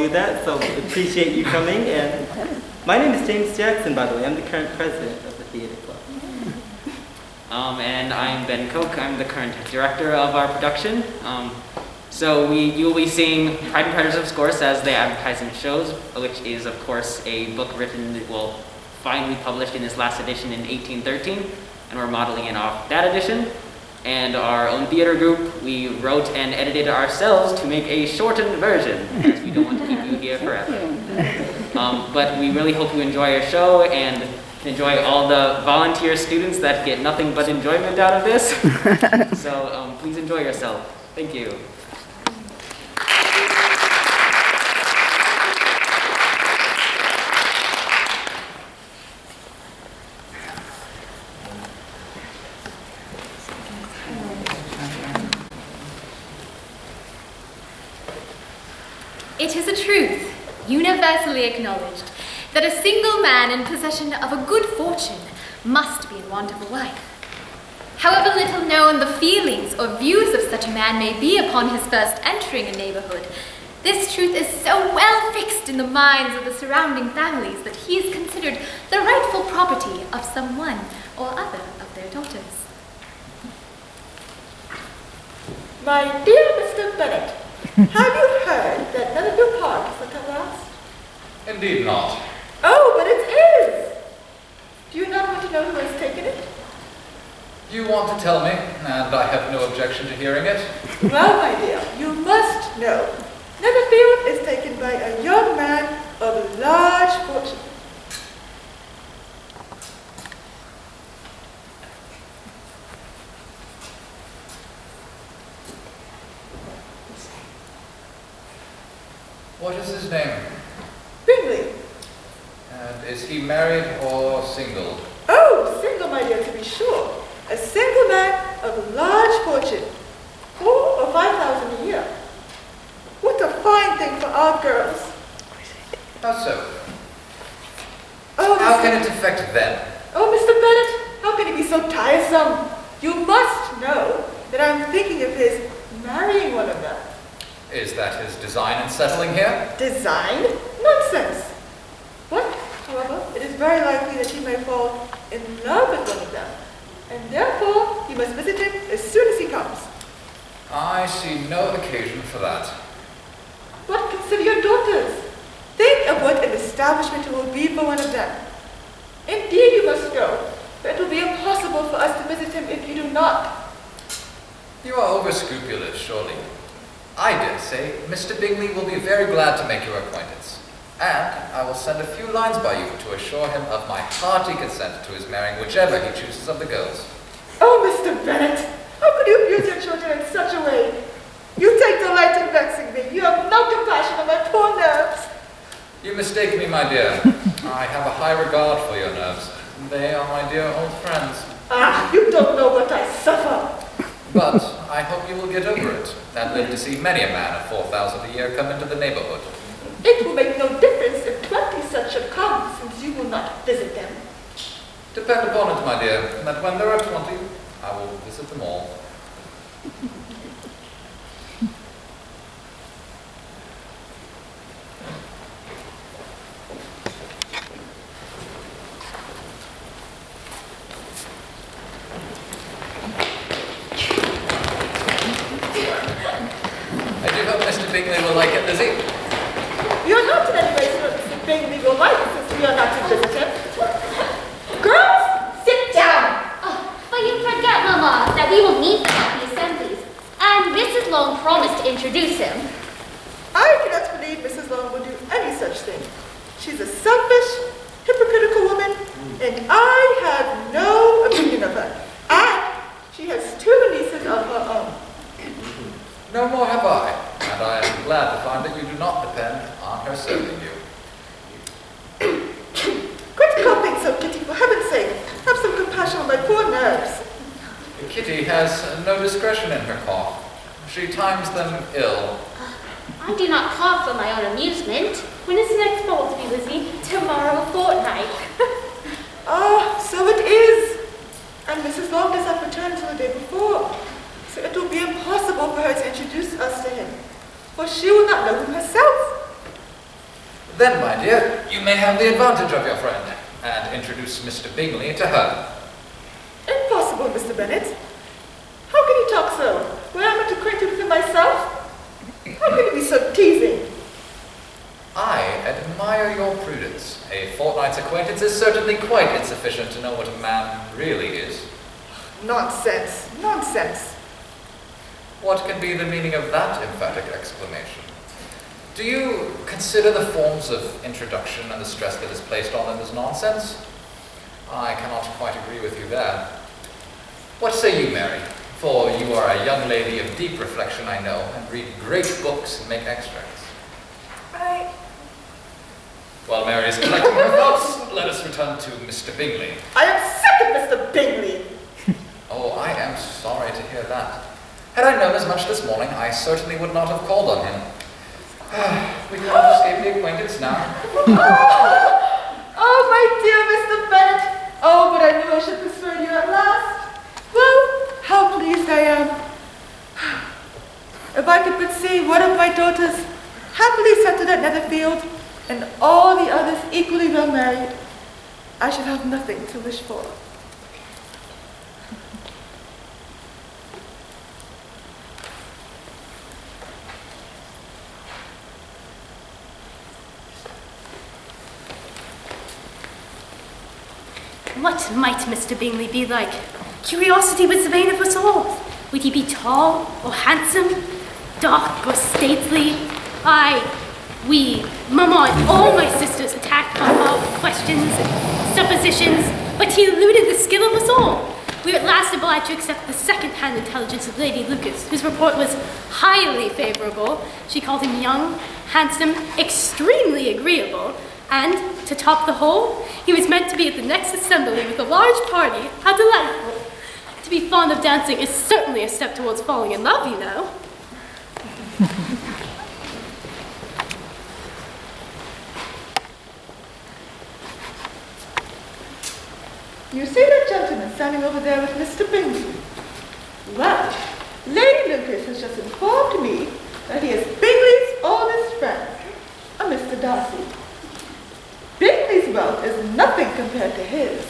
you that, so appreciate you coming. And my name is James Jackson, by the way. I'm the current president of the theater club. And I'm Ben Koch. I'm the current director of our production. So you'll be seeing Pride and Prejudice, of course, as the advertisement shows, which is, of course, a book written, well, finally published in its last edition in 1813, and we're modeling it off that edition. And our own theater group, we wrote and edited ourselves to make a shortened version, as we don't want to keep you here forever. But we really hope you enjoy our show and enjoy all the volunteer students that get nothing but enjoyment out of this. So please enjoy yourself. Thank you. It is a truth, universally acknowledged, that a single man in possession of a good fortune must be in want of a wife. However little known the feelings or views of such a man may be upon his first entering a neighborhood, this truth is so well fixed in the minds of the surrounding families that he is considered the rightful property of some one or other of their daughters. My dear Mr. Bennet, have you heard that none of your parties will come last? Indeed not. Oh, but it is! Do you not want to know who has taken it? You want to tell me, and I have no objection to hearing it. Well, my dear, you must know. Netherfield is taken by a young man of large fortune. What is his name? Bingley. And is he married or single? Oh, single, my dear, to be sure. A single man of large fortune. 4,000 or 5,000 a year. What a fine thing for our girls. How so? Oh, How can it affect them? Oh, Mr. Bennet, how can he be so tiresome? You must know that I'm thinking of his marrying one of them. Is that his design in settling here? Design? Nonsense. But, however, it is very likely that he may fall in love with one of them, and therefore you must visit him as soon as he comes. I see no occasion for that. But consider your daughters. Think of what an establishment it will be for one of them. Indeed you must go, for it will be impossible for us to visit him if you do not. You are over-scrupulous, surely. I dare say Mr. Bingley will be very glad to make your acquaintance, and I will send a few lines by you to assure him of my hearty consent to his marrying whichever he chooses of the girls. Oh, Mr. Bennet, how could you abuse your children in such a way? You take delight in vexing me. You have no compassion on my poor nerves. You mistake me, my dear. I have a high regard for your nerves. They are my dear old friends. Ah, you don't know what I suffer. But I hope you will get over it, and live to see many a man of 4,000 a year come into the neighborhood. It will make no difference if 20 such should come, since you will not visit them. Depend upon it, my dear, that when there are 20, I will visit them all. Bingley will like it, does he? You're not in any way sure Mr. Bingley will like it, since we are not to visit him. Girls, sit down. Oh, but you forget, Mama, that we will meet them at the assemblies, and Mrs. Long promised to introduce him. I cannot believe Mrs. Long will do any such thing. She's a selfish, hypocritical woman, and I have no opinion of her. And she has 2 nieces of her own. No more have I, and I am glad to find that you do not depend on her serving you. Quit coughing so, Kitty, for heaven's sake. Have some compassion on my poor nerves. Kitty has no discretion in her cough. She times them ill. I do not cough for my own amusement. When is the next ball to be, Lizzie? Tomorrow fortnight. Ah, so it is. And Mrs. Long does not return until the day before. So it will be impossible for her to introduce us to him, for she will not know him herself. Then, my dear, you may have the advantage of your friend and introduce Mr. Bingley to her. Impossible, Mr. Bennet. How can you talk so when I'm not acquainted with him myself? How can you be so teasing? I admire your prudence. A fortnight's acquaintance is certainly quite insufficient to know what a man really is. Nonsense, nonsense. What can be the meaning of that emphatic exclamation? Do you consider the forms of introduction and the stress that is placed on them as nonsense? I cannot quite agree with you there. What say you, Mary? For you are a young lady of deep reflection, I know, and read great books and make extracts. While Mary is collecting her thoughts, let us return to Mr. Bingley. I am sick of Mr. Bingley. Oh, I am sorry to hear that. Had I known as much this morning, I certainly would not have called on him. We can all escape the acquaintance now. Oh, my dear Mr. Bennet. Oh, but I knew I should persuade you at last. Well, how pleased I am. If I could but see one of my daughters happily settled at Netherfield, and all the others equally well married, I should have nothing to wish for. What might Mr. Bingley be like? Curiosity was the bane of us all. Would he be tall or handsome, dark or stately? We, Mama and all my sisters attacked Papa with questions and suppositions, but he eluded the skill of us all. We were at last obliged to accept the second-hand intelligence of Lady Lucas, whose report was highly favourable. She called him young, handsome, extremely agreeable, and, to top the whole, he was meant to be at the next assembly with a large party. How delightful! To be fond of dancing is certainly a step towards falling in love, you know. You see that gentleman standing over there with Mr. Bingley? Well, Lady Lucas has just informed me that he is Bingley's oldest friend, a Mr. Darcy. Bingley's wealth is nothing compared to his.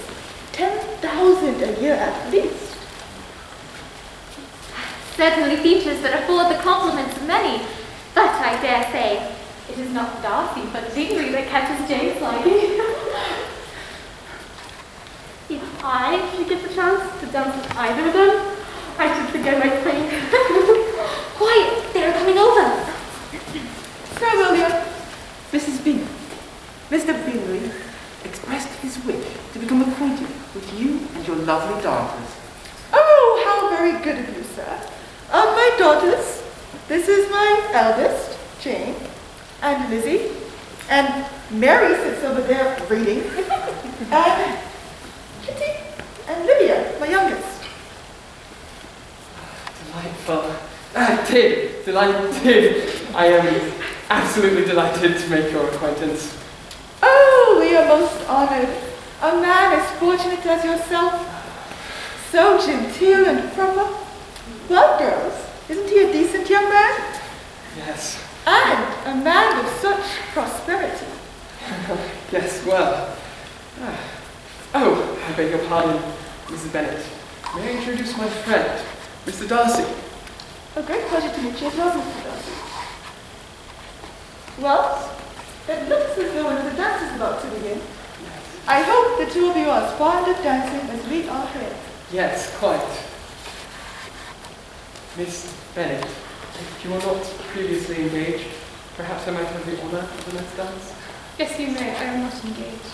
10,000 a year at least. Certainly features that are full of the compliments of many, but I dare say it is not Darcy but Bingley that catches Jane's liking. If I should get the chance to dance with either of them, I should forget my plane. Quiet! They are coming over. Sir William, Mrs. Bingley. Mr. Bingley expressed his wish to become acquainted with you and your lovely daughters. Oh, how very good of you, sir. My daughters, this is my eldest, Jane, and Lizzie, and Mary sits over there reading, and Kitty and Lydia, my youngest. Delightful. Delighted. I am absolutely delighted to make your acquaintance. Oh, we are most honored. A man as fortunate as yourself. So genteel and proper. Well, girls, isn't he a decent young man? Yes. And a man of such prosperity. Yes, well. Oh, I beg your pardon, Mrs. Bennet. May I introduce my friend, Mr. Darcy? A great pleasure to meet you as well, Mr. Darcy. Well, it looks as though another dance is about to begin. I hope the two of you are as fond of dancing as we are here. Yes, quite. Miss Bennet, if you are not previously engaged, perhaps I might have the honour of the next dance? Yes, you may. I am not engaged.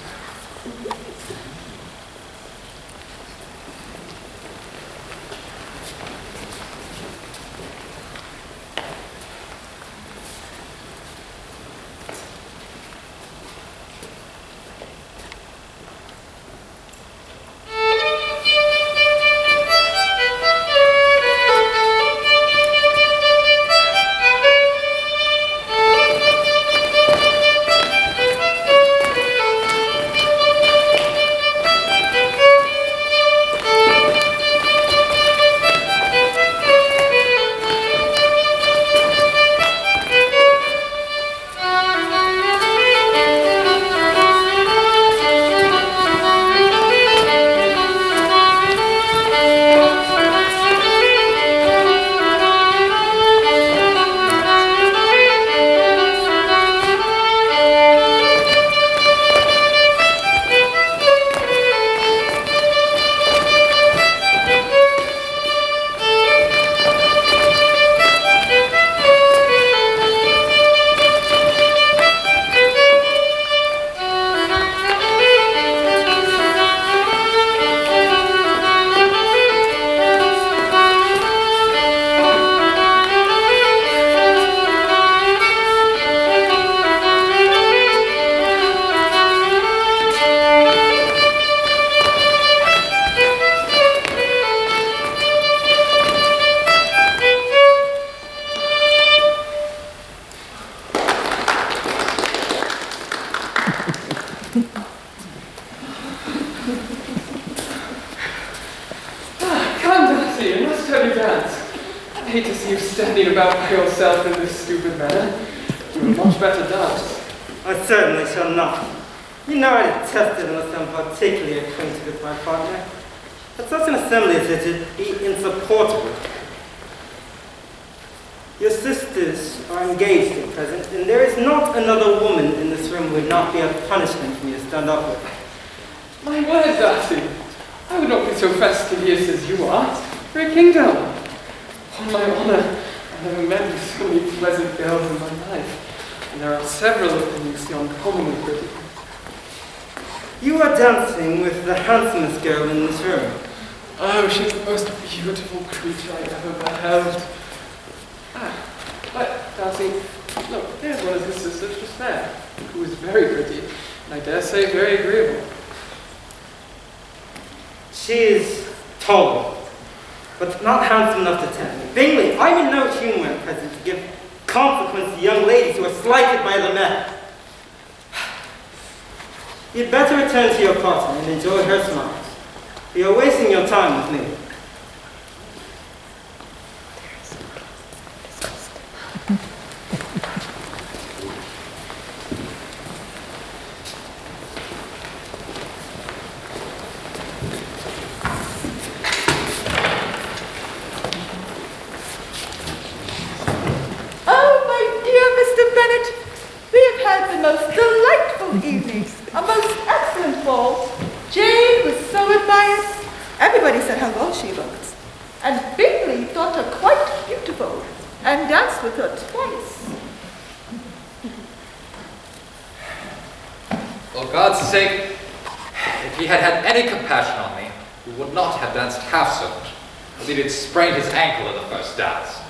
Come, Darcy, you must have you dance. I hate to see you standing about by yourself in this stupid manner. You would much better dance. I certainly shall not. You know I detest it unless I'm particularly acquainted with my partner. At such an assembly as this, it'd be insupportable. Your sisters are engaged at present, and there is not another woman in this room who would not be a punishment for me to stand up with. My word, Darcy, I would not be so fastidious as you are for a kingdom. On my honor, I never met with so many pleasant girls in my life, and there are several of them you see uncommonly pretty. You are dancing with the handsomest girl in this room. Oh, she's the most beautiful creature I ever beheld. But, Darcy, look, there's one of his sisters just there, who is very pretty, and I dare say very agreeable. She is tall, but not handsome enough to tempt me. Bingley, I'm in no humor at present to give consequence to young ladies who are slighted by other men. You'd better return to your partner and enjoy her smiles. You're wasting your time with me. Oh, my dear Mr. Bennet, we have had the most delightful evenings, a most excellent ball. Jane was so admired. Everybody said how well she looked. And Bingley thought her quite beautiful and danced with her twice. For God's sake, if he had had any compassion on me, he would not have danced half so much. I believe he'd sprained his ankle at the first dance.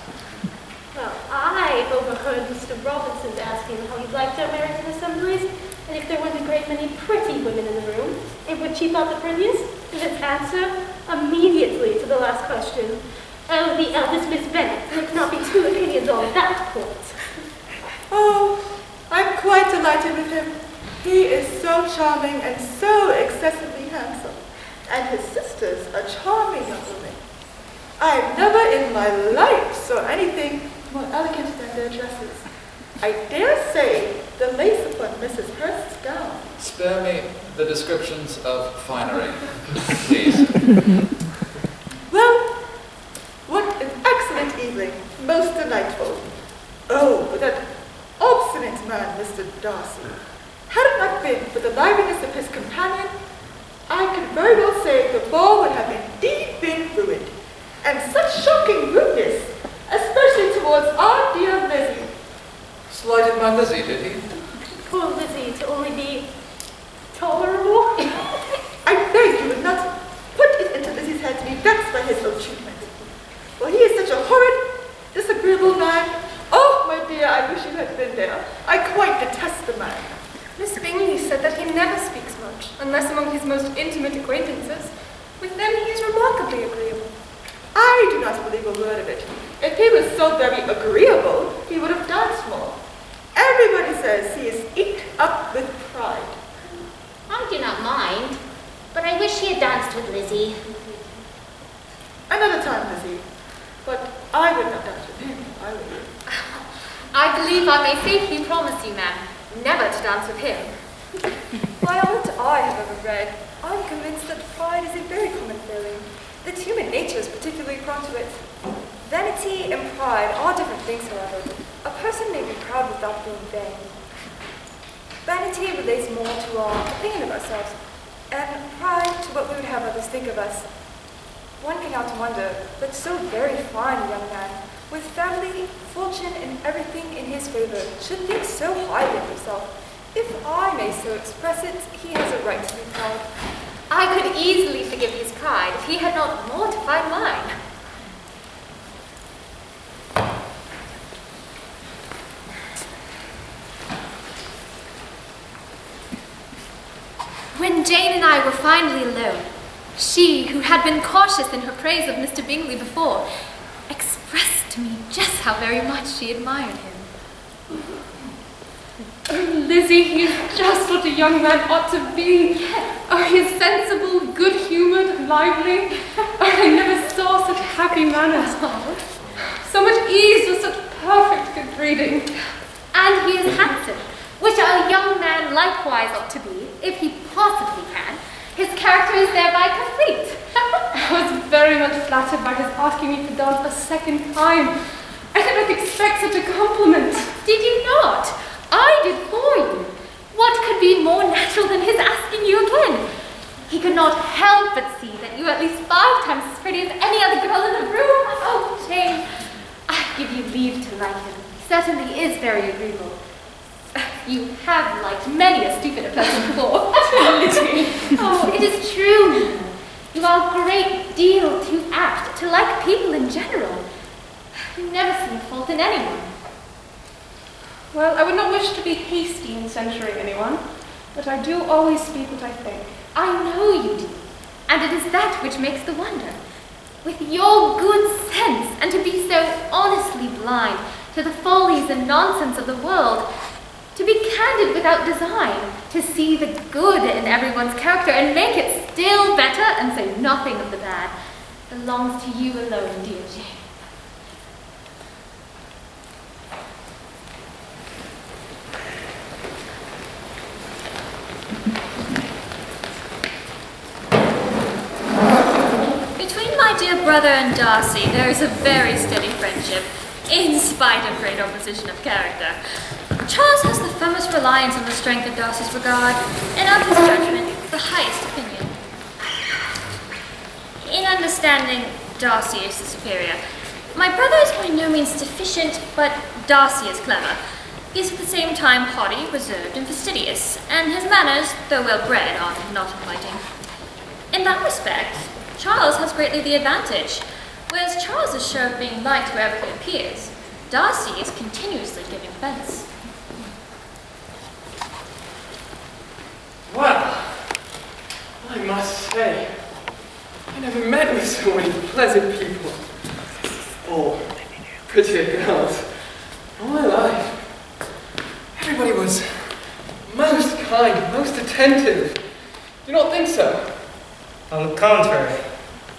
Well, I overheard Mr. Robinson asking how he liked our American assemblies, and if there weren't a great many pretty women in the room, and which he thought the prettiest, and its answer, immediately to the last question, oh, the eldest Miss Bennet, there cannot be two opinions on that point. Oh, I'm quite delighted with him. He is so charming and so excessively handsome. And his sisters are charming young women. I've never in my life saw anything more elegant than their dresses. I dare say the lace upon Mrs. Hurst's gown. Spare me the descriptions of finery, please. Well, what an excellent evening. Most delightful. Oh, but that obstinate man, Mr. Darcy. Had it not been for the liveliness of his companion, I could very well say the ball would have indeed been ruined. And such shocking rudeness, especially towards our dear Lizzie. Slighted my Lizzie, did he? Poor Lizzie to only be tolerable. I beg you would not put it into Lizzie's head to be vexed by his ill treatment. For he is such a horrid, disagreeable man. Oh, my dear, I wish you had been there. I quite detest the man. Miss Bingley said that he never speaks much, unless among his most intimate acquaintances. With them he is remarkably agreeable. I do not believe a word of it. If he was so very agreeable, he would have danced more. Everybody says he is eat up with pride. I do not mind, but I wish he had danced with Lizzie. Another time, Lizzie. But I would not dance with him, if I were you. I believe I may safely promise you, ma'am, never to dance with him. By all that I have ever read, I'm convinced that pride is a very common feeling, that human nature is particularly prone to it. Vanity and pride are different things, however. A person may be proud without being vain. Vanity relates more to our opinion of ourselves, and pride to what we would have others think of us. One cannot wonder that so very fine a young man, with family, fortune, and everything in his favor, should think so highly of himself. If I may so express it, he has a right to be proud. I could easily forgive his pride if he had not mortified mine. When Jane and I were finally alone, she, who had been cautious in her praise of Mr. Bingley before, expressed to me just how very much she admired him. Oh, Lizzie, he's just what a young man ought to be. Oh, he's sensible, good-humoured, lively. Oh, I never saw such happy manners. So much ease with such perfect good breeding. And he is handsome, which a young man likewise ought to be, if he possibly can. His character is thereby complete. I was very much flattered by his asking me to dance a second time. I did not expect such a compliment. Did you not? I did for you. What could be more natural than his asking you again? He could not help but see that you were at least 5 times as pretty as any other girl in the room. Oh, Jane, I give you leave to like him. He certainly is very agreeable. You have liked many a stupider person before. Oh, it is true. You are a great deal too apt to like people in general. You never see a fault in anyone. Well, I would not wish to be hasty in censuring anyone, but I do always speak what I think. I know you do, and it is that which makes the wonder. With your good sense, and to be so honestly blind to the follies and nonsense of the world, to be candid without design, to see the good in everyone's character and make it still better and say nothing of the bad, belongs to you alone, dear Jane. Between my dear brother and Darcy, there is a very steady friendship, in spite of great opposition of character. Charles has the firmest reliance on the strength of Darcy's regard, and of his judgment, the highest opinion. In understanding, Darcy is the superior. My brother is by no means deficient, but Darcy is clever. He is at the same time haughty, reserved, and fastidious, and his manners, though well-bred, are not inviting. In that respect, Charles has greatly the advantage. Whereas Charles is sure of being liked wherever he appears, Darcy is continuously giving offense. Well, I must say, I never met with so many pleasant people, or prettier girls, all my life. Everybody was most kind, most attentive. Do you not think so? On the contrary,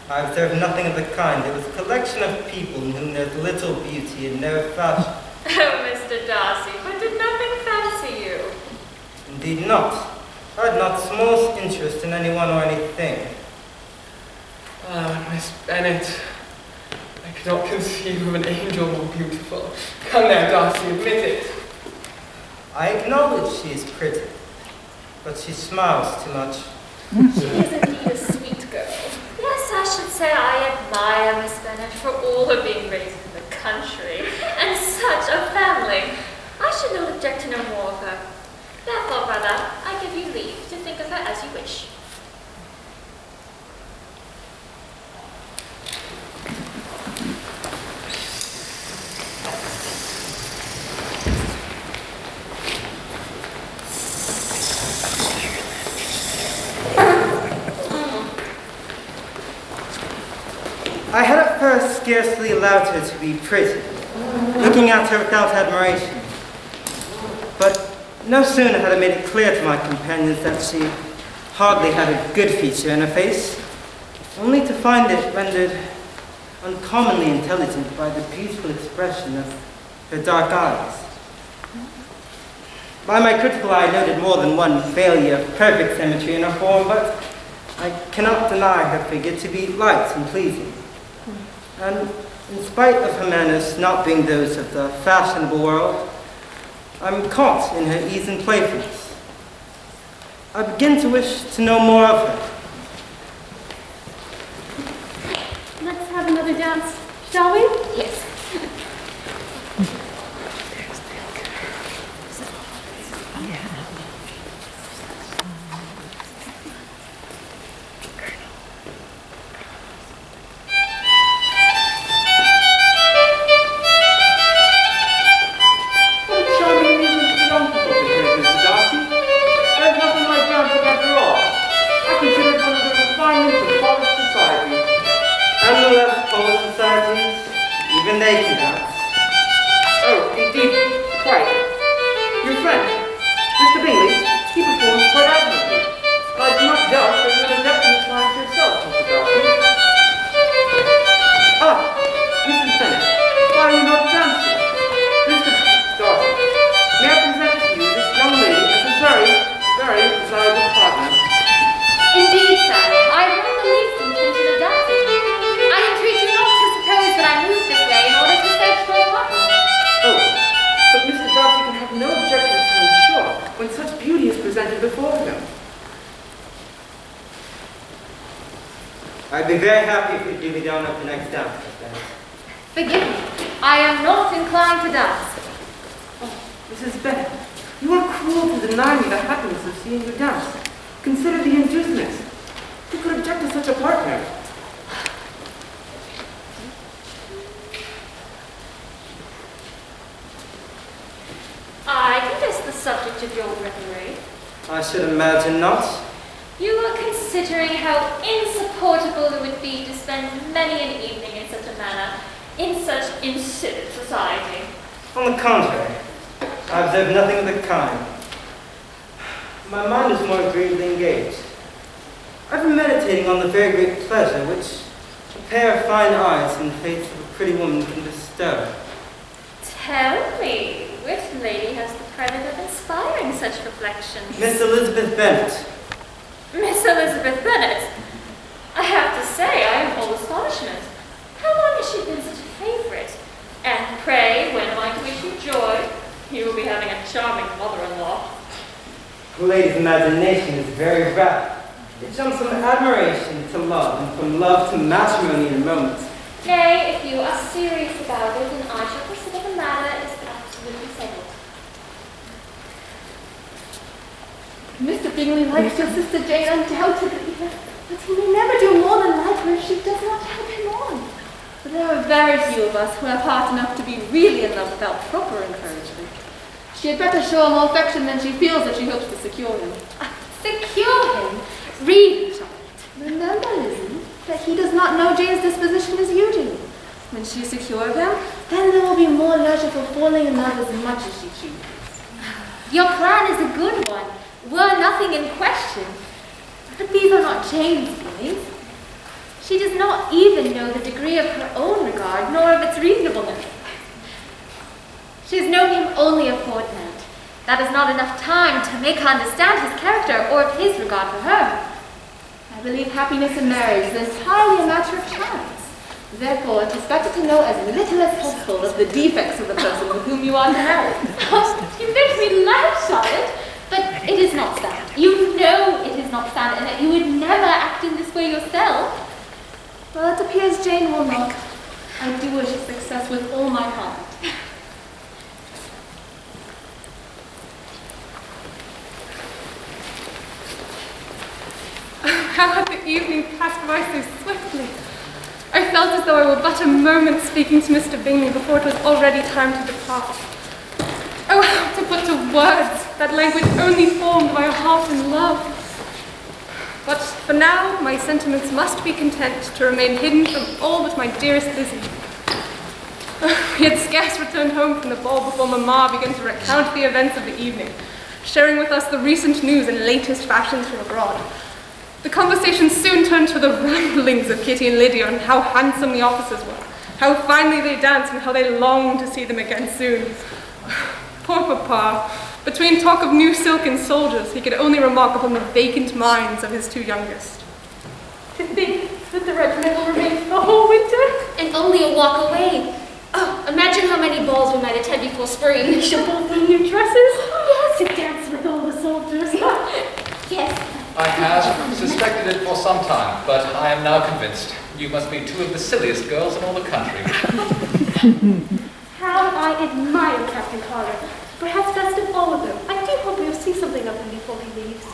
I observed nothing of the kind. It was a collection of people in whom there's little beauty and no fashion. Oh, Mr. Darcy, but did nothing fancy you? Indeed not. I had not the smallest interest in anyone or anything. Ah, Miss Bennet, I could not conceive of an angel more beautiful. Come now, Darcy, admit it. I acknowledge she is pretty, but she smiles too much. She is indeed a sweet girl. Yes, I should say I admire Miss Bennet for all her being raised in the country, and such a family. I should not object to no more of her. Therefore, brother, I give you leave to think of her as you wish. I had at first scarcely allowed her to be pretty, looking at her without admiration. But no sooner had I made it clear to my companions that she hardly had a good feature in her face, only to find it rendered uncommonly intelligent by the beautiful expression of her dark eyes. By my critical eye, I noted more than one failure of perfect symmetry in her form, but I cannot deny her figure to be light and pleasing. And in spite of her manners not being those of the fashionable world, I'm caught in her ease and playfulness. I begin to wish to know more of her. Let's have another dance, shall we? Yes. before him. I'd be very happy if you'd give me the honor of the next dance, Miss Bennet. Forgive me, I am not inclined to dance. Mrs. Bennet, you are cruel to deny me the happiness of seeing you dance. Consider the inducements. Who could object to such a partner? I guess the subject of your reverie. I should imagine not. You are considering how insupportable it would be to spend many an evening in such a manner, in such insipid society. On the contrary, I observe nothing of the kind. My mind is more agreeably engaged. I've been meditating on the very great pleasure which a pair of fine eyes in the face of a pretty woman can bestow. Tell me, which lady has the credit of inspiring such reflections? Miss Elizabeth Bennet. Miss Elizabeth Bennet? I have to say, I am all astonishment. How long has she been such a favorite? And pray, when am I to wish you joy? You will be having a charming mother-in-law. The lady's imagination is very rapid. It jumps from admiration to love, and from love to matrimony in a moment. Nay, if you are serious about it, then I shall consider the matter is absolutely settled. Mr. Bingley likes your sister Jane undoubtedly, but he may never do more than like her if she does not help him on. But there are very few of us who have heart enough to be really in love without proper encouragement. She had better show him more affection than she feels if she hopes to secure him. Secure him? Really, Charlotte? Remember, Lizzie, that he does not know Jane's disposition as you do. When she secures him, then there will be more leisure for falling in love as much as she chooses. Your plan is a good one, were nothing in question. But these are not Jane's feelings. She does not even know the degree of her own regard, nor of its reasonableness. She has known him only a fortnight. That is not enough time to make her understand his character or of his regard for her. I believe happiness in marriage is entirely a matter of chance. Therefore, it is better to know as little as possible of the defects of the person with whom you are married. You make me laugh, Charlotte. But it is not stand. You know it is not stand, and that you would never act in this way yourself. Well, it appears Jane will not. I do wish her success with all my heart. How had the evening passed by so swiftly? I felt as though I were but a moment speaking to Mr. Bingley before it was already time to depart. Oh, how to put to words that language only formed by a heart in love. But for now, my sentiments must be content to remain hidden from all but my dearest Lizzie. We had scarce returned home from the ball before Mamma began to recount the events of the evening, sharing with us the recent news and latest fashions from abroad. The conversation soon turned to the ramblings of Kitty and Lydia on how handsome the officers were, how finely they danced, and how they longed to see them again soon. Poor Papa. Between talk of new silk and soldiers, he could only remark upon the vacant minds of his two youngest. To think that the regiment will remain for the whole winter? And only a walk away. Oh, imagine how many balls we might attend before spring. We shall both need new dresses. Oh, yes, to dance with all the soldiers. Yes. I have suspected it for some time, but I am now convinced. You must be two of the silliest girls in all the country. How I admire Captain Carter. Perhaps best of all of them. I do hope we'll see something of him before he leaves.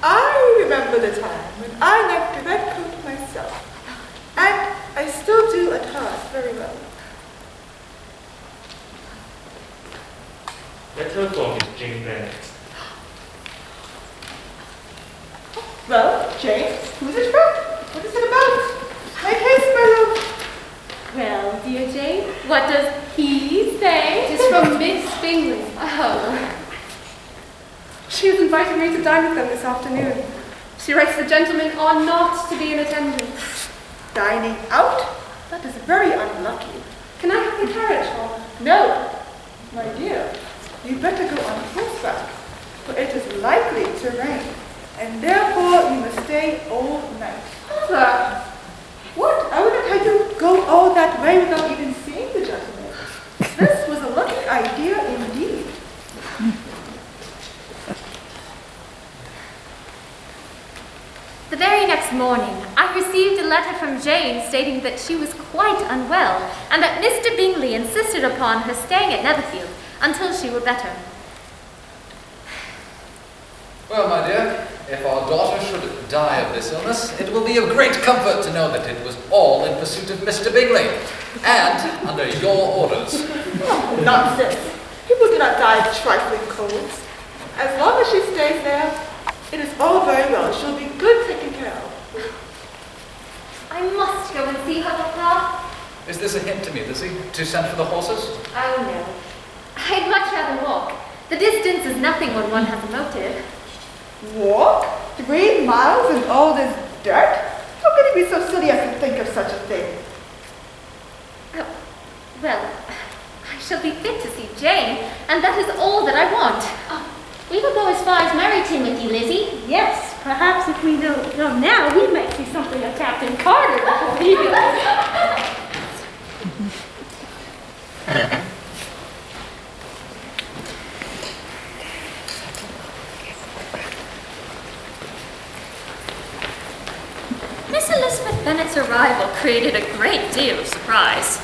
I remember the time when I liked the red coat myself. And I still do at heart very well. Let her for Miss Jane Bennet. Well, Jane, who's it from? What is it about? Make haste, my love. Well, dear Jane, what does he say? It is from Miss Bingley. Oh. She has invited me to dine with them this afternoon. She writes the gentlemen are not to be in attendance. Dining out? That is very unlucky. Can I have the carriage, Mama? No, my dear. You better go on horseback, for it is likely to rain, and therefore you must stay all night. Mother! What? I would not have you go all that way without even seeing the gentleman. This was a lucky idea indeed. The very next morning, I received a letter from Jane stating that she was quite unwell and that Mr. Bingley insisted upon her staying at Netherfield until she were better. Well, my dear, if our daughter should die of this illness, it will be of great comfort to know that it was all in pursuit of Mr. Bingley, and under your orders. Oh, nonsense. People do not die of trifling colds. As long as she stays there, it is all very well. She'll be good taken care of. I must go and see her, Papa. Is this a hint to me, Lizzie, to send for the horses? Oh, no. I'd much rather walk. The distance is nothing when one has a motive. Walk? 3 miles in all this dirt? How can you be so silly as to think of such a thing? Oh, well, I shall be fit to see Jane, and that is all that I want. Oh, we will go as far as Mary Timothy, Lizzie. Yes, perhaps if we know now, we might see something of Captain Carter before he goes. Miss Elizabeth Bennet's arrival created a great deal of surprise.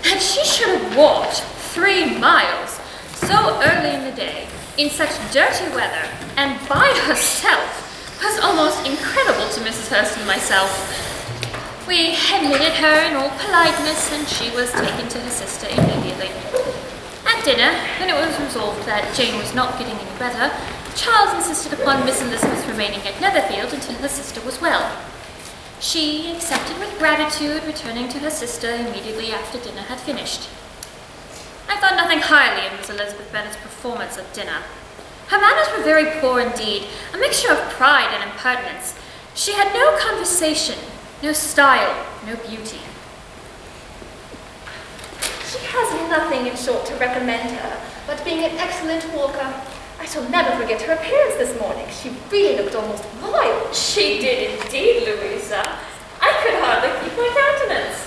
That she should have walked 3 miles so early in the day, in such dirty weather, and by herself, was almost incredible to Mrs. Hurst and myself. We admitted her in all politeness, and she was taken to her sister immediately. At dinner, when it was resolved that Jane was not getting any better, Charles insisted upon Miss Elizabeth remaining at Netherfield until her sister was well. She accepted with gratitude, returning to her sister immediately after dinner had finished. I thought nothing highly of Miss Elizabeth Bennet's performance at dinner. Her manners were very poor indeed, a mixture of pride and impertinence. She had no conversation, no style, no beauty. She has nothing, in short, to recommend her, but being an excellent walker. I shall never forget her appearance this morning. She really looked almost wild. She did indeed, Louisa. I could hardly keep my countenance.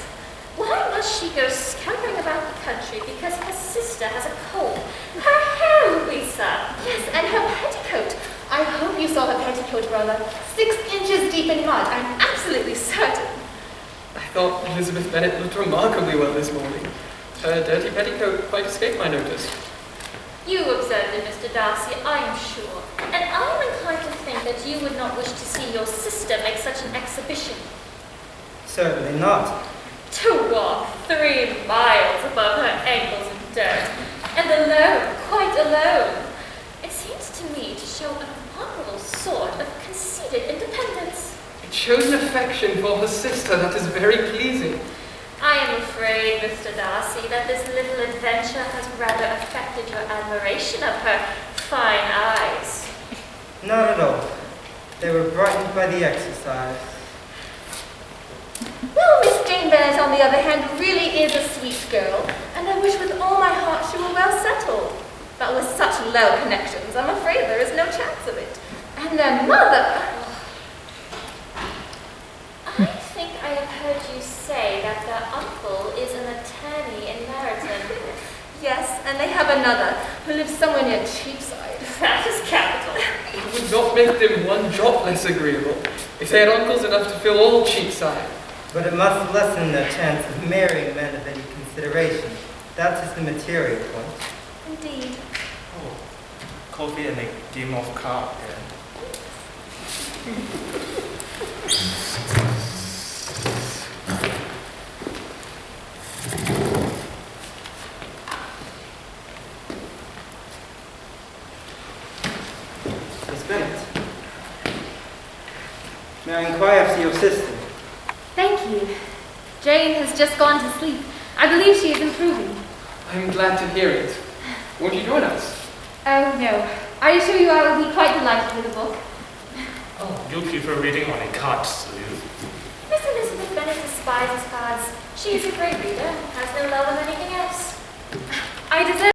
Why must she go scampering about the country because her sister has a cold? Her hair, Louisa! Yes, and her petticoat. I hope you saw her petticoat, Rhoda. 6 inches deep in mud, I'm absolutely certain. I thought Elizabeth Bennet looked remarkably well this morning. Her dirty petticoat quite escaped my notice. You observed it, Mr. Darcy, I am sure. And I am inclined to think that you would not wish to see your sister make such an exhibition. Certainly not. To walk 3 miles above her ankles in dirt, and alone, quite alone. It seems to me to show a remarkable sort of conceited independence. It shows an affection for her sister that is very pleasing. I am afraid, Mr. Darcy, that this little adventure has rather affected your admiration of her fine eyes. Not at all. They were brightened by the exercise. Well, Miss Jane Bennet, on the other hand, really is a sweet girl, and I wish with all my heart she were well settled. But with such low connections, I'm afraid there is no chance of it. And their mother... I think I have heard you say that their uncle is an attorney in Meryton. Yes, and they have another, who lives somewhere near Cheapside. That is capital. It would not make them one jot less agreeable if they had uncles enough to fill all Cheapside. But it must lessen their chance of marrying men of any consideration. That is the material point. Indeed. Oh, coffee and a game of cards. Miss Bennet, may I inquire after your sister? Thank you. Jane has just gone to sleep. I believe she is improving. I'm glad to hear it. Won't you join us? Oh, no. I assure you I will be quite delighted with the book. Oh, you prefer reading on a card, do you? Miss Elizabeth Bennet despises cards. She is a great reader and has no love of anything else. I deserve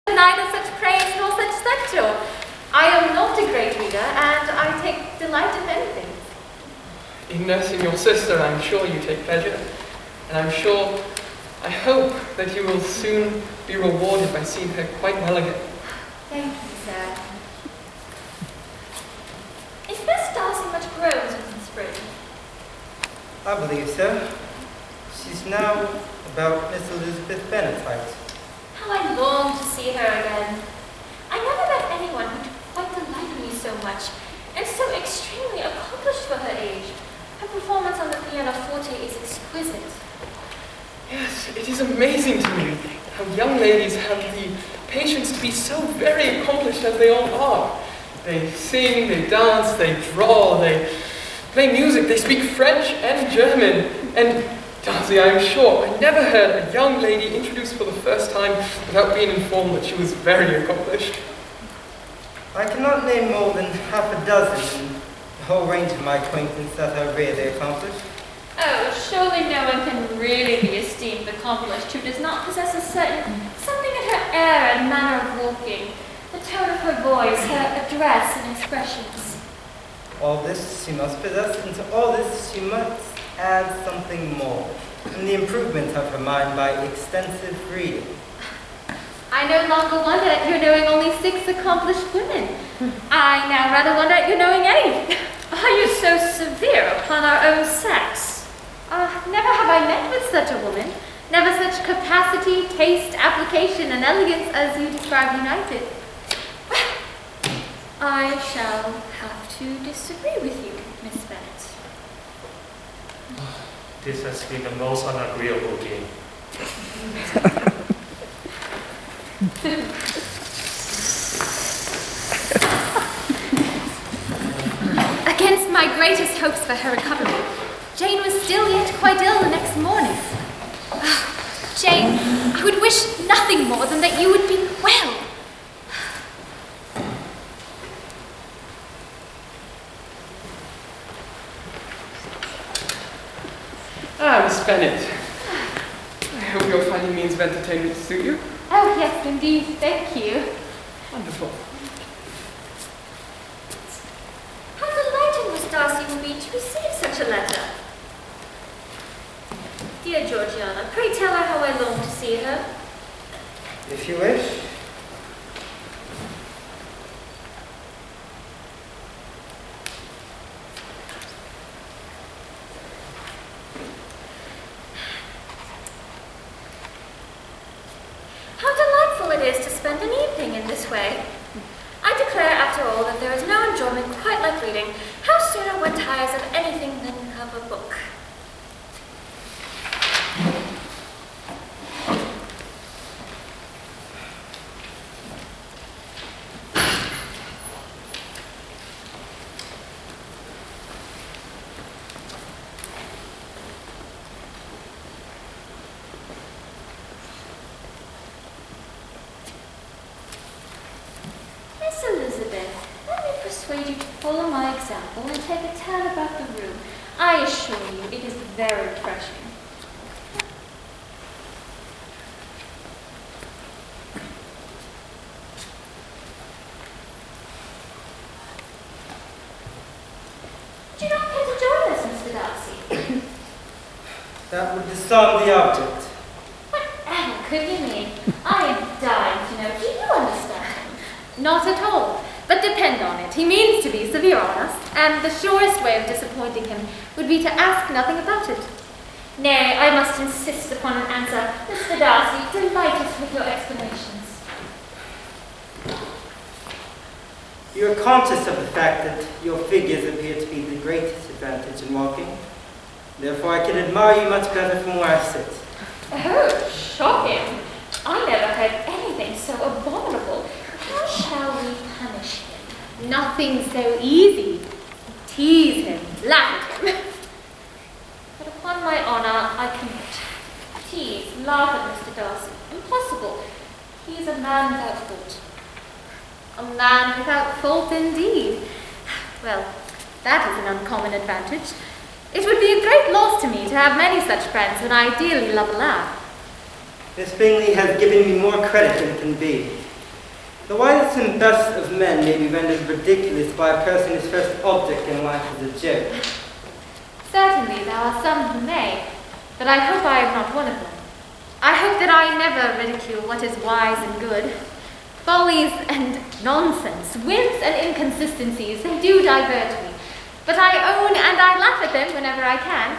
neither such praise nor such censure. I am not a great reader, and I take delight in anything. In nursing your sister, I'm sure you take pleasure. And I hope that you will soon be rewarded by seeing her quite well again. Thank you, sir. Is Miss Darcy much grown since the spring? I believe so. She's now about Miss Elizabeth Bennet height. How I long to see her again. I never met anyone who quite delighted me so much, and so extremely accomplished for her age. Her performance on the pianoforte is exquisite. Yes, it is amazing to me how young ladies have the patience to be so very accomplished as they all are. They sing, they dance, they draw, they play music, they speak French and German. And Darcy, I am sure, I never heard a young lady introduced for the first time without being informed that she was very accomplished. I cannot name more than half a dozen in the whole range of my acquaintance that are really accomplished. Oh, surely no one can really be esteemed accomplished who does not possess a certain something in her air and manner of walking, the tone of her voice, her address and expressions. All this she must possess, and to all this she must add something more, and the improvement of her mind by extensive reading. I no longer wonder at your knowing only 6 accomplished women. I now rather wonder at your knowing any. Are you so severe upon our own sex? Never have I met with such a woman. Never such capacity, taste, application, and elegance as you describe united. I shall have to disagree with you, Miss Bennet. This has been the most unagreeable game. Against my greatest hopes for her recovery, Jane was still yet quite ill the next morning. Jane, I would wish nothing more than that you would be well. Miss Bennet. I hope you're finding means of entertainment to suit you. Oh, yes, indeed. Thank you. Wonderful. How delighted Miss Darcy will be to receive such a letter. Dear Georgiana, pray tell her how I long to see her. If you wish. How delightful it is to spend an evening in this way. I declare, after all, that there is no enjoyment quite like reading. How sooner one tires of anything than of a book. Miss Elizabeth, let me persuade you to follow my example and take a turn about the room. I assure you, it is very refreshing. Would you not care to join us, Mr. Darcy? That would disarm the object. Whatever could he mean? I am dying to know. Do you understand him? Not at all. But depend on it, he means to be severe on us, and the surest way of disappointing him would be to ask nothing about it. Nay, I must insist upon an answer. Mr. Darcy, delight us with your explanations. You are conscious of the fact that your figures appear to be the greatest advantage in walking. Therefore, I can admire you much better from where I sit. Oh, shocking. I never heard anything so abominable. How shall we punish him? Nothing so easy. Tease him, laugh at him. But upon my honor, I cannot. Tease, laugh at Mr. Darcy. Impossible. He is a man without fault. A man without fault indeed. Well, that is an uncommon advantage. It would be a great loss to me to have many such friends when I dearly love a laugh. Miss Bingley has given me more credit than can be. The wisest and best of men may be rendered ridiculous by a person whose first object in life is a joke. Certainly there are some who may, but I hope I am not one of them. I hope that I never ridicule what is wise and good. Follies and nonsense, whims and inconsistencies, they do divert me. But I own and I laugh at them whenever I can.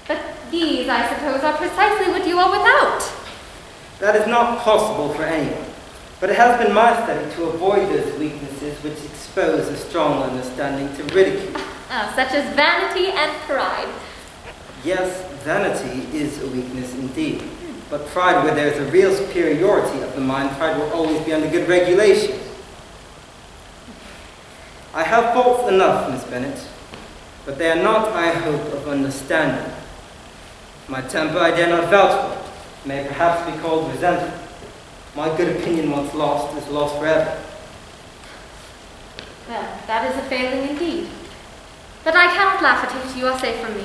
But these, I suppose, are precisely what you are without. That is not possible for anyone. But it has been my study to avoid those weaknesses which expose a strong understanding to ridicule. Such as vanity and pride. Yes, vanity is a weakness indeed. But pride, where there is a real superiority of the mind, pride will always be under good regulation. I have faults enough, Miss Bennet, but they are not, I hope, of understanding. My temper I dare not vouch for. It may perhaps be called resentful. My good opinion once lost is lost forever. Well, that is a failing indeed. But I cannot laugh at it. You are safe from me.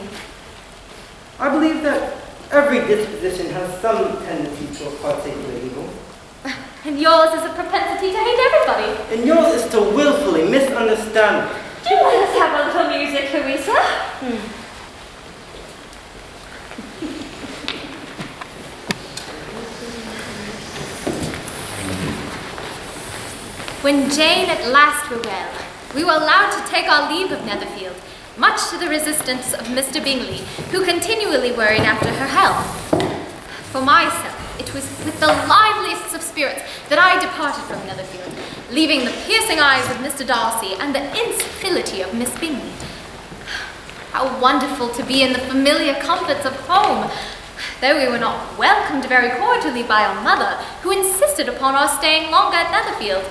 I believe that every disposition has some tendency to a particular evil. And yours is a propensity to hate everybody. And yours is to willfully misunderstand. Do let us have a little music, Louisa? When Jane at last were well, we were allowed to take our leave of Netherfield, much to the resistance of Mr. Bingley, who continually worried after her health. For myself, it was with the liveliest of spirits that I departed from Netherfield, leaving the piercing eyes of Mr. Darcy and the incivility of Miss Bingley. How wonderful to be in the familiar comforts of home, though we were not welcomed very cordially by our mother, who insisted upon our staying longer at Netherfield.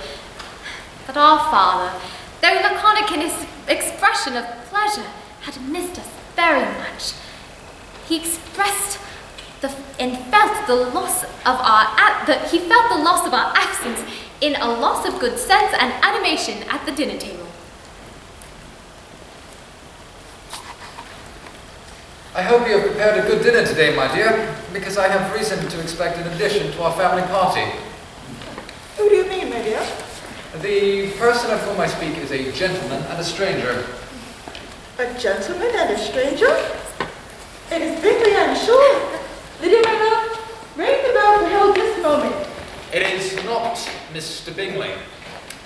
But our father, though laconic in his expression of pleasure, had missed us very much. He expressed and felt the loss of our absence in a loss of good sense and animation at the dinner table. I hope you have prepared a good dinner today, my dear, because I have reason to expect an addition to our family party. Who do you mean, my dear? The person of whom I speak is a gentleman and a stranger. A gentleman and a stranger? It is Bingley, I'm sure. Lydia, my love, ring the bell for Hill this moment. It is not Mr. Bingley.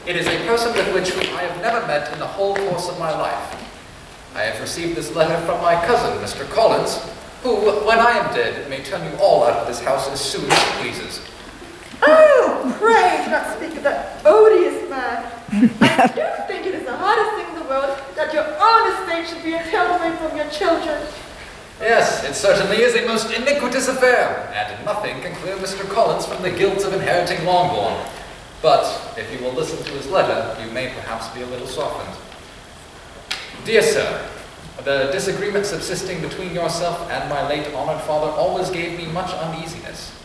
It is a person with which I have never met in the whole course of my life. I have received this letter from my cousin, Mr. Collins, who, when I am dead, may turn you all out of this house as soon as he pleases. Oh, pray do not speak of that odious man. I do think it is the hardest thing in the world that your own estate should be entailed away from your children. Yes, it certainly is a most iniquitous affair, and nothing can clear Mr. Collins from the guilt of inheriting Longbourn. But if you will listen to his letter, you may perhaps be a little softened. Dear sir, the disagreement subsisting between yourself and my late honored father always gave me much uneasiness.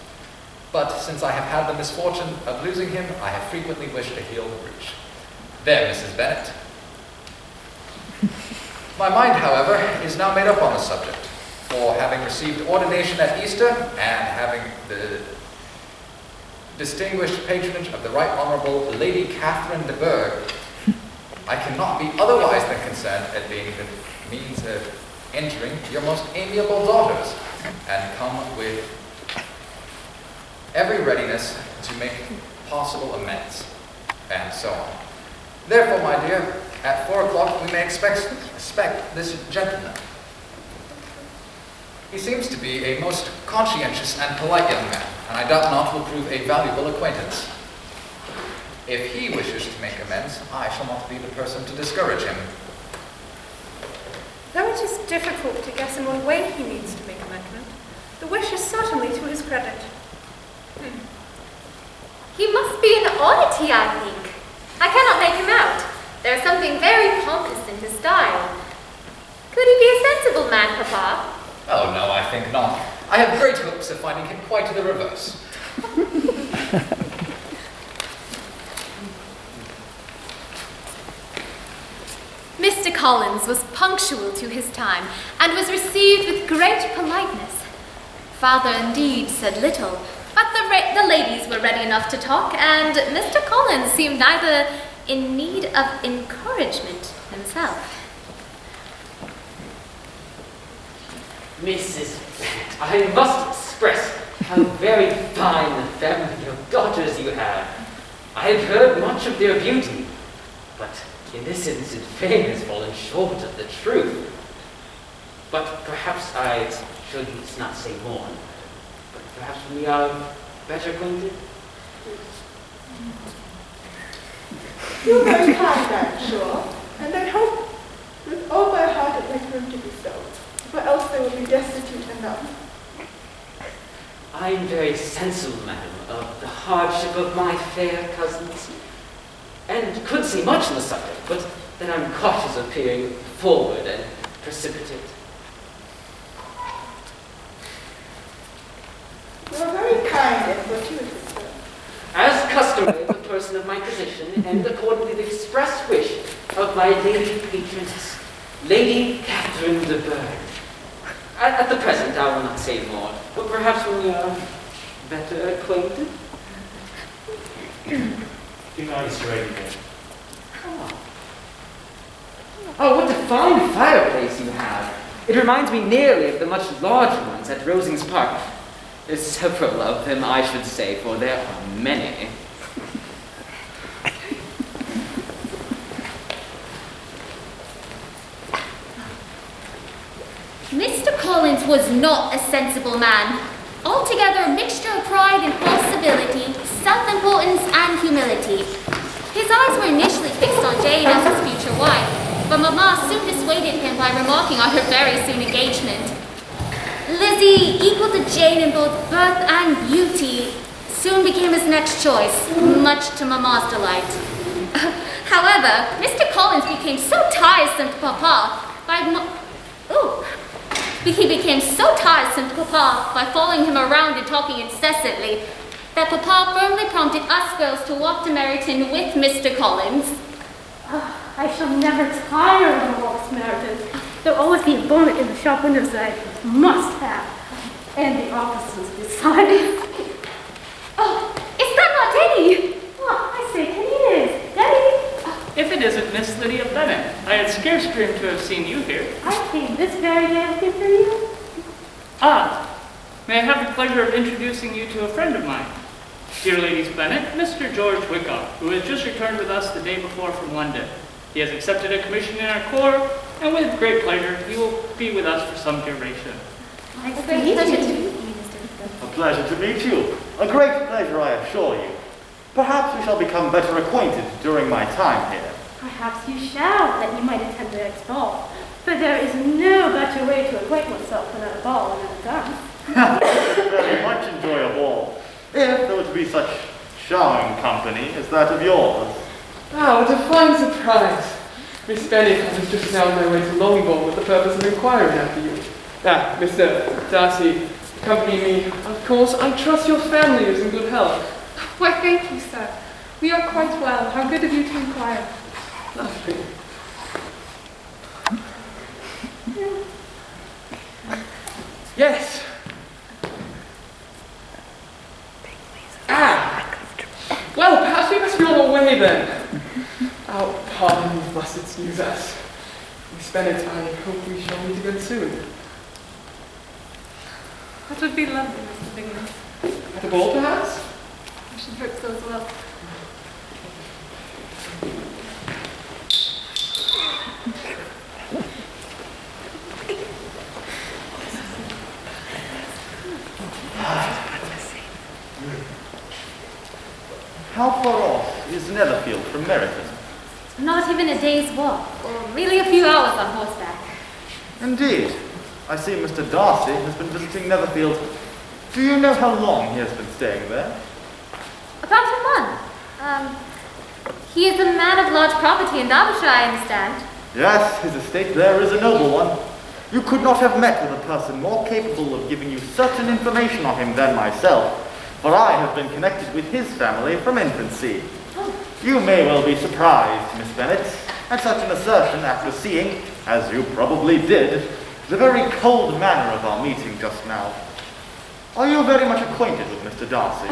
But since I have had the misfortune of losing him, I have frequently wished to heal the breach. There, Mrs. Bennet. My mind, however, is now made up on the subject, for having received ordination at Easter and having the distinguished patronage of the Right Honourable Lady Catherine de Bourgh, I cannot be otherwise than concerned at being the means of entering your most amiable daughters, and come with every readiness to make possible amends, and so on. Therefore, my dear, at 4 o'clock we may expect this gentleman. He seems to be a most conscientious and polite young man, and I doubt not will prove a valuable acquaintance. If he wishes to make amends, I shall not be the person to discourage him. Though it is difficult to guess in what way he needs to make amendment, the wish is certainly to his credit. He must be an oddity, I think. I cannot make him out. There is something very pompous in his style. Could he be a sensible man, Papa? Oh no, I think not. I have great hopes of finding him quite the reverse. Mr. Collins was punctual to his time and was received with great politeness. Father indeed said little, but the ladies were ready enough to talk, and Mr. Collins seemed neither in need of encouragement himself. Mrs. Bennet, I must express how very fine a family of daughters you have. I have heard much of their beauty, but in this instance fame has fallen short of the truth. But perhaps I should not say more. But perhaps we are better acquainted. You're very kind, I'm sure, and I hope with all my heart it may prove to be so, for else they will be destitute enough. I am very sensible, madam, of the hardship of my fair cousins, and could say much on the subject, but then I'm cautious of appearing forward and precipitate. You are very kind and fortuitous, sir. As customary of a person of my position, and according to the express wish of my lady patroness, Lady Catherine de Bourgh. At the present, I will not say more, but perhaps when we are better acquainted. Good night, Mr. Ravenhill. Oh, what a fine fireplace you have. It reminds me nearly of the much larger ones at Rosings Park. There's several of them, I should say, for there are many. Mr. Collins was not a sensible man. Altogether a mixture of pride and false civility, self-importance and humility. His eyes were initially fixed on Jane as his future wife, but Mamma soon dissuaded him by remarking on her very soon engagement. Lizzie, equal to Jane in both birth and beauty, soon became his next choice, much to Mamma's delight. However, Mr. Collins became so tiresome to Papa he became so tiresome to Papa by following him around and talking incessantly that Papa firmly prompted us girls to walk to Meryton with Mr. Collins. I shall never tire of the walks, Meredith. There'll always be a bonnet in the shop windows that I must have. And the offices besides. Oh, is that not Denny? Oh, I say, Kenny is. Denny? If it isn't Miss Lydia Bennett, I had scarce dreamed to have seen you here. I came this very day looking for you. Ah, may I have the pleasure of introducing you to a friend of mine. Dear Ladies Bennett, Mr. George Wickoff, who has just returned with us the day before from London. He has accepted a commission in our corps, and with great pleasure, he will be with us for some duration. A great pleasure to meet you, A pleasure to meet you. A great pleasure, I assure you. Perhaps we shall become better acquainted during my time here. Perhaps you shall, that you might attend the next ball. For there is no better way to acquaint oneself than at a ball and at a dance. I would very much enjoy a ball, if there were to be such charming company as that of yours. Ah, what a fine surprise. Miss Bennet, I was just now on my way to Longbourn with the purpose of inquiring after you. Ah, Mr. Darcy, accompany me. Of course, I trust your family is in good health. Why, thank you, sir. We are quite well. How good of you to inquire. Lovely. Yes. Ah. Well, perhaps we must be on our way then. Oh, pardon you must excuse us. Miss Bennet, I hope we shall meet again soon. That would be lovely, Mr. Bingham. At a ball, perhaps? I should hope so as well. How far off is Netherfield from Meryton? Not even a day's walk, or really a few hours on horseback. Indeed. I see Mr. Darcy has been visiting Netherfield. Do you know how long he has been staying there? About a month. He is a man of large property in Derbyshire, I understand. Yes, his estate there is a noble one. You could not have met with a person more capable of giving you certain information on him than myself, for I have been connected with his family from infancy. You may well be surprised, Miss Bennet, at such an assertion after seeing, as you probably did, the very cold manner of our meeting just now. Are you very much acquainted with Mr. Darcy?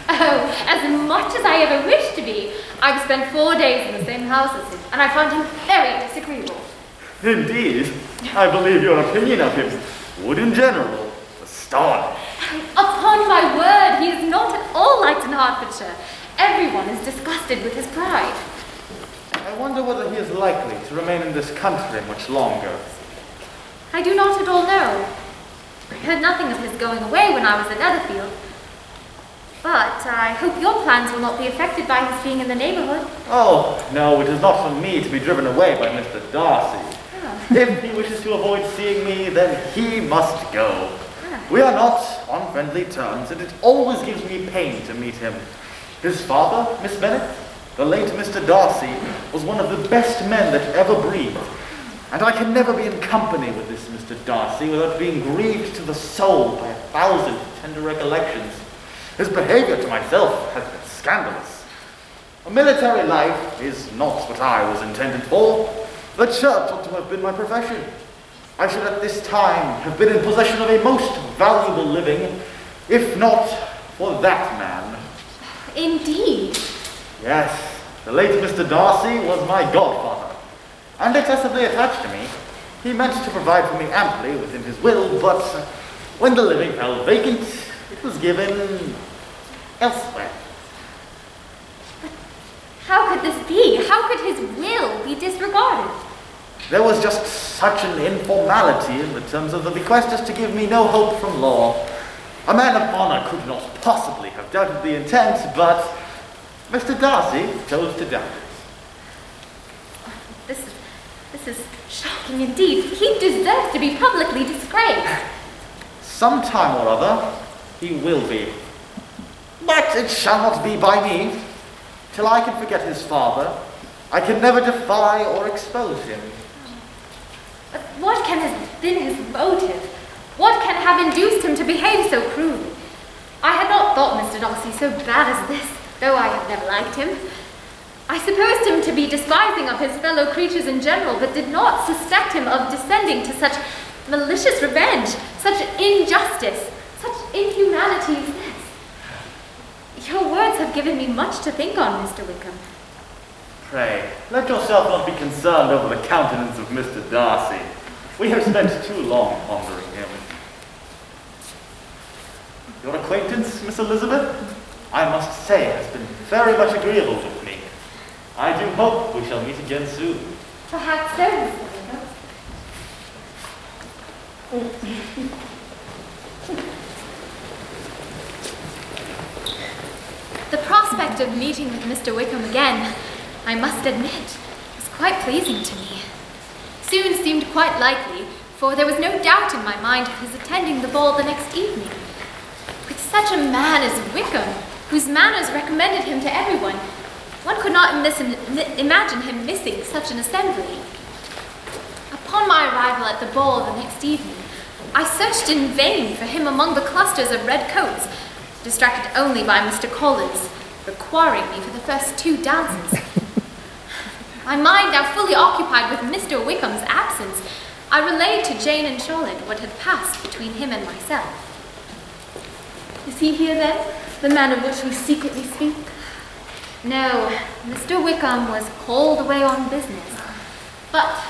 Oh, as much as I ever wished to be. I've spent 4 days in the same house as him, and I found him very disagreeable. Indeed. I believe your opinion of him would in general astonish. Upon my word, he is not at all liked in Hertfordshire. Everyone is disgusted with his pride. I wonder whether he is likely to remain in this country much longer. I do not at all know. I heard nothing of his going away when I was at Netherfield. But I hope your plans will not be affected by his being in the neighborhood. Oh, no, it is not for me to be driven away by Mr. Darcy. If he wishes to avoid seeing me, then he must go. We are not on friendly terms, and it always gives me pain to meet him. His father, Miss Bennet, the late Mr. Darcy, was one of the best men that ever breathed. And I can never be in company with this Mr. Darcy without being grieved to the soul by 1,000 tender recollections. His behavior to myself has been scandalous. A military life is not what I was intended for. The church ought to have been my profession. I should at this time have been in possession of a most valuable living, if not for that man. Indeed. Yes, the late Mr. Darcy was my godfather, and excessively attached to me. He meant to provide for me amply within his will, but when the living fell vacant, it was given elsewhere. But how could this be? How could his will be disregarded? There was just such an informality in the terms of the bequest as to give me no hope from law. A man of honor could not possibly have doubted the intent, but Mr. Darcy chose to doubt it. This is shocking indeed. He deserves to be publicly disgraced. Sometime or other, he will be. But it shall not be by me. Till I can forget his father, I can never defy or expose him. But what can have been his motive? What can have induced him to behave so cruelly? I had not thought Mr. Darcy so bad as this, though I have never liked him. I supposed him to be despising of his fellow creatures in general, but did not suspect him of descending to such malicious revenge, such injustice, such inhumanity as this. Your words have given me much to think on, Mr. Wickham. Pray, let yourself not be concerned over the countenance of Mr. Darcy. We have spent too long pondering him. Your acquaintance, Miss Elizabeth, I must say, has been very much agreeable with me. I do hope we shall meet again soon. Perhaps so, Mr. Wickham. The prospect of meeting with Mr. Wickham again, I must admit, was quite pleasing to me. Soon seemed quite likely, for there was no doubt in my mind of his attending the ball the next evening. With such a man as Wickham, whose manners recommended him to everyone, one could not imagine him missing such an assembly. Upon my arrival at the ball the next evening, I searched in vain for him among the clusters of red coats, distracted only by Mr. Collins, requiring me for the first 2 dances. My mind now fully occupied with Mr. Wickham's absence, I relayed to Jane and Charlotte what had passed between him and myself. Is he here then, the man of which we secretly speak? No, Mr. Wickham was called away on business. But,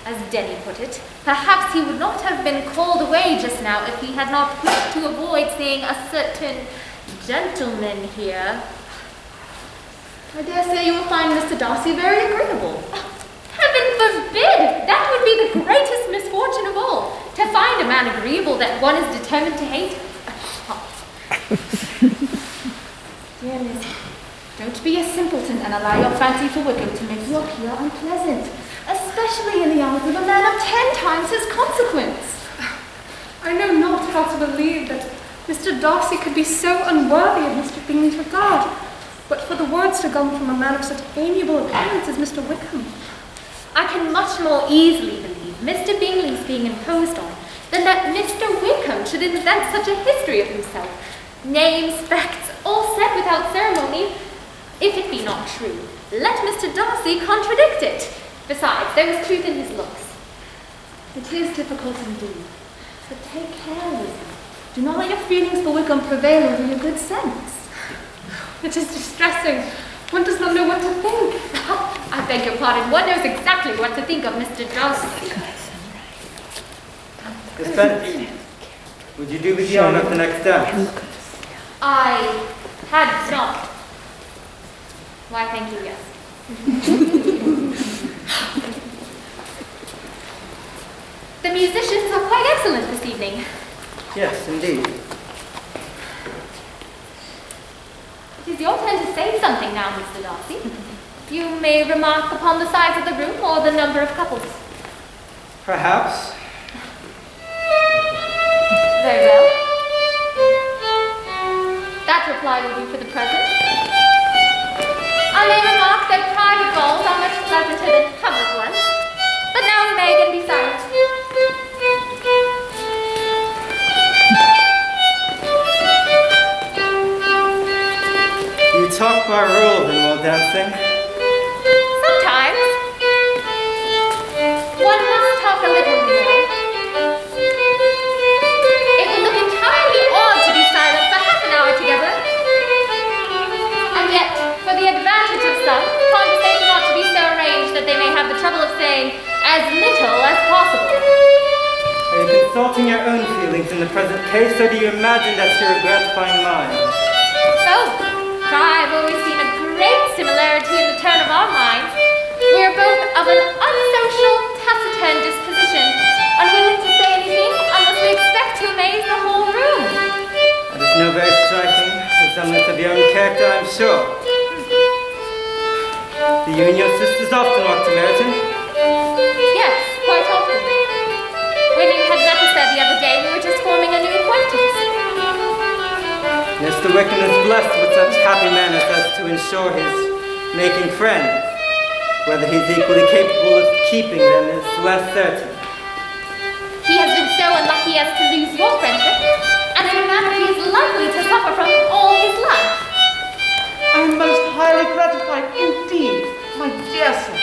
as Denny put it, perhaps he would not have been called away just now if he had not wished to avoid seeing a certain gentleman here. I dare say you will find Mr. Darcy very agreeable. Heaven forbid! That would be the greatest misfortune of all, to find a man agreeable that one is determined to hate. Dear Miss, don't be a simpleton and allow your fancy for Wickham to make you appear unpleasant, especially in the eyes of a man of 10 times his consequence. I know not how to believe that Mr. Darcy could be so unworthy of Mr. Bingley's regard, but for the words to come from a man of such amiable appearance as Mr. Wickham. I can much more easily believe Mr. Bingley's being imposed on than that Mr. Wickham should invent such a history of himself. Names, facts, all said without ceremony. If it be not true, let Mr. Darcy contradict it. Besides, there was truth in his looks. It is difficult indeed, but take care with him. Do not let your feelings for Wickham prevail over your good sense. It is distressing. One does not know what to think. I beg your pardon. One knows exactly what to think of Mr. Darcy. Miss Bennet, would you do with the honour of the next dance? I had not. Why, thank you, yes. The musician evening. Yes, indeed. It is your turn to say something now, Mr. Darcy. You may remark upon the size of the room or the number of couples. Perhaps. Very well. That reply will do for the present. I may remark that private balls are much pleasanter than public ones. But now we may again be silent. You talk by rule then while dancing? Sometimes. One must talk a little, you know. It would look entirely odd to be silent for half an hour together. And yet, for the advantage of some, conversation ought to be so arranged that they may have the trouble of saying as little as possible. Are you consulting your own feelings in the present case, or do you imagine that you are gratifying mine? Both. I've always seen a great similarity in the turn of our minds. We are both of an unsocial, taciturn disposition, unwilling to say anything unless we expect to amaze the whole room. That is no very striking resemblance of your own character, I'm sure. Do you and your sisters often walk to Meryton? Yes, quite often. When you had met us there the other day, we were just forming a new acquaintance. Mr. Wickham is blessed with such happy manners as to ensure his making friends. Whether he's equally capable of keeping them is less certain. He has been so unlucky as to lose your friendship, and in a manner he is likely to suffer from all his life. I am most highly gratified indeed, my dear sir.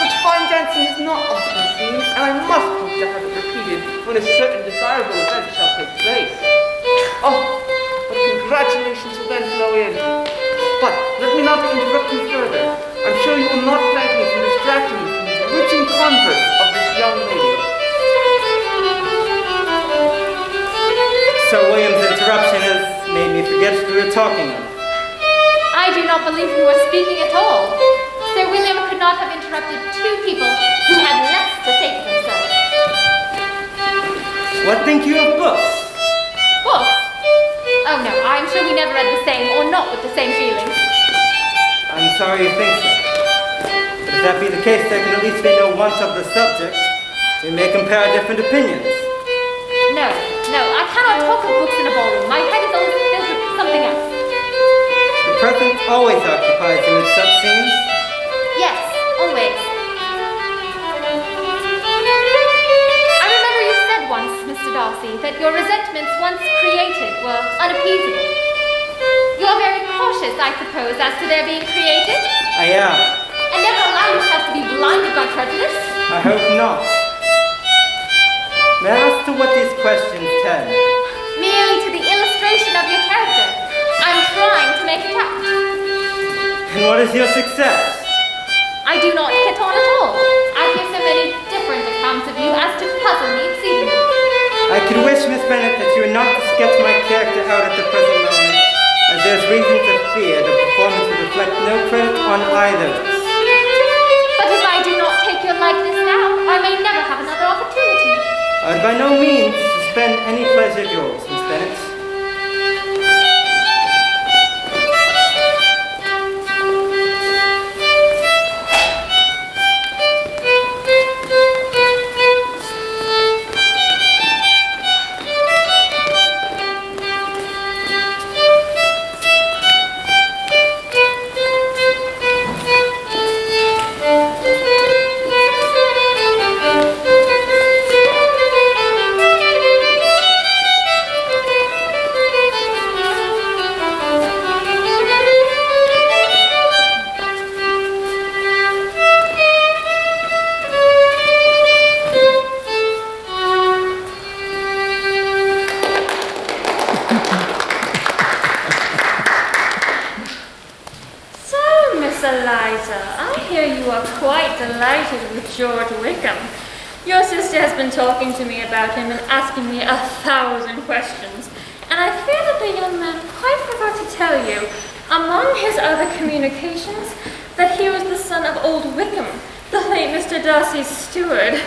Such fine dancing is not often seen, and I must hope to have it repeated when a certain desirable event shall take place. Oh, but congratulations will then flow in. But let me not interrupt you further. I'm sure you will not thank me for distracting you from the bewitching converse of this young lady. Sir William's interruption has made me forget what we were talking of. I do not believe we were speaking at all. Sir William could not have interrupted two people who had less to say for themselves. What think you of books? Books? Oh no, I'm sure we never read the same, or not with the same feelings. I'm sorry you think so. But if that be the case, there can at least be no want of the subject. We may compare different opinions. No, I cannot talk of books in a ballroom. My head is always filled with something else. The present always occupies you with such scenes? Yes, always. I remember you said once, Mr. Darcy, that your resentments once created were unappeasable. You are very cautious, I suppose, as to their being created? I am. And never allow yourself to be blinded by prejudice? I hope not. May I ask to what these questions tend? Merely to the illustration of your character. I'm trying to make it out. And what is your success? I do not get on at all. I hear so many different accounts of you as to puzzle me exceedingly. I could wish, Miss Bennet, that you were not to sketch my character out at the present moment, as there's reason to fear the performance would reflect no credit on either of us. But if I do not take your likeness now, I may never have another opportunity. I would by no means suspend any pleasure of yours, Miss Bennet. George Wickham. Your sister has been talking to me about him and asking me 1,000 questions, and I fear that the young man quite forgot to tell you, among his other communications, that he was the son of old Wickham, the late Mr. Darcy's steward.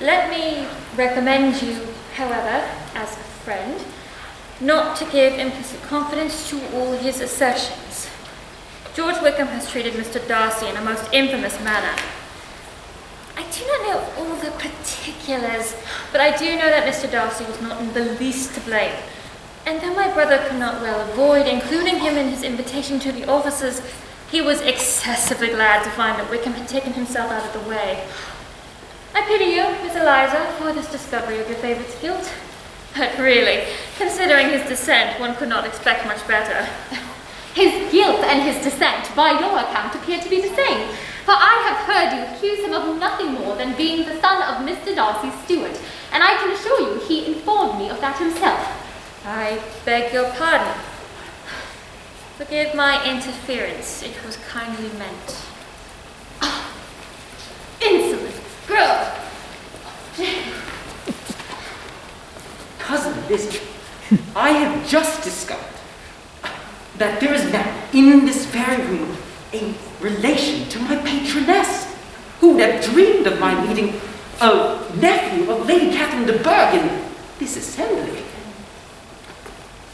Let me recommend you, however, as a friend, not to give implicit confidence to all his assertions. George Wickham has treated Mr. Darcy in a most infamous manner. I do not know all the particulars, but I do know that Mr. Darcy was not in the least to blame. And though my brother could not well avoid including him in his invitation to the officers, he was excessively glad to find that Wickham had taken himself out of the way. I pity you, Miss Eliza, for this discovery of your favourite's guilt. But really, considering his descent, one could not expect much better. His guilt and his descent, by your account, appear to be the same. For I have heard you accuse him of nothing more than being the son of Mr. Darcy's steward, and I can assure you he informed me of that himself. I beg your pardon. Forgive my interference. It was kindly meant. Oh, insolent girl! Cousin Lizzie, I have just discovered that there is now, in this very room, a relation to my patroness, who would have dreamed of my meeting a nephew of Lady Catherine de Bourgh in this assembly.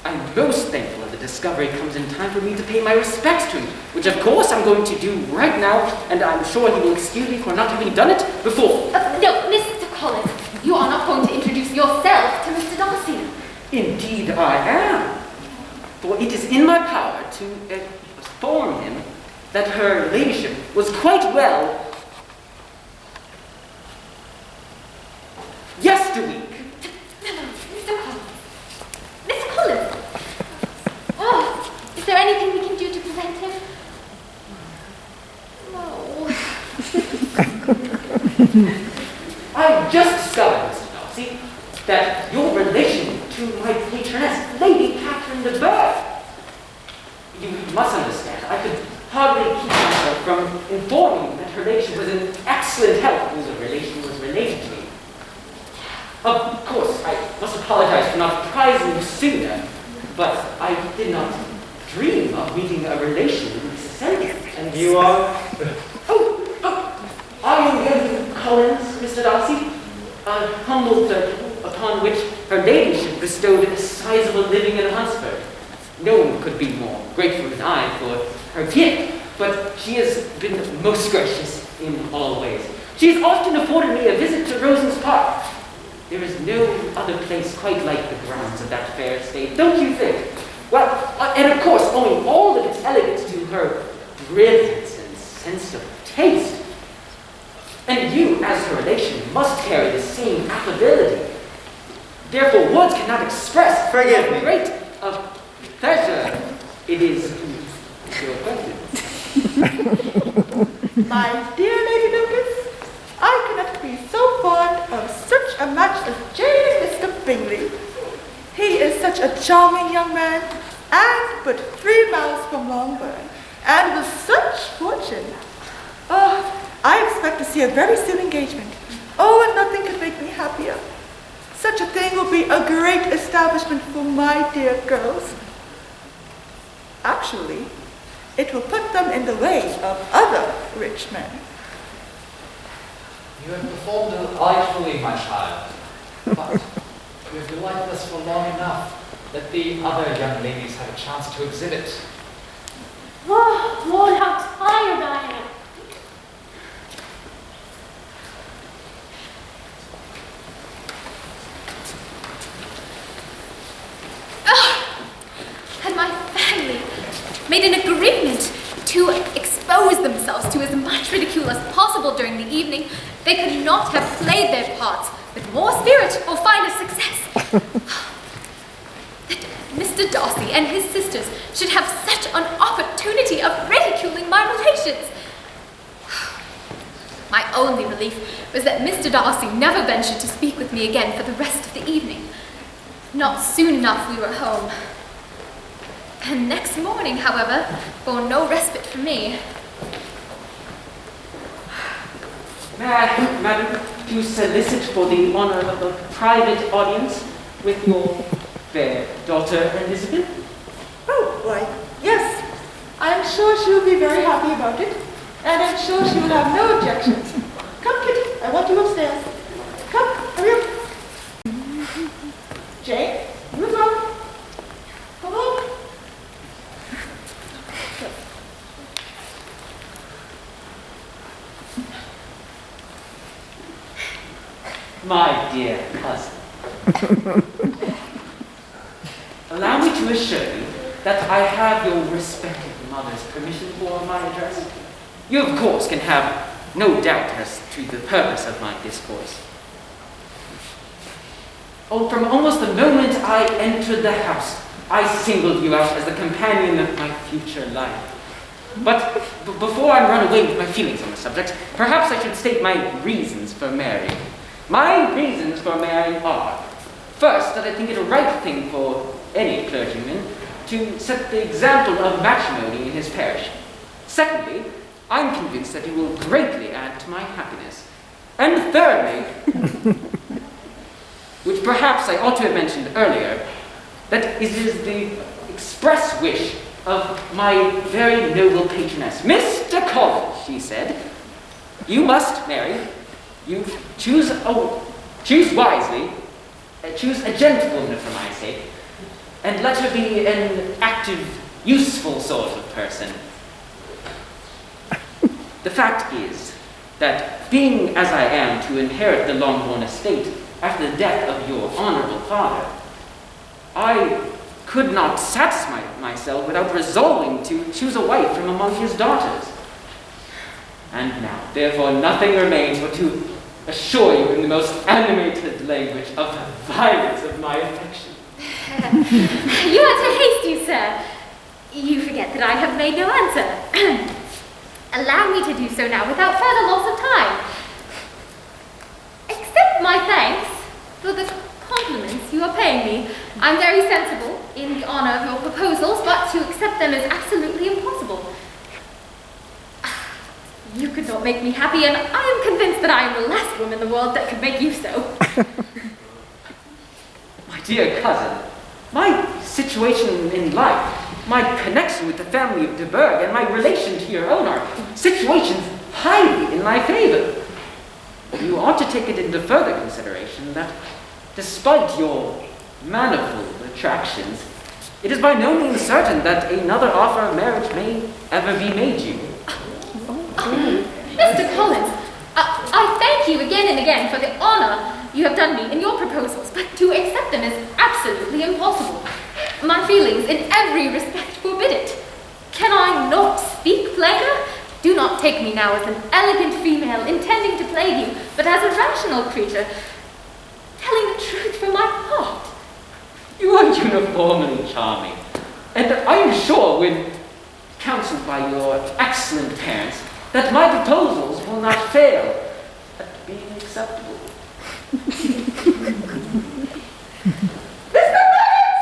I'm most thankful that the discovery comes in time for me to pay my respects to him, which of course I'm going to do right now, and I'm sure he will excuse me for not having done it before. No, Mr. Collins, you are not going to introduce yourself to Mr. Darcy. Indeed I am. For it is in my power to inform him that her ladyship was quite well yesterweek. Mr. Collins. Mr. Collins! Oh, is there anything we can do to prevent him? No. I just discovered, Mr. Darcy, that your relation to my patroness, Lady Catherine de Bourgh. You must understand, I could hardly keep myself from informing you that her ladyship was in excellent health, whose relation was related to me. Of course, I must apologize for not apprising you sooner, but I did not dream of meeting a relation in this assembly. And you are? I am William Collins, Mr. Darcy, a humble clerk upon which her ladyship bestowed a sizable living in Hunsford. No one could be more grateful than I for her gift, but she has been most gracious in all ways. She has often afforded me a visit to Rosens Park. There is no other place quite like the grounds of that fair estate, don't you think? Well, and of course, owing all of its elegance to her brilliance and sense of taste. And you, as her relation, must carry the same affability. Therefore, words cannot express how great a pleasure it is to your acquaintance. My dear Lady Lucas, I cannot be so fond of such a match as Jane and Mr. Bingley. He is such a charming young man, and but 3 miles from Longbourn, and with such fortune. Oh, I expect to see a very soon engagement. Oh, and nothing could make me happier. Such a thing will be a great establishment for my dear girls. Actually, it will put them in the way of other rich men. You have performed delightfully, my child, but you have delighted us for long enough that the other young ladies have a chance to exhibit. Oh, Lord, how tired I am. Had my family made an agreement to expose themselves to as much ridicule as possible during the evening, they could not have played their parts with more spirit or finer success. That Mr. Darcy and his sisters should have such an opportunity of ridiculing my relations. My only relief was that Mr. Darcy never ventured to speak with me again for the rest of the evening. Not soon enough we were home. And next morning, however, bore no respite for me. May I, madam, to solicit for the honor of a private audience with your fair daughter Elizabeth? Oh, why, yes. I am sure she will be very happy about it, and I'm sure she will have no objections. Come, Kitty, I want you upstairs. Come. My dear cousin, allow me to assure you that I have your respected mother's permission for my address. You, of course, can have no doubt as to the purpose of my discourse. Oh, from almost the moment I entered the house, I singled you out as the companion of my future life. But before I run away with my feelings on the subject, perhaps I should state my reasons for marrying. My reasons for marrying are, first, that I think it a right thing for any clergyman to set the example of matrimony in his parish. Secondly, I'm convinced that it will greatly add to my happiness. And thirdly, which perhaps I ought to have mentioned earlier, that it is the express wish of my very noble patroness. Mr. Collins, she said, you must marry. You choose wisely, choose a gentlewoman for my sake, and let her be an active, useful sort of person. The fact is that being as I am to inherit the Longbourn estate after the death of your honorable father, I could not satisfy myself without resolving to choose a wife from among his daughters. And now, therefore, nothing remains but to assure you in the most animated language of the violence of my affection. You are too hasty, sir. You forget that I have made no answer. Allow me to do so now without further loss of time. Accept my thanks for the compliments you are paying me. I'm very sensible in the honor of your proposals, but to accept them is absolutely impossible. You could not make me happy, and I am convinced that I am the last woman in the world that could make you so. My dear cousin, my situation in life, my connection with the family of de Burgh, and my relation to your own are situations highly in my favor. You ought to take it into further consideration that, despite your manifold attractions, it is by no means certain that another offer of marriage may ever be made you. Mr. Collins, I thank you again and again for the honor you have done me in your proposals, but to accept them is absolutely impossible. My feelings in every respect forbid it. Can I not speak plainer? Do not take me now as an elegant female intending to plague you, but as a rational creature, telling the truth from my heart. You are uniformly charming, and I am sure, when counseled by your excellent parents, that my proposals will not fail at being acceptable. Mr. Bennett!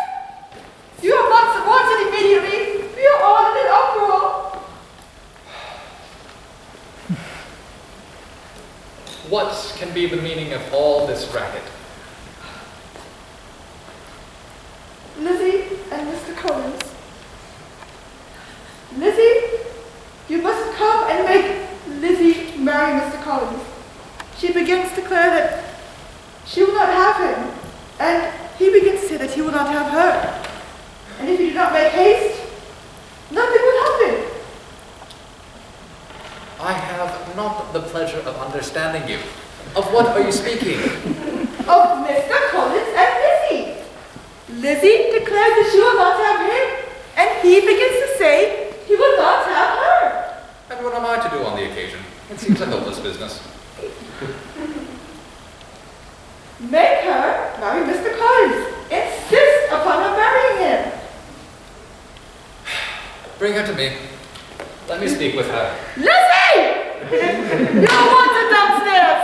You have not wanted immediately. We are all in an uproar. What can be the meaning of all this racket? Lizzie and Mr. Collins. Lizzie, you must come and make Lizzie marry Mr. Collins. She begins to declare that she will not have him, and he begins to say that he will not have her. And if you do not make haste, nothing will happen. I have not the pleasure of understanding you. Of what are you speaking? Of Mr. Collins and Lizzie. Lizzie declares that she will not have him, and he begins to say he will not have her. And what am I to do on the occasion? It seems a hopeless business. Make her marry Mr. Collins. Insist upon her marrying him. Bring her to me. Let me speak with her. Lizzie! You're wanted downstairs!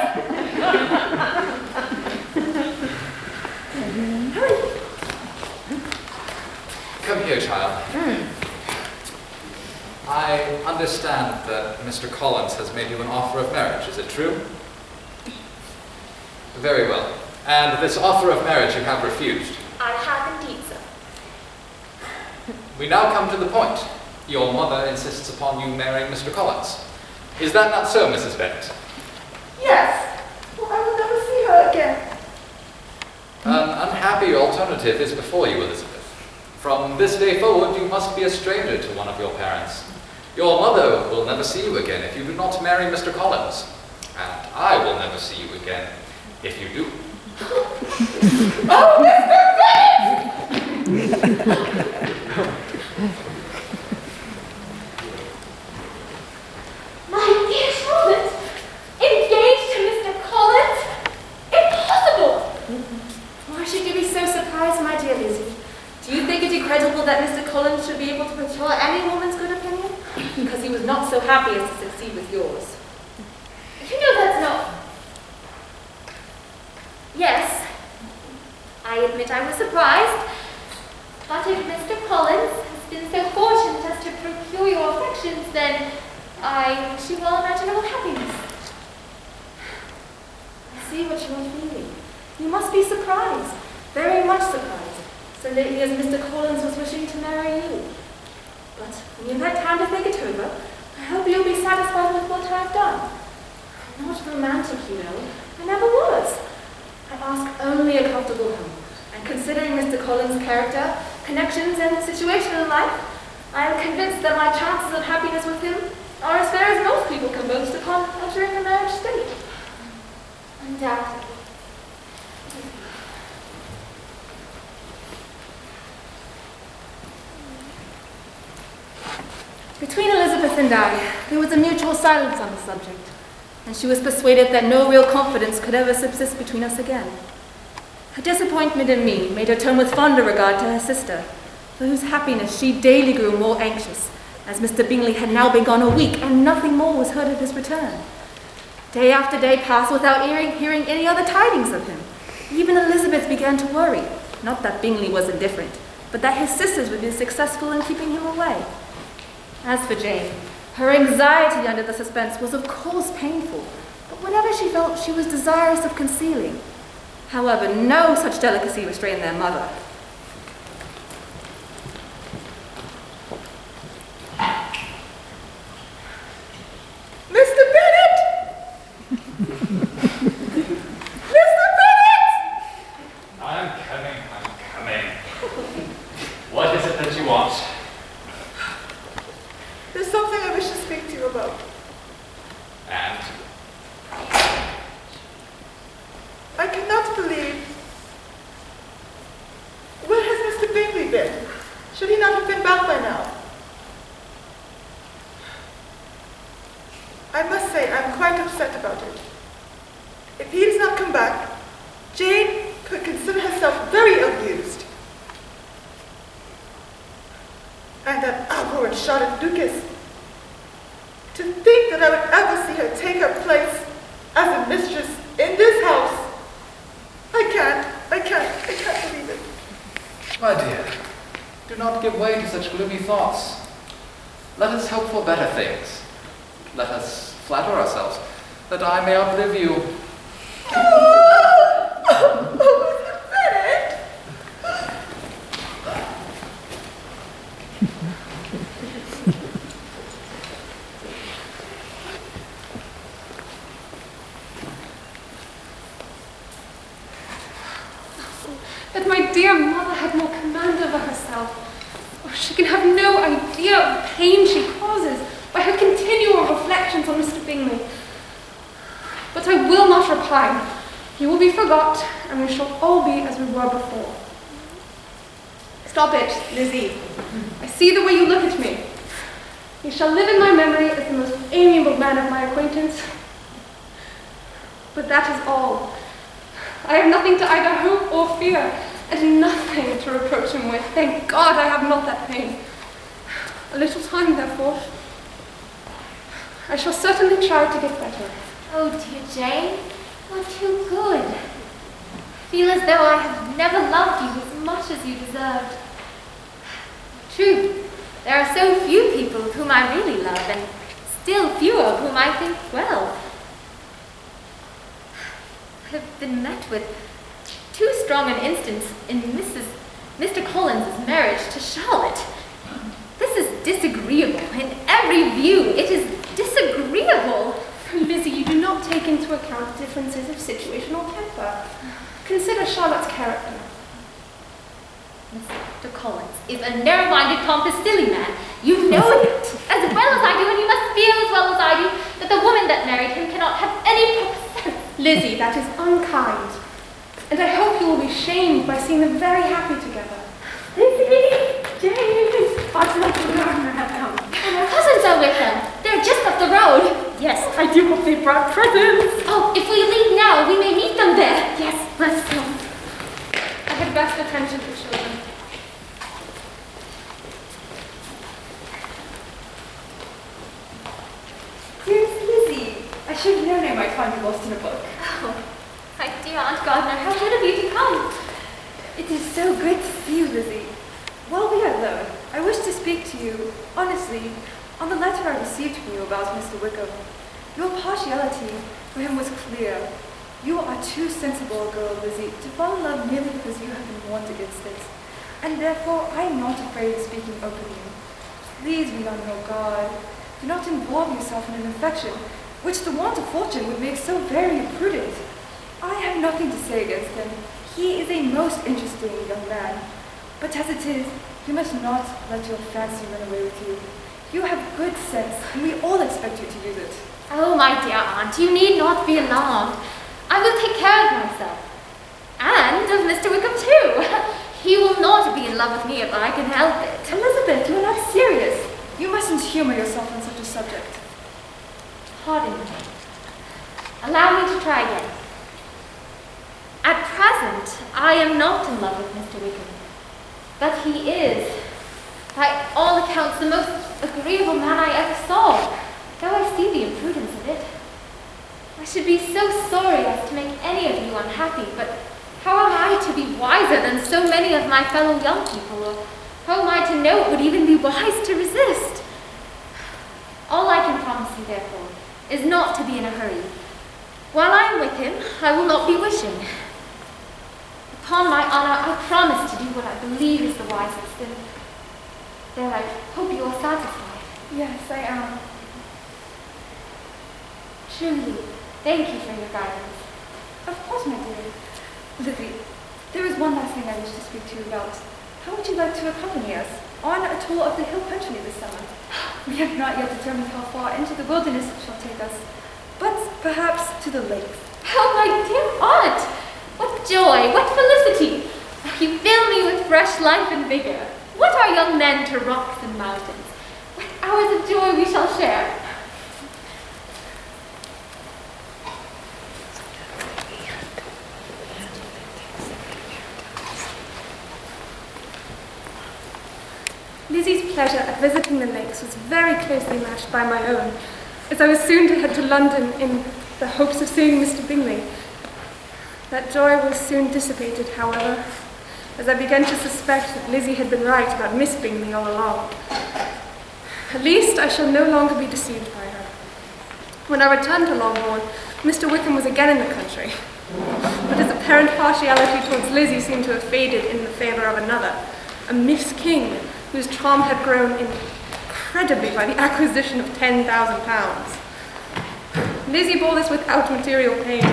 Come here, child. I understand that Mr. Collins has made you an offer of marriage. Is it true? Very well. And this offer of marriage you have refused. I have indeed, sir. We now come to the point. Your mother insists upon you marrying Mr. Collins. Is that not so, Mrs. Bennett? Yes. Well, I will never see her again. An unhappy alternative is before you, Elizabeth. From this day forward, you must be a stranger to one of your parents. Your mother will never see you again if you do not marry Mr. Collins. And I will never see you again if you do. Oh, Mr. Bennett! My dear Charlotte, engaged to Mr. Collins? Impossible! Why should you be so surprised, my dear Lizzie? Do you think it incredible that Mr. Collins should be able to procure any woman's good opinion? Because he was not so happy as to succeed with yours. You know that's not... Yes, I admit I was surprised. But if Mr. Collins has been so fortunate as to procure your affections, then I wish you all imaginable happiness. I see what you are feeling. You must be surprised, very much surprised, so lately as Mr. Collins was wishing to marry you. But when you've had time to think it over, I hope you'll be satisfied with what I've done. I'm not romantic, you know. I never was. I ask only a comfortable home. And considering Mr. Collins' character, connections, and situation in life, I am convinced that my chances of happiness with him are as fair as most people can boast upon entering a marriage state. Undoubtedly. Between Elizabeth and I, there was a mutual silence on the subject, and she was persuaded that no real confidence could ever subsist between us again. Her disappointment in me made her turn with fonder regard to her sister, for whose happiness she daily grew more anxious, as Mr. Bingley had now been gone a week, and nothing more was heard of his return. Day after day passed without hearing any other tidings of him. Even Elizabeth began to worry, not that Bingley was indifferent, but that his sisters would be successful in keeping him away. As for Jane, her anxiety under the suspense was of course painful, but whatever she felt, she was desirous of concealing. However, no such delicacy restrained their mother. Mr. Bennett! Mr. Bennett! I'm coming. What is it that you want? There's something I wish to speak to you about. And? I cannot believe. Where has Mr. Bingley been? Should he not have been back by now? I must say I'm quite upset about it. If he does not come back, Jane could consider herself very amused. And that abhorrent Charlotte Lucas. To think that I would ever see her take her place as a mistress in this house. I can't believe it. My dear, do not give way to such gloomy thoughts. Let us hope for better things. Let us flatter ourselves that I may outlive you. Mr. Bennett! That my dear mother had more command over herself. Oh, she can have no idea of the pain she causes by her continual reflections on Mr. Bingley. But I will not repine. He will be forgot, and we shall all be as we were before. Stop it, Lizzie. I see the way you look at me. You shall live in my memory as the most amiable man of my acquaintance. But that is all. I have nothing to either hope or fear, and nothing to reproach him with. Thank God I have not that pain. A little time, therefore. I shall certainly try to get better. Oh, dear Jane, you're too good. I feel as though I have never loved you as much as you deserved. True, there are so few people whom I really love, and still fewer of whom I think well. I have been met with too strong an instance in Mr. Collins's marriage to Charlotte. This is disagreeable in every view. It is disagreeable. Lizzie, you do not take into account differences of situation or temper. Consider Charlotte's character. Mr. Collins is a narrow-minded, pompous, silly man. You know it, as as well as I do, and you must feel as well as I do that the woman that married him cannot have any proper sense. Lizzie, that is unkind. And I hope you will be shamed by seeing them very happy together. Lizzie, James, What's not the gardener have come? and our cousins are with them. They're just up the road. Yes, I do hope they brought presents. Oh, if we leave now, we may meet them there. Yes, let's go. I had best attend to the children. Dearest Lizzie, I should have known I might find you lost in a book. Oh, my dear Aunt Gardner, how good of you to come. It is so good to see you, Lizzie. While we are alone, I wish to speak to you, honestly, on the letter I received from you about Mr. Wickham. Your partiality for him was clear. You are too sensible a girl, Lizzie, to fall in love merely because you have been warned against it. And therefore, I am not afraid of speaking openly. Please be on your guard. Do not involve yourself in an affection which the want of fortune would make so very imprudent. I have nothing to say against him. He is a most interesting young man. But as it is, you must not let your fancy run away with you. You have good sense, and we all expect you to use it. Oh, my dear aunt, you need not be alarmed. I will take care of myself. And of Mr. Wickham, too. He will not be in love with me if I can help it. Elizabeth, you are not serious. You mustn't humor yourself on such a subject. Pardon me. Allow me to try again. At present, I am not in love with Mr. Wickham. But he is, by all accounts, the most agreeable man I ever saw, though I see the imprudence of it. I should be so sorry as to make any of you unhappy, but how am I to be wiser than so many of my fellow young people, or how am I to know it would even be wise to resist? All I can promise you, therefore, is not to be in a hurry. While I am with him, I will not be wishing. Upon my honor, I promise to do what I believe is the wisest, and there I hope you are satisfied. Yes, I am. Truly, thank you for your guidance. Of course, my dear. Lizzie, there is one last thing I wish to speak to you about. How would you like to accompany us on a tour of the hill country this summer? We have not yet determined how far into the wilderness it shall take us, but perhaps to the lakes. Oh, my dear aunt! What joy, what felicity! You fill me with fresh life and vigor. What are young men to rocks and mountains? What hours of joy we shall share! Lizzie's pleasure at visiting the lakes was very closely matched by my own, as I was soon to head to London in the hopes of seeing Mr. Bingley. That joy was soon dissipated, however, as I began to suspect that Lizzie had been right about Miss Bingley all along. At least I shall no longer be deceived by her. When I returned to Longbourn, Mr. Wickham was again in the country, but his apparent partiality towards Lizzie seemed to have faded in the favour of another, a Miss King, whose charm had grown incredibly by the acquisition of £10,000. Lizzie bore this without material pain,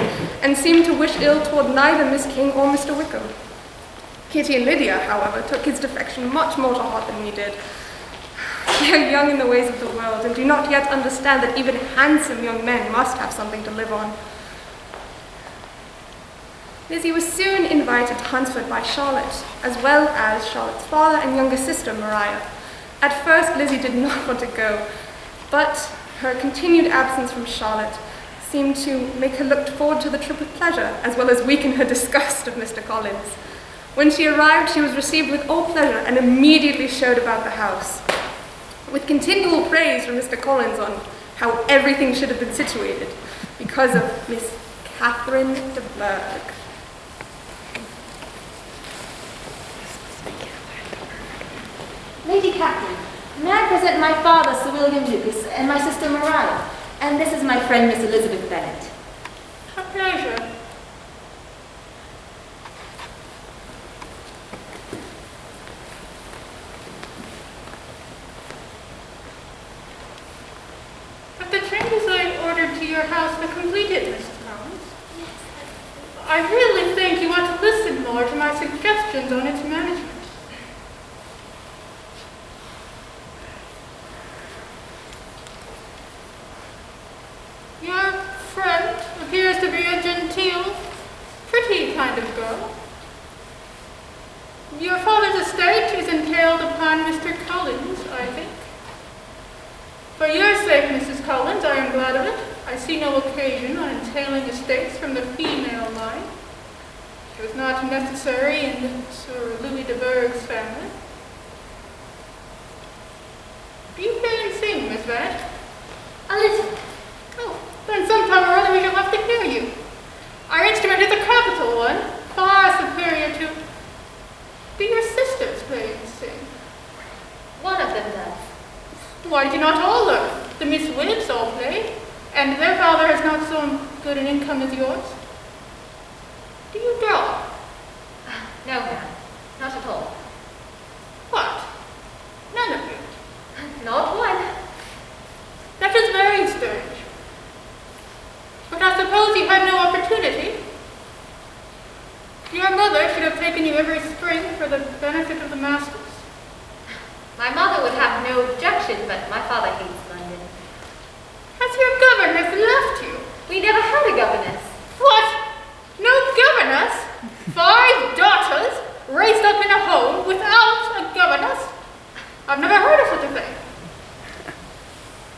and seemed to wish ill toward neither Miss King or Mr. Wickham. Kitty and Lydia, however, took his defection much more to heart than we did. They are young in the ways of the world, and do not yet understand that even handsome young men must have something to live on. Lizzie was soon invited to Hunsford by Charlotte, as well as Charlotte's father and younger sister, Maria. At first, Lizzie did not want to go, but her continued absence from Charlotte seemed to make her look forward to the trip with pleasure, as well as weaken her disgust of Mr. Collins. When she arrived, she was received with all pleasure and immediately showed about the house, with continual praise from Mr. Collins on how everything should have been situated, because of Miss Catherine de Bourgh. Lady Catherine, may I present my father, Sir William Lucas, and my sister Maria, and this is my friend, Miss Elizabeth Bennet. A pleasure. But the changes I ordered to your house are completed, Mr. Collins. Yes. I really think you ought to listen more to my suggestions on its management. appears to be a genteel, pretty kind of girl. Your father's estate is entailed upon Mr. Collins, I think. For your sake, Mrs. Collins, I am glad of it. I see no occasion on entailing estates from the female line. It was not necessary in Sir Louis de Bourgh's family. Do you play and sing, Miss Bennet? A little. Oh, then sometime or other we shall have to hear you. Our instrument is a capital one, far superior to... Do your sisters play and sing? One of them does. Why did you not all learn? The Miss Wibbs all play, and their father has not so good an income as yours. Do you draw? No, ma'am. Not at all. What? None of you? Not one. That is very strange. But I suppose you had no opportunity. Your mother should have taken you every spring for the benefit of the masters. My mother would have no objection, but my father hates London. Has your governess left you? We never had a governess. What? No governess? 5 daughters raised up in a home without a governess? I've never heard of such a thing.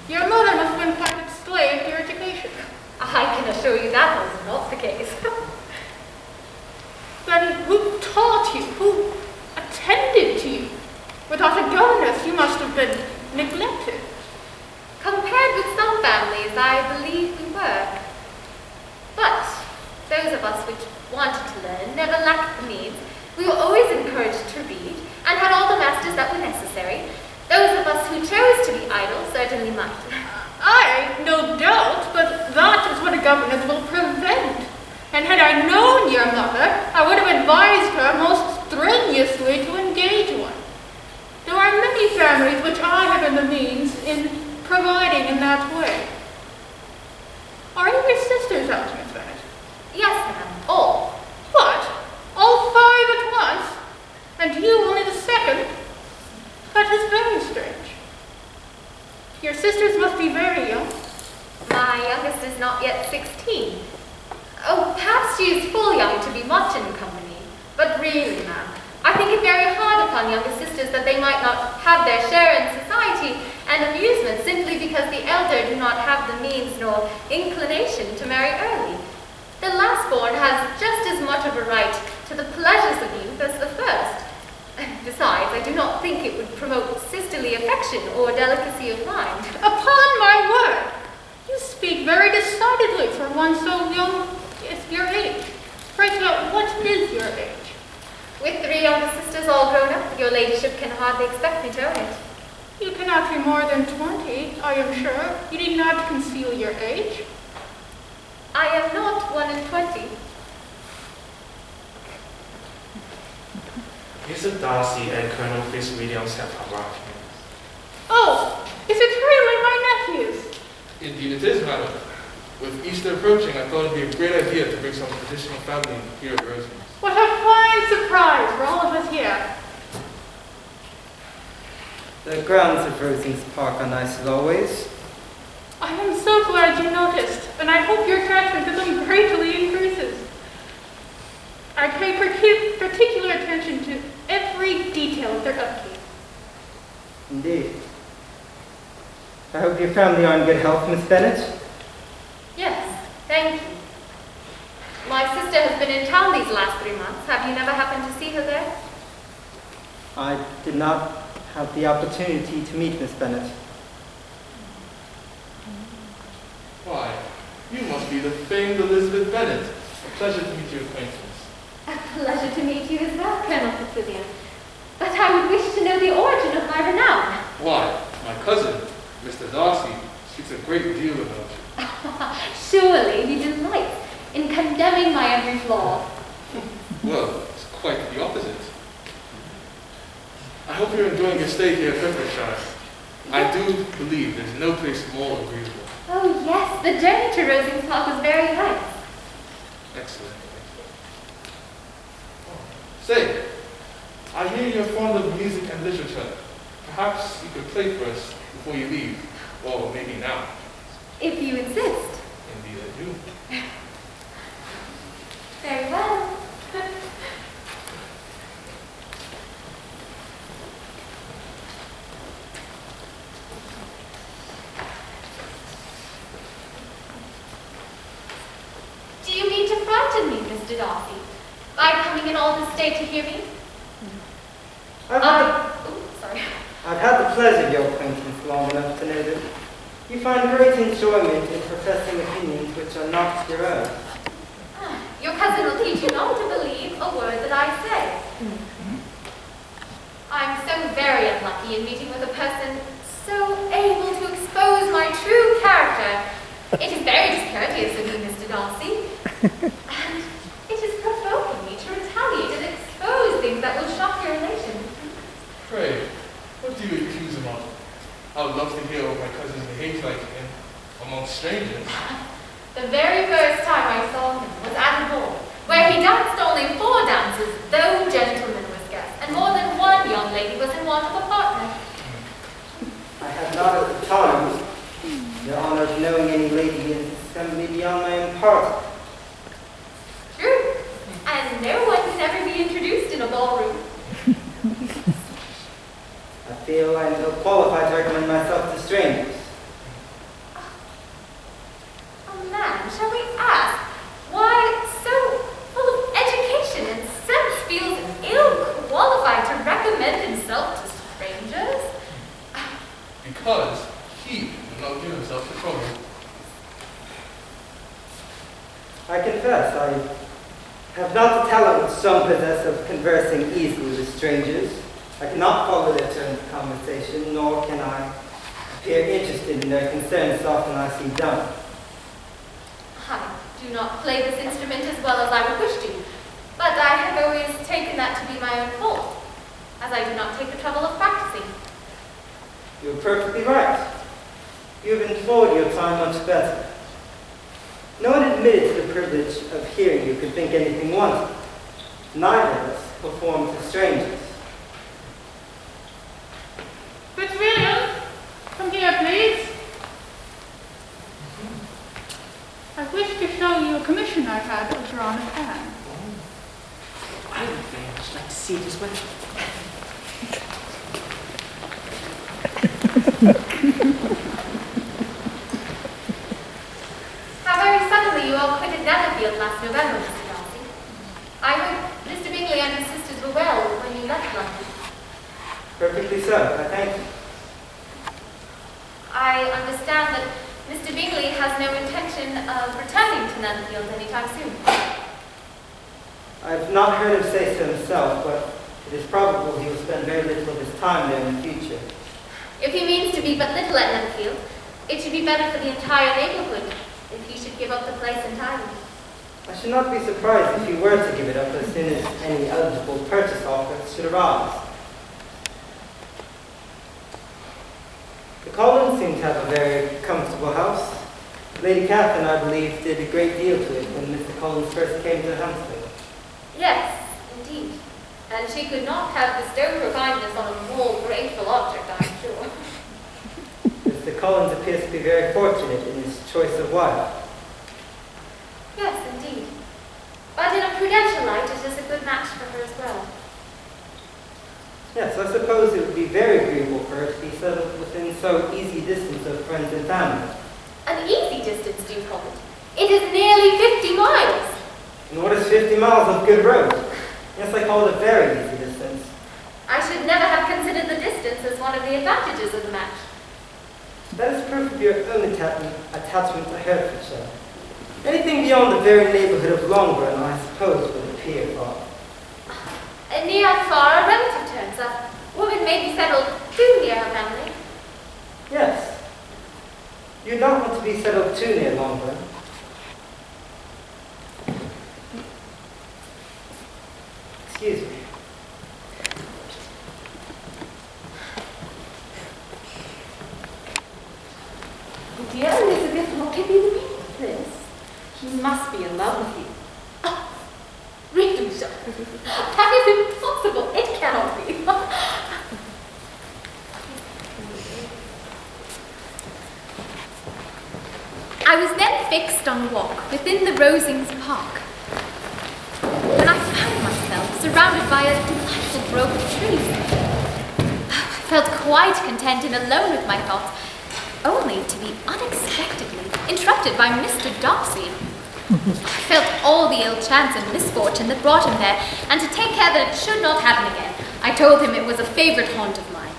Your mother must have been quite a slave to your education. I can assure you that was not the case. Then who taught you? Who attended to you? Without a governess, you must have been neglected. Compared with some families, I believe we were. But those of us which wanted to learn never lacked the means. We were always encouraged to read, and had all the masters that were necessary. Those of us who chose to be idle certainly might. No doubt, but that is what a governess will prevent. And had I known your mother, I would have advised her most strenuously to engage one. There are many families which I have been the means in providing in that way. Are any of your sisters out, Miss Bennet? Yes, ma'am. All. What? All 5 at once? And you only the second? That is very strange. Your sisters must be very young. My youngest is not yet 16. Oh, perhaps she is full young to be much in company. But really, ma'am, I think it very hard upon younger sisters that they might not have their share in society and amusement simply because the elder do not have the means nor inclination to marry early. The last born has just as much of a right to the pleasures of youth as the first. Besides, I do not think it would promote sisterly affection or delicacy of mind. Upon my word, you speak very decidedly for one so young as your age. Pray tell, what is your age? With 3 younger sisters all grown up, your ladyship can hardly expect me to own it. You cannot be more than 20, I am sure. You need not conceal your age. I am not 21. Mr. Darcy and Colonel Fitzwilliams have arrived. Oh, is it really my nephews? Indeed it is, madam. With Easter approaching, I thought it would be a great idea to bring some traditional family here at Rosemead. What a fine surprise for all of us here. The grounds of Rosemead Park are nice as always. I am so glad you noticed, and I hope your attachment to them greatly increases. I pay particular attention to every detail of their upkeep. Indeed. I hope your family are in good health, Miss Bennet. Yes, thank you. My sister has been in town these last 3 months. Have you never happened to see her there? I did not have the opportunity to meet Miss Bennet. Why, you must be the famed Elizabeth Bennet. A pleasure to meet your acquaintance. A pleasure to meet you as well, Colonel Fitzwilliam. But I would wish to know the origin of my renown. Why, my cousin, Mr. Darcy, speaks a great deal about you. Surely he delights in condemning my every flaw. Well, it's quite the opposite. I hope you're enjoying your stay here at Pembrokeshire. I do believe there's no place more agreeable. Oh yes, the journey to Rosemead Park was very nice. Excellent. Say, I hear you're fond of music and literature. Perhaps you could play for us before you leave, or maybe now. If you insist. be like you. Very well. Do you mean to frighten me, Mr. Darcy, by coming in all this day to hear me? Sorry. I've had the pleasure of your acquaintance long enough to know that you find great enjoyment in professing opinions which are not your own. Your cousin will teach you not to believe a word that I say. I'm so very unlucky in meeting with a person so able to expose my true character. It is very discourteous of you, Mr. Darcy. And it is provoking me to retaliate and expose things that will shock your relations. Pray, what do you accuse him of? I would love to hear what my cousin behaves like among strangers. The very first time I saw him was at a ball, where he danced only 4 dances, though gentlemen was guests, and more than one young lady was in want of a partner. I had not at the time the honor of knowing any lady in this assembly beyond my own party. True, and no one can ever be introduced in a ballroom. I feel I am ill qualified to recommend myself to strangers. Oh man, shall we ask why so full of education and sense feels ill qualified to recommend himself to strangers? Because he will not give himself the trouble. I confess, I have not the talent which some possess of conversing easily with strangers. I cannot follow their turn of conversation, nor can I appear interested in their concerns so often I see done. I do not play this instrument as well as I would wish to, but I have always taken that to be my own fault, as I do not take the trouble of practicing. You are perfectly right. You have employed your time much better. No one admitted to the privilege of hearing you could think anything wanted. Neither of us performed to strangers. Fitzwilliam, come here, please. I wish to show you a commission I had of drawn a hand. I would very much like to see it as well. How very suddenly you all quitted Netherfield last November, Mr. Darcy. I hope Mr. Bingley and his sisters were well when you left London. Perfectly so, I thank you. I understand that Mr. Bingley has no intention of returning to Netherfield anytime soon. I've not heard him say so himself, but it is probable he will spend very little of his time there in the future. If he means to be but little at Netherfield, it should be better for the entire neighborhood if he should give up the place entirely. I should not be surprised if he were to give it up as soon as any eligible purchase offers should arise. The Collins seem to have a very comfortable house. Lady Catherine, I believe, did a great deal to it when Mr. Collins first came to Hampstead. Yes, indeed. And she could not have bestowed her kindness on a more grateful object, I'm sure. Mr. Collins appears to be very fortunate in his choice of wife. Yes, indeed. But in a prudential light, it is a good match for her as well. Yes, I suppose it would be very agreeable for her to be settled within so easy distance of friends and family. An easy distance, do you call it? It is nearly 50 miles. And what is 50 miles of good road? Yes, I call it a very easy distance. I should never have considered the distance as one of the advantages of the match. That is proof of your own attachment to Hertfordshire. Anything beyond the very neighborhood of Longbourn, I suppose, would appear far. Near and far are relative terms. A woman may be settled too near her family. Yes. You do not want to be settled too near Longbourn. Excuse me. Dear Elizabeth, what can be the meaning of this? He must be in love with you. Oh, really, sir? That is impossible. It cannot be. I was then fixed on a walk within the Rosings Park, when I found myself surrounded by a delightful grove of trees. I felt quite content and alone with my thoughts, only to be unexpectedly interrupted by Mr. Darcy. I felt all the ill chance and misfortune that brought him there, and to take care that it should not happen again. I told him it was a favourite haunt of mine,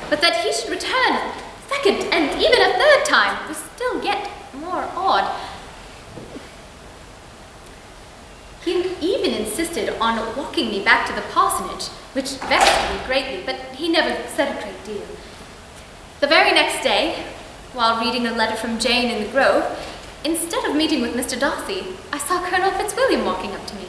but that he should return a second and even a third time was still yet more odd. He even insisted on walking me back to the parsonage, which vexed me greatly, but he never said a great deal. The very next day, while reading a letter from Jane in the grove, instead of meeting with Mr. Darcy, I saw Colonel Fitzwilliam walking up to me.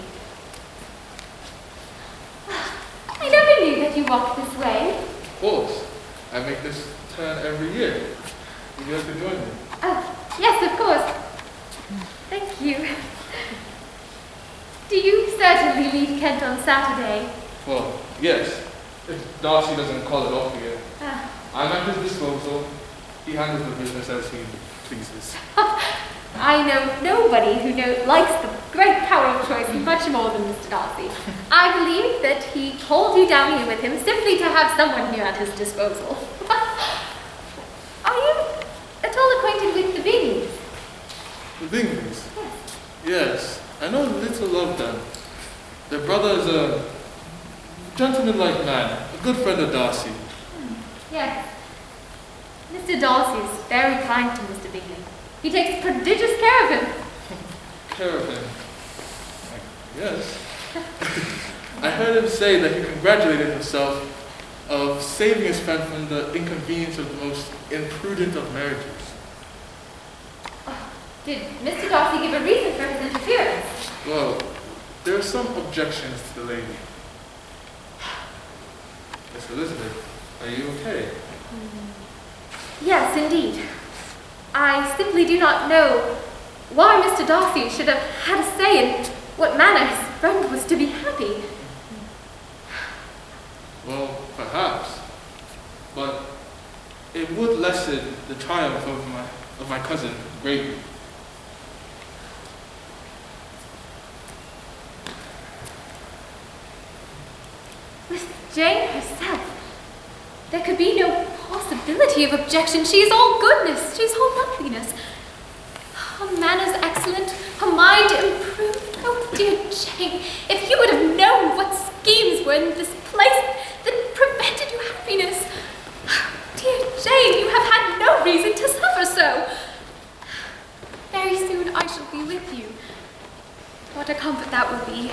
I never knew that you walked this way. Of course. I make this turn every year. Would you like to join me? Oh, yes, of course. Thank you. Do you certainly leave Kent on Saturday? Well, yes. If Darcy doesn't call it off again. Ah. I'm at his disposal. He handles the business as he pleases. I know nobody who likes the great power of choice much more than Mr. Darcy. I believe that he called you down here with him simply to have someone here at his disposal. Are you at all acquainted with the Bingleys? The Bingleys? Yes. I know little of them. Their brother is a gentleman-like man, a good friend of Darcy. Yes. Mr. Darcy is very kind to Mr. Bingley. He takes prodigious care of him. Care of him? Yes. I heard him say that he congratulated himself of saving his friend from the inconvenience of the most imprudent of marriages. Did Mr. Darcy give a reason for his interference? Well, there are some objections to the lady. Miss Elizabeth, are you okay? Yes, indeed. I simply do not know why Mr. Darcy should have had a say in what manner his friend was to be happy. Well, perhaps. But it would lessen the triumph of my cousin greatly. With Jane herself, there could be no possibility of objection. She is all goodness. She is all loveliness. Her manners excellent, her mind improved. Oh, dear Jane, if you would have known what schemes were in this place that prevented your happiness. Dear Jane, you have had no reason to suffer so. Very soon I shall be with you. What a comfort that will be.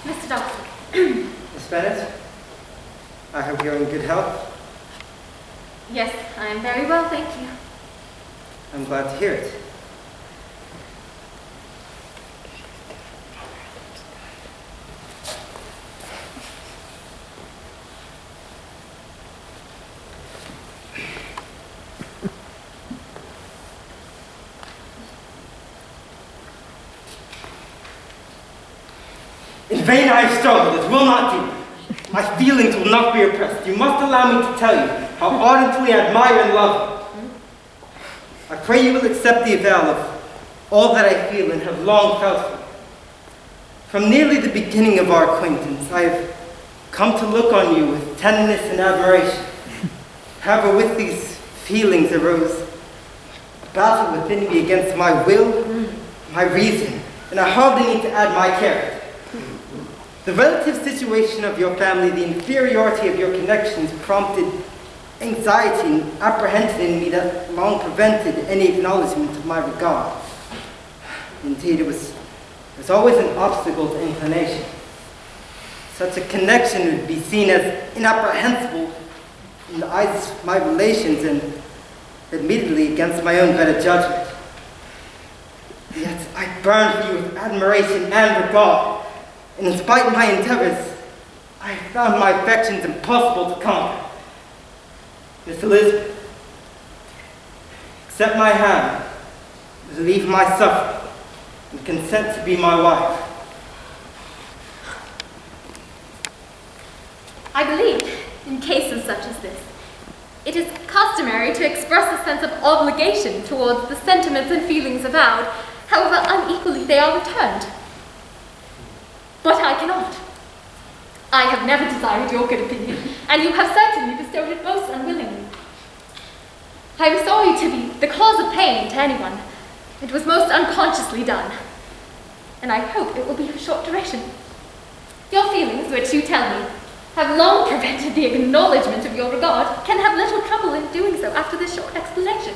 Mr. Darcy. Miss Bennet, I hope you're in good health. Yes, I am very well, thank you. I'm glad to hear it. In vain I have struggled, it will not do. My feelings will not be repressed. You must allow me to tell you how ardently I admire and love you. I pray you will accept the avowal of all that I feel and have long felt for you. From nearly the beginning of our acquaintance, I have come to look on you with tenderness and admiration. However, with these feelings arose a battle within me against my will, my reason, and I hardly need to add my character. The relative situation of your family, the inferiority of your connections prompted anxiety and apprehension in me that long prevented any acknowledgement of my regard. Indeed, it was always an obstacle to inclination. Such a connection would be seen as inapprehensible in the eyes of my relations and admittedly against my own better judgment. Yet I burn for you with admiration and regard. And in spite of my endeavors, I have found my affections impossible to conquer. Miss Elizabeth, accept my hand, relieve my suffering, and consent to be my wife. I believe, in cases such as this, it is customary to express a sense of obligation towards the sentiments and feelings avowed, however unequally they are returned. But I cannot. I have never desired your good opinion, and you have certainly bestowed it most unwillingly. I am sorry to be the cause of pain to anyone. It was most unconsciously done, and I hope it will be of short duration. Your feelings, which you tell me, have long prevented the acknowledgement of your regard, can have little trouble in doing so after this short explanation.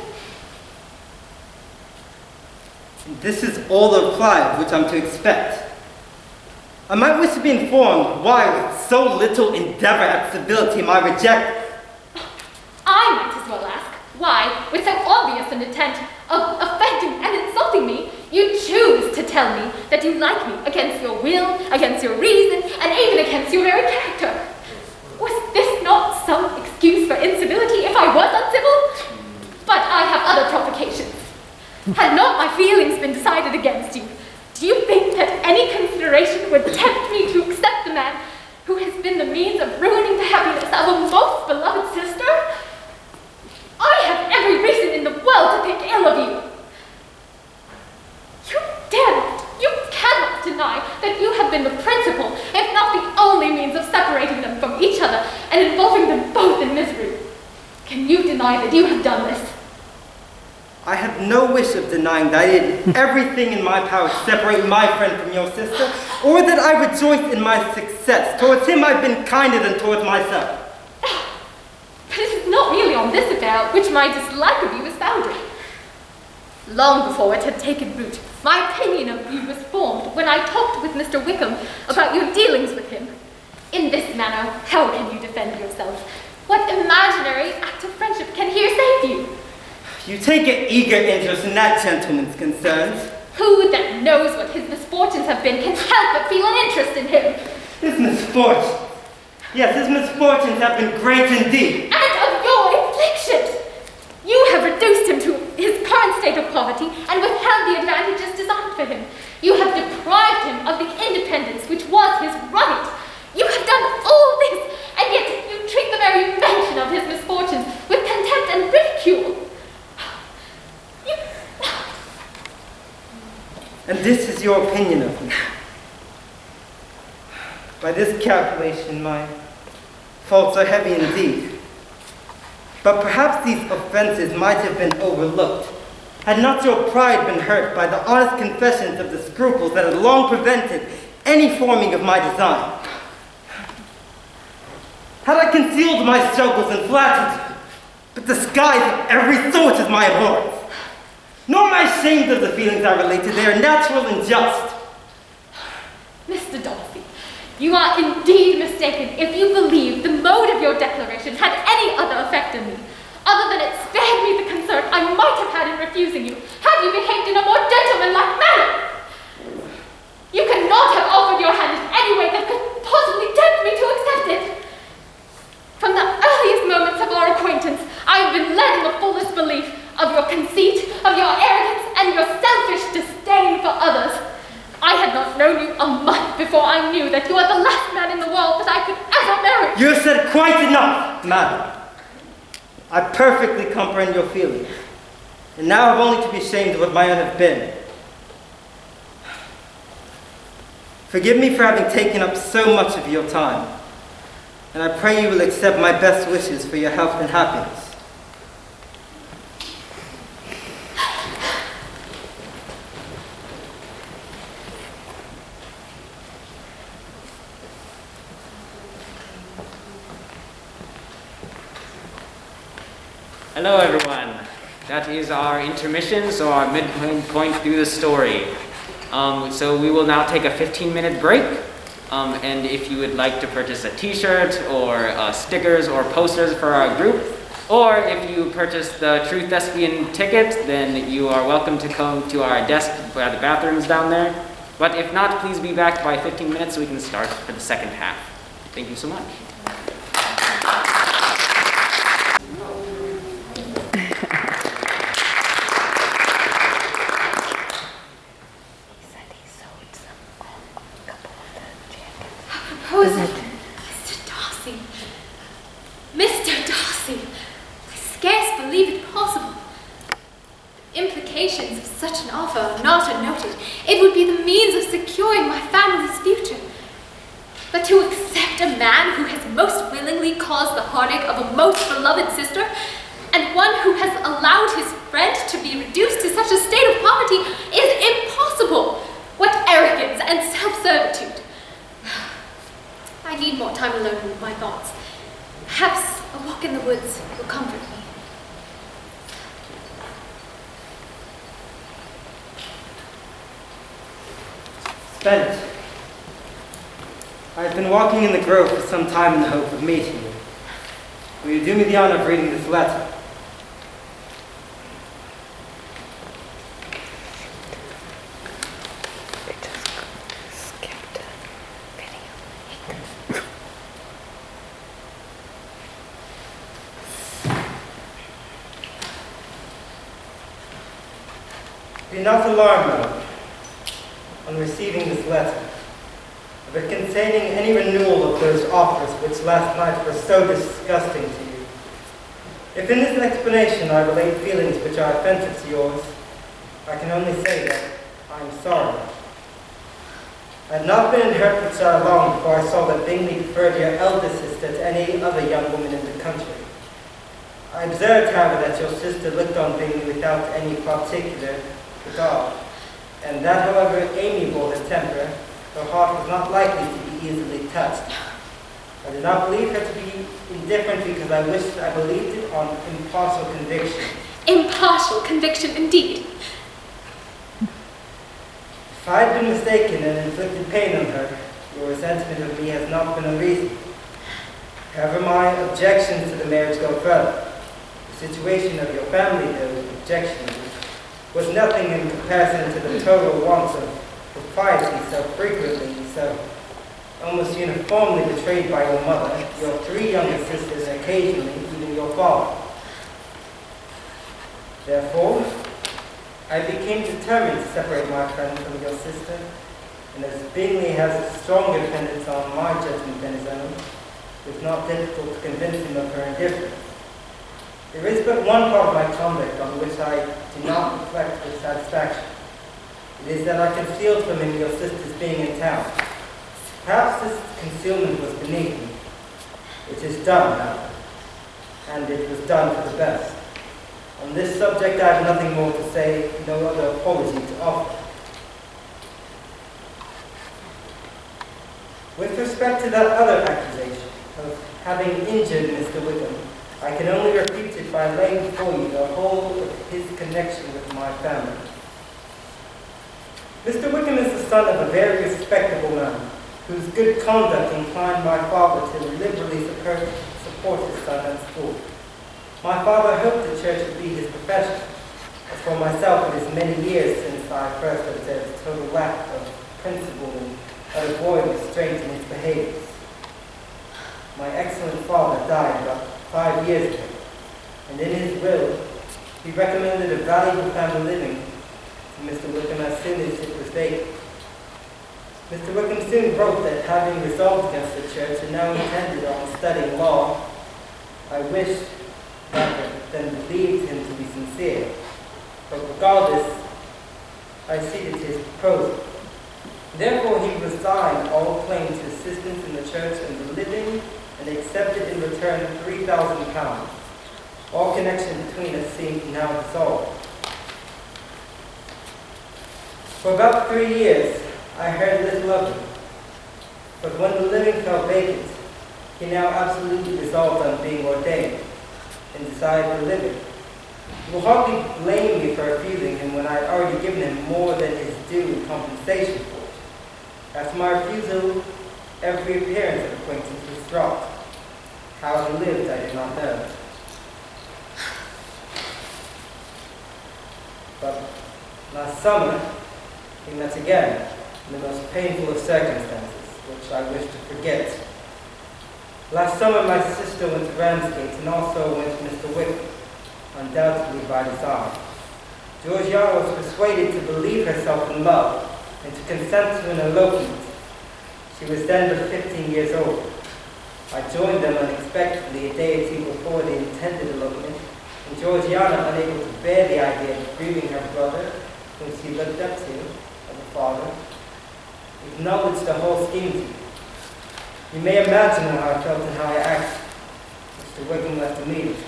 This is all the reply of which I'm to expect. I might wish to be informed why, with so little endeavor at civility, am I rejected. I might as well ask why, with so obvious an intent of offending and insulting me, you choose to tell me that you like me against your will, against your reason, and even against your very character. Was this not some excuse for incivility if I was uncivil? But I have other provocations. Had not my feelings been decided against you, do you think that any consideration would tempt me to accept the man who has been the means of ruining the happiness of a most beloved sister? I have every reason in the world to think ill of you. You dare not, you cannot deny that you have been the principal, if not the only means of separating them from each other and involving them both in misery. Can you deny that you have done this? I have no wish of denying that I did everything in my power to separate my friend from your sister, or that I rejoice in my success. Towards him I've been kinder than towards myself. But it is not merely on this affair which my dislike of you is founded. Long before it had taken root, my opinion of you was formed when I talked with Mr. Wickham about your dealings with him. In this manner, how can you defend yourself? What imaginary act of friendship can here save you? You take an eager interest in that gentleman's concerns. Who that knows what his misfortunes have been can help but feel an interest in him? His misfortunes? Yes, his misfortunes have been great indeed. And of your inflictions! You have reduced him to his current state of poverty and withheld the advantages designed for him. You have deprived him of the independence which was his right. You have done all this, and yet you treat the very mention of his misfortunes with contempt and ridicule. And this is your opinion of me. By this calculation, my faults are heavy indeed. But perhaps these offenses might have been overlooked, had not your pride been hurt by the honest confessions of the scruples that had long prevented any forming of my design. Had I concealed my struggles and flattered, but disguised of every sort as my abhorrence. Nor am I ashamed of the feelings I related, they are natural and just. Mr. Darcy, you are indeed mistaken if you believe the mode of your declaration had any other effect on me, other than it spared me the concern I might have had in refusing you, had you behaved in a more gentlemanlike manner. You could not have offered your hand in any way that could possibly tempt me to accept it. From the earliest moments of our acquaintance, I have been led in the fullest belief of your conceit, of your arrogance, and your selfish disdain for others. I had not known you a month before I knew that you are the last man in the world that I could ever marry. You have said quite enough, madam. I perfectly comprehend your feelings, and now I have only to be ashamed of what my own have been. Forgive me for having taken up so much of your time, and I pray you will accept my best wishes for your health and happiness. Hello everyone. That is our intermission, so our midpoint point through the story. So we will now take a 15-minute break. And if you would like to purchase a t-shirt or stickers or posters for our group, or if you purchase the True Thespian ticket, then you are welcome to come to our desk by the bathrooms down there. But if not, please be back by 15 minutes so we can start for the second half. Thank you so much. Oh, is it Mr. Darcy? Mr. Darcy! I scarce believe it possible. The implications of such an offer are not unnoted. It would be the means of securing my family's future. But to accept a man who has most willingly caused the heartache of a most beloved sister, and one who has allowed his friend to be reduced to such a state of poverty, is impossible. What arrogance and self-servitude. I need more time alone with my thoughts. Perhaps a walk in the woods will comfort me. Spent. I have been walking in the grove for some time in the hope of meeting you. Will you do me the honor of reading this letter? Be not alarmed, madam, on receiving this letter, of it containing any renewal of those offers which last night were so disgusting to you. If in this explanation I relate feelings which are offensive to yours, I can only say that I am sorry. I had not been in Hertfordshire long before I saw that Bingley preferred your elder sister to any other young woman in the country. I observed, however, that your sister looked on Bingley without any particular regard, and that, however amiable her temper, her heart was not likely to be easily touched. I did not believe her to be indifferent because I believed it on impartial conviction. Impartial conviction, indeed. If I had been mistaken and inflicted pain on her, your resentment of me has not been unreasonable. However, my objections to the marriage go further. The situation of your family, though objectionable, was nothing in comparison to the total wants of propriety so frequently, so almost uniformly betrayed by your mother, your three younger sisters, and occasionally even your father. Therefore, I became determined to separate my friend from your sister, and as Bingley has a stronger dependence on my judgment than his own, it is not difficult to convince him of her indifference. There is but one part of my conduct on which I do not reflect with satisfaction. It is that I concealed from him your sister's being in town. Perhaps this concealment was beneath me. It is done now, and it was done for the best. On this subject I have nothing more to say, no other apology to offer. With respect to that other accusation of having injured Mr. Wickham, I can only repeat it by laying before you the whole of his connection with my family. Mr. Wickham is the son of a very respectable man, whose good conduct inclined my father to liberally support his son at school. My father hoped the church would be his profession. As for myself, it is many years since I first observed a total lack of principle and unavoidable restraint in his behaviors. My excellent father died about 5 years ago, and in his will, he recommended a valuable family living to Mr. Wickham as soon as it was vacant. Mr. Wickham soon wrote that, having resolved against the church and now intended on studying law, I wished rather than believed him to be sincere. But regardless, I ceded to his proposal. Therefore, he resigned all claim to assistance in the church and the living, and accepted in return £3,000. All connection between us seemed now dissolved. For about 3 years, I heard little of him. But when the living fell vacant, he now absolutely resolved on being ordained, and desired the living. You will hardly blame me for refusing him when I had already given him more than his due in compensation for it. After my refusal, every appearance of acquaintance was dropped. How he lived, I did not know. But last summer, we met again in the most painful of circumstances, which I wish to forget. Last summer, my sister went to Ramsgate and also went to Mr. Wickham, undoubtedly by design. Georgiana was persuaded to believe herself in love and to consent to an elopement. She was then but 15 years old. I joined them unexpectedly a day or two before the intended elopement, and Georgiana, unable to bear the idea of grieving her brother, whom she looked up to as a father, acknowledged the whole scheme to me. You may imagine how I felt and how I acted. Mr. Wickham left immediately.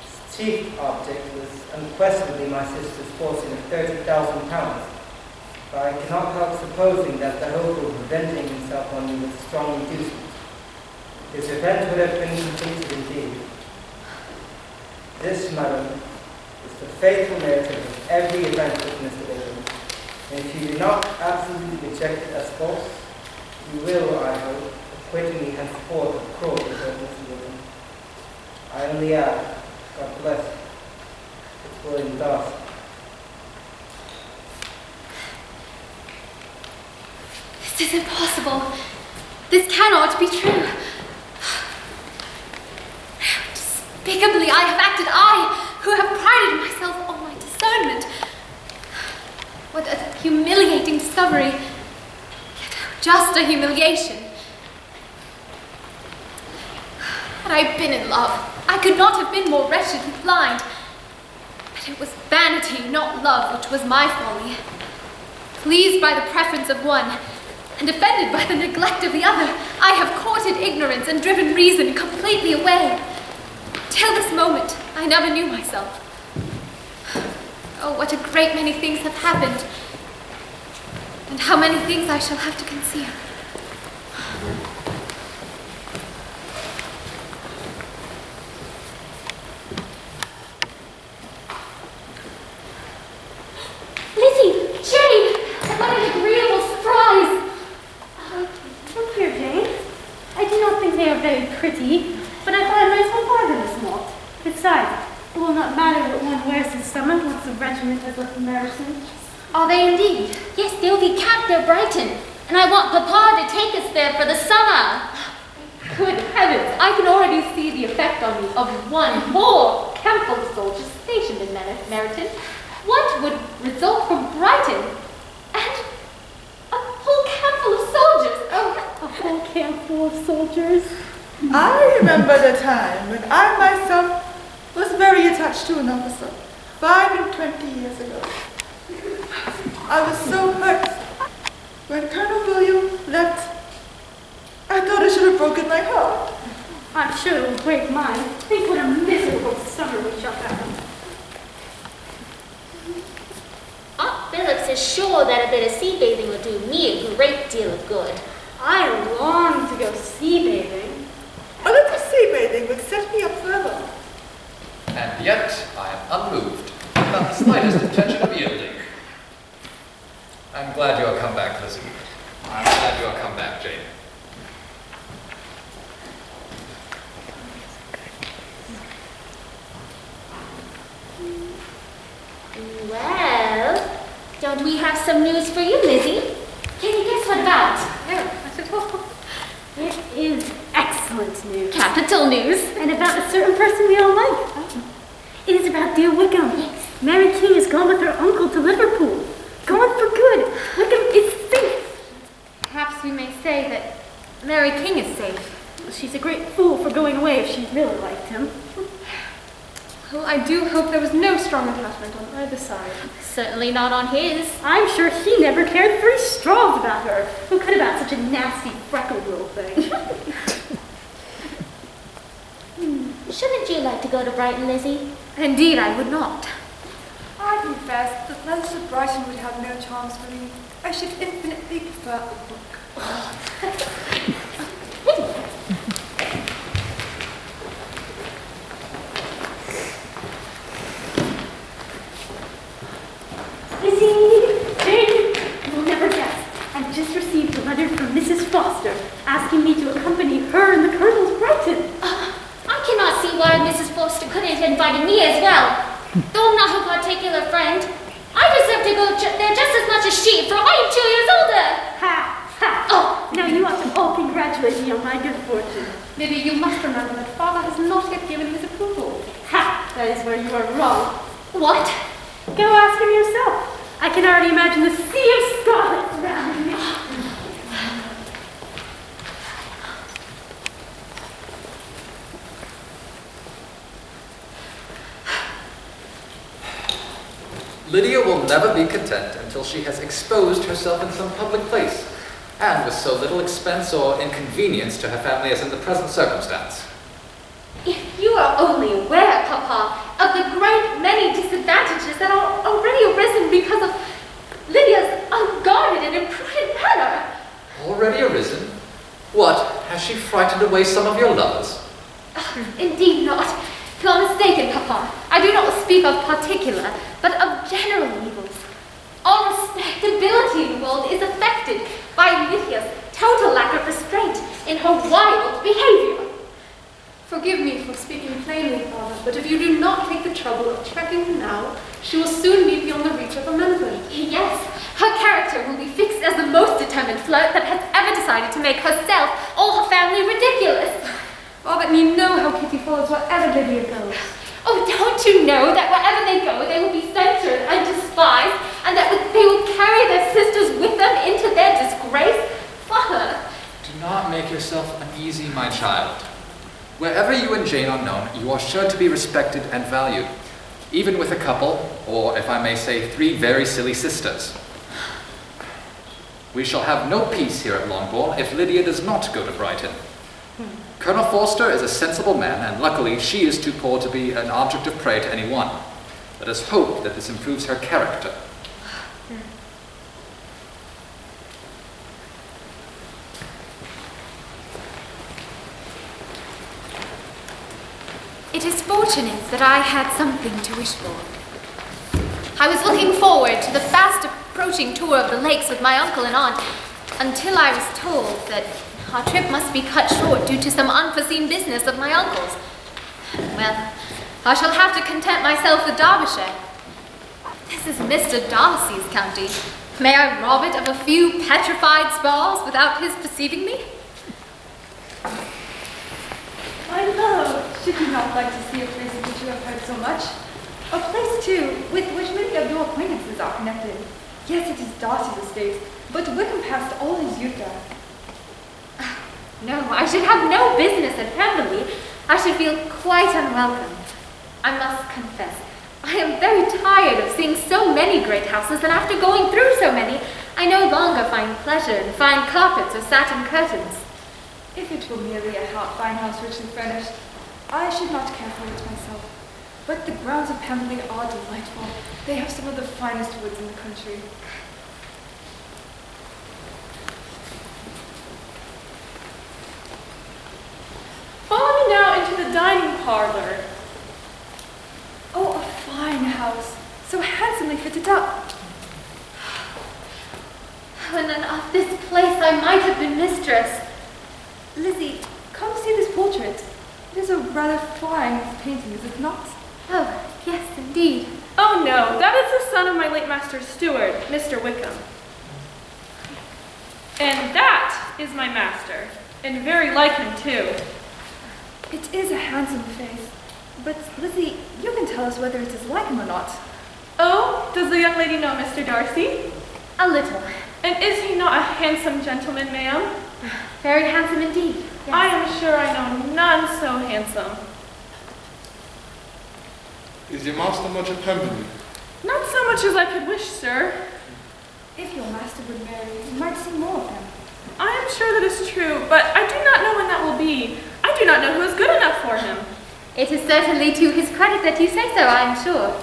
His chief object was unquestionably my sister's fortune of £30,000, but I cannot help supposing that the hope of revenging himself on me was a strong inducement. His revenge would have been completed indeed. This, madam, is the faithful narrative of every event with Mr. Wickham, and if you do not absolutely reject it as false, you will, I hope, acquit me henceforth of cruelty towards Mr. Wickham. I only add, God bless you, it's William Darcy. This is impossible. This cannot be true. Despicably I have acted, I, who have prided myself on my discernment. What a humiliating discovery. Yet how just a humiliation. Had I been in love, I could not have been more wretchedly blind. But it was vanity, not love, which was my folly. Pleased by the preference of one, and offended by the neglect of the other, I have courted ignorance and driven reason completely away. Till this moment, I never knew myself. Oh, what a great many things have happened, and how many things I shall have to conceal. Lizzie! Jane! What an agreeable surprise! Look here, Jane. I do not think they are very pretty, but I thought I might as well buy them as not. Besides, it will not matter what one wears this summer once the regiment has left Meryton. Are they indeed? Yes, they'll be camped near Brighton, and I want Papa to take us there for the summer. Good heavens, I can already see the effect on me of one more campful of soldiers stationed in Meryton. What would result from Brighton? And a whole campful of soldiers. Oh, a whole campful of soldiers. I remember the time when I myself was very attached to an officer, 25 years ago. I was so hurt when Colonel William left. I thought it should have broken my heart. I'm sure it will break mine. Think what a miserable summer we shall have. Aunt Phillips is sure that a bit of sea bathing will do me a great deal of good. I long to go sea bathing. A little sea bathing would set me up further. And yet I am unmoved, without the slightest intention of yielding. I'm glad you have come back, Lizzie. I'm glad you have come back, Jane. Well, don't we have some news for you, Lizzie? Can you guess what about? It is excellent news. Capital news. And about a certain person we all like. It is about dear Wickham. Yes. Mary King has gone with her uncle to Liverpool. Gone for good. Wickham is safe. Perhaps we may say that Mary King is safe. She's a great fool for going away if she really liked him. well, I do hope there was no strong attachment on either side. Certainly not on his. I'm sure he never cared 3 straws about her. Who could have had such a nasty freckled little thing? Shouldn't you like to go to Brighton, Lizzie? Indeed, I would not. I confess that letters of Brighton would have no charms for me. I should infinitely prefer a book. Lizzie, Jane, you will never guess. I've just received a letter from Mrs. Foster asking me to accompany her and the Colonel to Brighton. I cannot see why Mrs. Foster couldn't have invited me as well. Though I'm not her particular friend, I deserve to go there just as much as she, for I am 2 years older. Ha! Ha! Oh! Now you ought to all congratulate me on my good fortune. Maybe you must remember that Father has not yet given his approval. Ha! That is where you are wrong. What? Go ask him yourself. I can already imagine the sea of scarlet surrounding me. Lydia will never be content until she has exposed herself in some public place, and with so little expense or inconvenience to her family as in the present circumstance. If you are only aware, Papa, of the great many disadvantages that are already arisen because of Lydia's unguarded and imprudent manner. Already arisen? What, has she frightened away some of your lovers? Indeed not. You are mistaken, Papa. I do not speak of particular, but of general evils. All respectability in the world is affected by Lydia's total lack of restraint in her wild behavior. Forgive me for speaking plainly, Father, but if you do not take the trouble of checking her now, she will soon be beyond the reach of amendment. Yes, her character will be fixed as the most determined flirt that has ever decided to make herself or her family ridiculous. Oh, but you know how Kitty follows wherever Lydia goes. Oh, don't you know that wherever they go, they will be censured and despised, and that they will carry their sisters with them into their disgrace? Father! Do not make yourself uneasy, my child. Wherever you and Jane are known, you are sure to be respected and valued, even with a couple, or if I may say, 3 very silly sisters. We shall have no peace here at Longbourn if Lydia does not go to Brighton. Colonel Forster is a sensible man, and luckily she is too poor to be an object of prey to anyone. Let us hope that this improves her character. It is fortunate that I had something to wish for. I was looking forward to the fast approaching tour of the lakes with my uncle and aunt until I was told that our trip must be cut short due to some unforeseen business of my uncle's. Well, I shall have to content myself with Derbyshire. This is Mr. Darcy's county. May I rob it of a few petrified spars without his perceiving me? My love, should you not like to see a place of which you have heard so much? A place, too, with which many of your acquaintances are connected. Yes, it is Darcy's estate, but Wickham passed all his youth there. No, I should have no business at Pemberley. I should feel quite unwelcome. I must confess, I am very tired of seeing so many great houses, and after going through so many, I no longer find pleasure in fine carpets or satin curtains. If it were merely a fine house richly furnished, I should not care for it myself. But the grounds of Pemberley are delightful. They have some of the finest woods in the country. Follow me now into the dining parlor. Oh, a fine house, so handsomely fitted up. And then of this place I might have been mistress. Lizzie, come see this portrait. It is a rather fine painting, is it not? Oh, yes, indeed. Oh no, that is the son of my late master's steward, Mr. Wickham. And that is my master, and very like him too. It is a handsome face, but Lizzie, you can tell us whether it is like him or not. Oh, does the young lady know Mr. Darcy? A little. And is he not a handsome gentleman, ma'am? Very handsome indeed. Yes. I am sure I know none so handsome. Is your master much at Pemberley? Not so much as I could wish, sir. If your master would marry, you might see more of him. I am sure that is true, but I do not know when that will be. I do not know who is good enough for him. It is certainly to his credit that you say so, I am sure.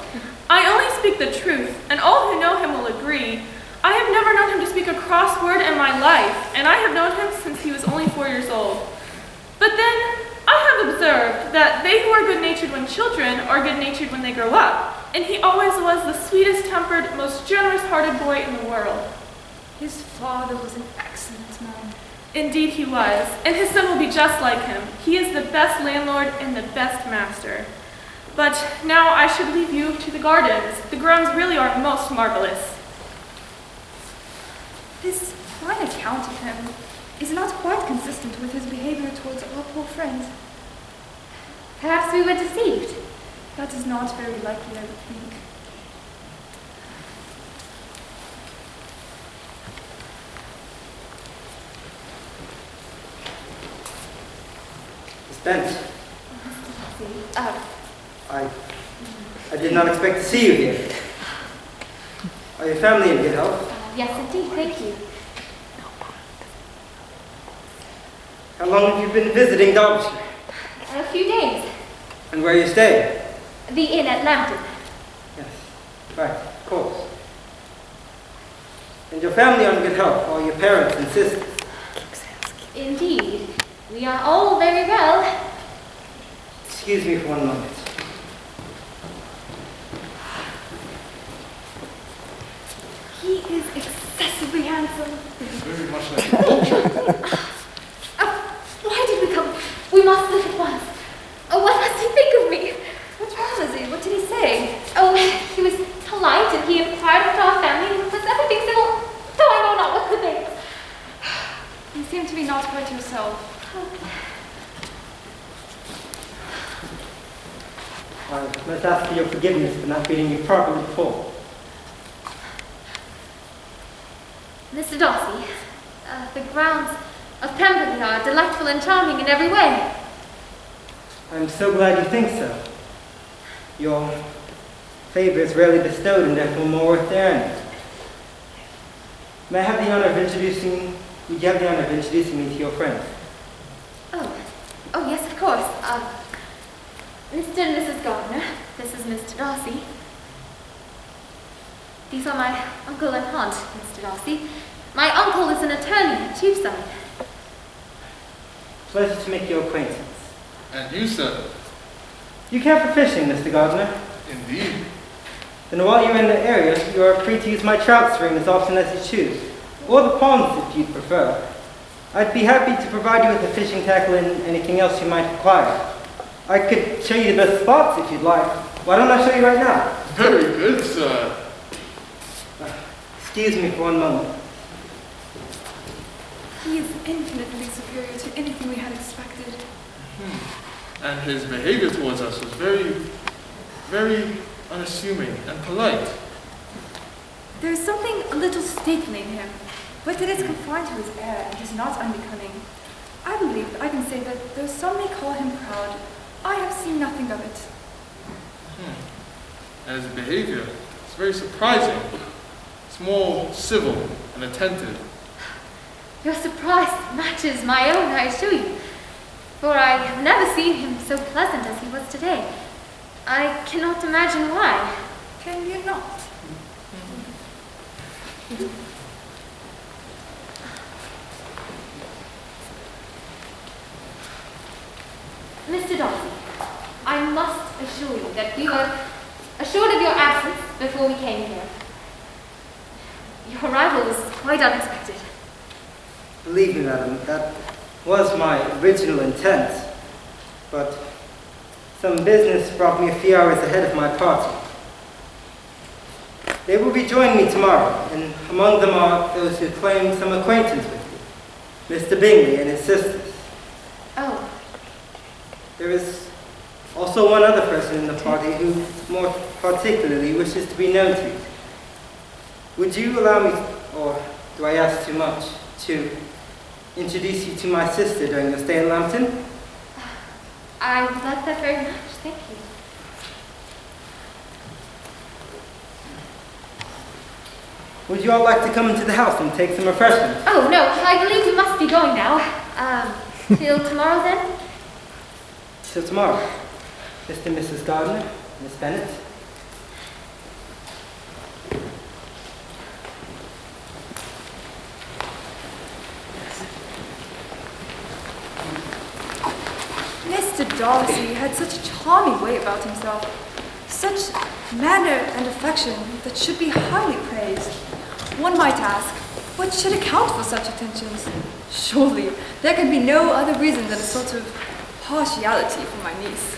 I only speak the truth, and all who know him will agree. I have never known him to speak a cross word in my life, and I have known him since he was only 4 years old. But then, I have observed that they who are good-natured when children are good-natured when they grow up, and he always was the sweetest-tempered, most generous-hearted boy in the world. His father was an excellent man. Indeed he was, and his son will be just like him. He is the best landlord and the best master. But now I should leave you to the gardens. The grounds really are most marvelous. This fine account of him is not quite consistent with his behavior towards our poor friend. Perhaps we were deceived. That is not very likely, I would think. Miss Bent. I did not expect to see you here. Are your family in good health? Yes, indeed, thank you. How long have you been visiting Derbyshire? A few days. And where are you staying? The inn at Lambton. Yes, right, of course. And your family are in good health, all your parents and sisters? Indeed. We are all very well. Excuse me for one moment. He is excessively handsome. Very much like a portrait. Why did we come? We must look at once. Oh, what must he think of me? What's wrong, Lizzie? What did he say? Oh, he was polite and he inquired after our family and was everything civil, though I know not what the things. You seem to be not quite yourself. I must ask for your forgiveness for not greeting you properly before. Mr. Darcy, the grounds of Pemberley are delightful and charming in every way. I'm so glad you think so. Your favor is rarely bestowed and therefore more worth the earning. May I have the honor of introducing, would you have the honor of introducing me to your friends? Oh yes, of course. Mr. and Mrs. Gardner, this is Mr. Darcy. These are my uncle and aunt, Mr. Darcy. My uncle is an attorney at Cheapside. Pleasure to make your acquaintance. And you, sir? You care for fishing, Mr. Gardner? Indeed. Then while you're in the area, you are free to use my trout stream as often as you choose, or the ponds if you'd prefer. I'd be happy to provide you with the fishing tackle and anything else you might require. I could show you the best spots if you'd like. Why don't I show you right now? Very good, sir. Excuse me for one moment. He is infinitely superior to anything we had expected. And his behavior towards us was very unassuming and polite. There's something a little stately in him, but it is confined to his air and is not unbecoming. I believe I can say that though some may call him proud, I have seen nothing of it. And his behavior is very surprising. It's more civil and attentive. Your surprise matches my own, I assure you. For I have never seen him so pleasant as he was today. I cannot imagine why. Can you not? Mr. Darcy, I must assure you that we were assured of your absence before we came here. Your arrival was quite unexpected. Believe me, madam, that was my original intent, but some business brought me a few hours ahead of my party. They will be joining me tomorrow, and among them are those who claim some acquaintance with you, Mr. Bingley and his sisters. Oh. There is also one other person in the party who more particularly wishes to be known to you. Would you allow me, or do I ask too much, to introduce you to my sister during your stay in Lambton? I would like that very much, thank you. Would you all like to come into the house and take some refreshments? Oh, no, I believe we must be going now. Till tomorrow then? Till tomorrow. Mr. and Mrs. Gardner, Miss Bennet. Mr. Darcy had such a charming way about himself, such manner and affection that should be highly praised. One might ask, what should account for such attentions? Surely there can be no other reason than a sort of partiality for my niece.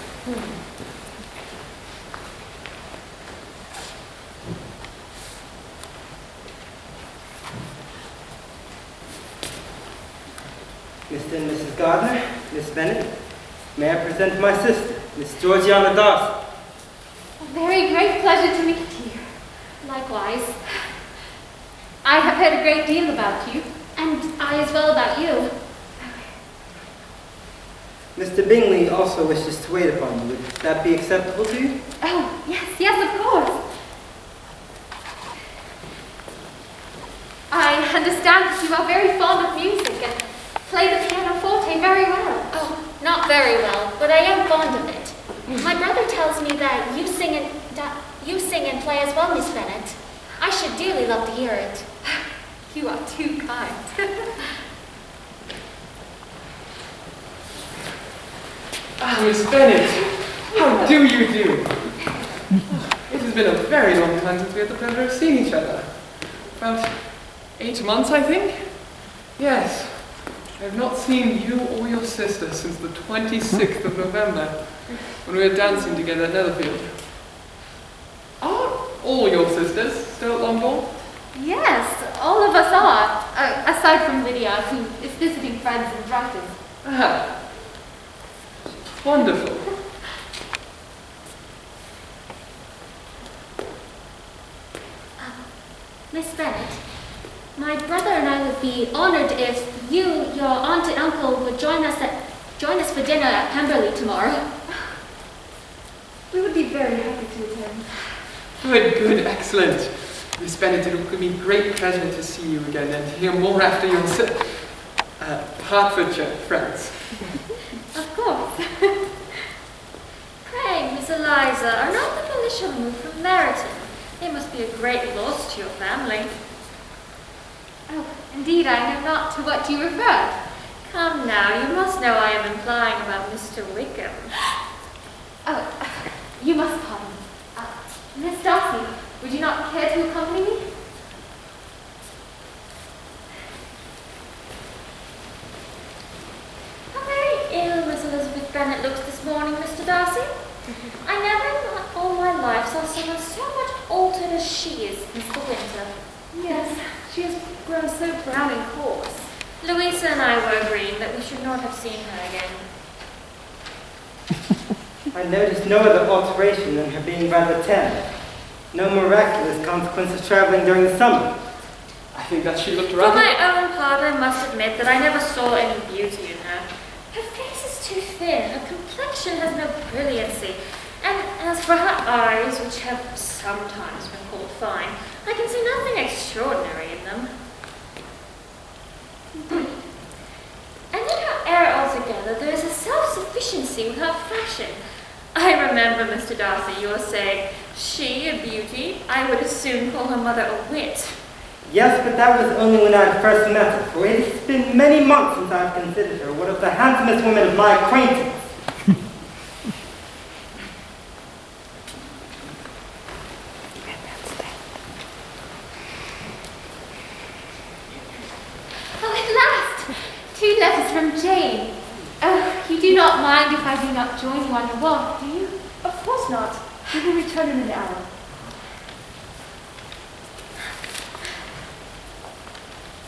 Mr. and Mrs. Gardner, Miss Bennet, may I present my sister, Miss Georgiana Darcy. A very great pleasure to meet you. Likewise. I have heard a great deal about you, and I as well about you. Mr. Bingley also wishes to wait upon you. Would that be acceptable to you? Oh, yes, yes, of course. understand that you are very fond of music and play the pianoforte very well. Oh, not very well, but I am fond of it. My brother tells me that you sing and play as well, Miss Bennet. I should dearly love to hear it. You are too kind. Ah, Miss Bennet, how do you do? It has been a very long time since we had the pleasure of seeing each other. About 8 months, I think? Yes. I have not seen you or your sister since the 26th of November, when we were dancing together at Netherfield. Are all your sisters still at Longbourn? Yes, all of us are, aside from Lydia, who is visiting friends in Brighton. Ah, wonderful. Miss Bennet, my brother and I would be honored if you, your aunt and uncle would join us for dinner at Pemberley tomorrow. We would be very happy to attend. Good, excellent. Miss Bennet, it will give me great pleasure to see you again and to hear more after your Hertfordshire friends. Of course. Pray, Miss Eliza, are not the militia removed from Meryton? It must be a great loss to your family. Oh, indeed, I know not to what you refer. Come now, you must know I am implying about Mr. Wickham. Oh, you must pardon me. Miss Darcy, would you not care to accompany me? How very ill Miss Elizabeth Bennet looks this morning, Mr. Darcy. I never in all my life saw someone so much altered as she is since the winter. Yes, she has grown so brown and coarse. Louisa and I were agreeing that we should not have seen her again. I noticed no other alteration than her being rather tanned. No miraculous consequence of traveling during the summer. I think that she looked For rather... my own part, I must admit that I never saw any beauty in her. Her face is too thin, her complexion has no brilliancy, and as for her eyes, which have sometimes been called fine, I can see nothing extraordinary in them. And in her air altogether, there is a self-sufficiency without fashion. I remember, Mr. Darcy, you were saying, she a beauty, I would as soon call her mother a wit. Yes, but that was only when I had first met her, for it has been many months since I have considered her one of the handsomest women of my acquaintance. Oh, at last! 2 letters from Jane. Oh, you do not mind if I do not join you on your walk, do you? Of course not. We will return in an hour.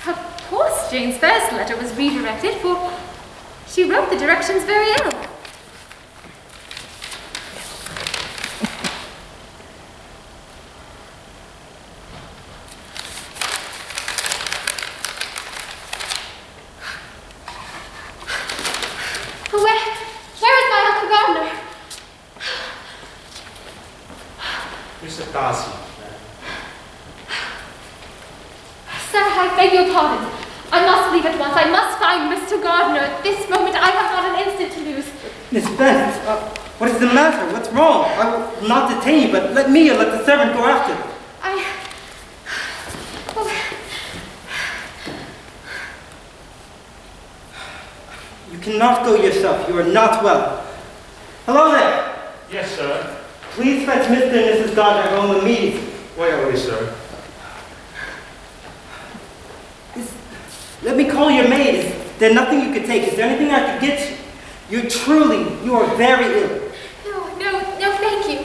Of course, Jane's first letter was redirected, for she wrote the directions very ill. Where is my Uncle Gardner? Mr. Darcy. Sir, I beg your pardon. I must leave at once. I must find Mr. Gardner. At this moment, I have not an instant to lose. Miss Bennet, what is the matter? What's wrong? I will not detain you, but let me or let the servant go after them. You cannot go yourself. You are not well. Hello there. Yes, sir. Please fetch Mr. and Mrs. Gardner home immediately. Where are we, sir? Let me call your maid. Is there nothing you could take? Is there anything I could get you? You are very ill. No, thank you.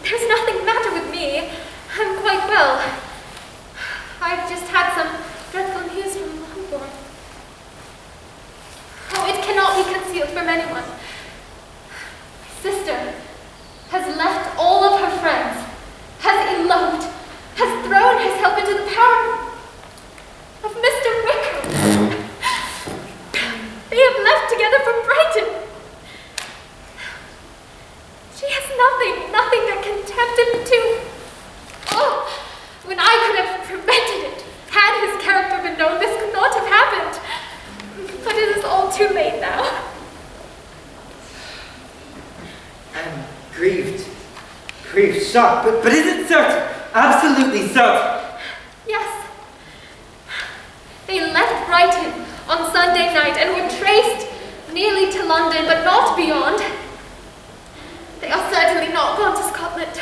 There's nothing the matter with me. I'm quite well. I've just had some dreadful news from Longbourn. Oh, it cannot be concealed from anyone. My sister has left all of her friends, has eloped, has thrown herself into the power of Mr. Wickham. They have left together for Brighton. She has nothing that can tempt him to... Oh, when I could have prevented it, brief shock, but is it certain? Absolutely certain? Yes. They left Brighton on Sunday night and were traced nearly to London, but not beyond. They are certainly not gone to Scotland.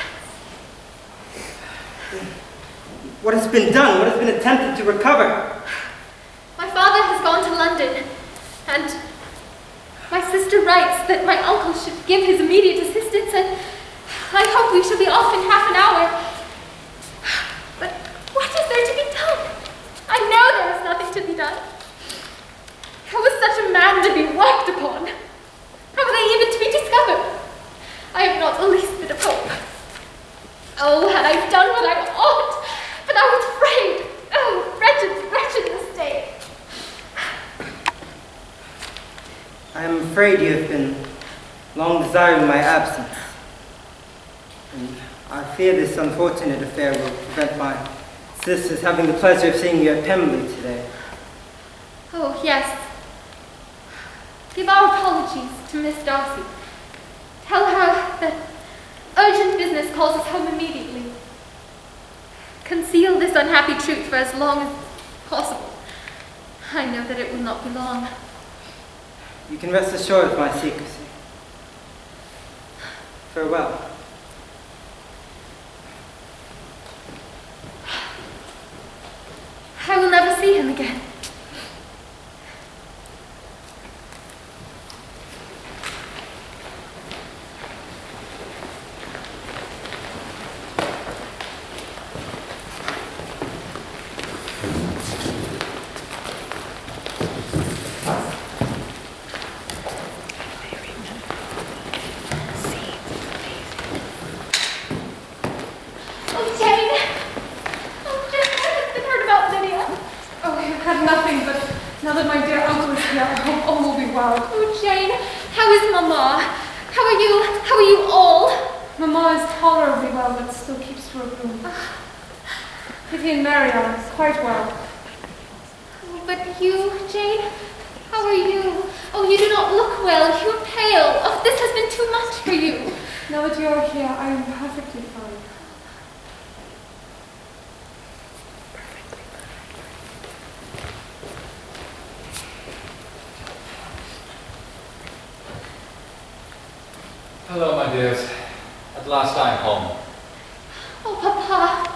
What has been done? What has been attempted to recover? My father has gone to London, and my sister writes that my uncle should give his immediate assistance, and I hope we shall be off in half an hour. But what is there to be done? I know there is nothing to be done. How is such a man to be worked upon? How are they even to be discovered? I have not the least bit of hope. Oh, had I done what I ought, but I was afraid. Oh, wretched, wretched mistake. I am afraid you have been long desiring my absence. And I fear this unfortunate affair will prevent my sisters having the pleasure of seeing you at Pemberley today. Oh, yes. Give our apologies to Miss Darcy. Tell her that urgent business calls us home immediately. Conceal this unhappy truth for as long as possible. I know that it will not be long. You can rest assured of my secrecy. Farewell. I will never see him again. Quite well. But you, Jane, how are you? Oh, you do not look well. You are pale. Oh, this has been too much for you. Now that you are here, I am perfectly fine. Hello, my dears. At last I am home. Oh, Papa.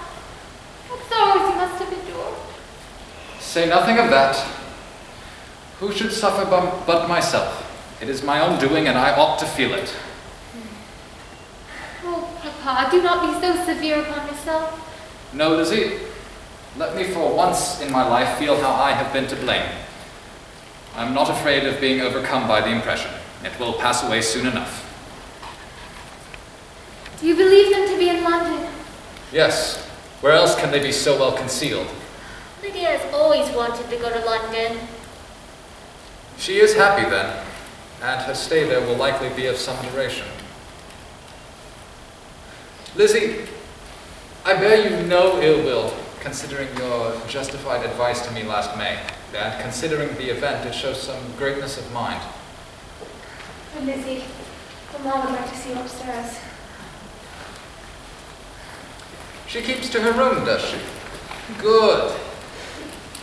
What sorrows you must have endured. Say nothing of that. Who should suffer but myself? It is my own doing, and I ought to feel it. Oh, Papa, do not be so severe upon yourself. No, Lizzie. Let me for once in my life feel how I have been to blame. I am not afraid of being overcome by the impression. It will pass away soon enough. Do you believe them to be in London? Yes. Where else can they be so well concealed? Lydia has always wanted to go to London. She is happy then, and her stay there will likely be of some duration. Lizzie, I bear you no ill will, considering your justified advice to me last May, and considering the event, it shows some greatness of mind. Oh, Lizzie, Mama would like to see you upstairs. She keeps to her room, does she? Good.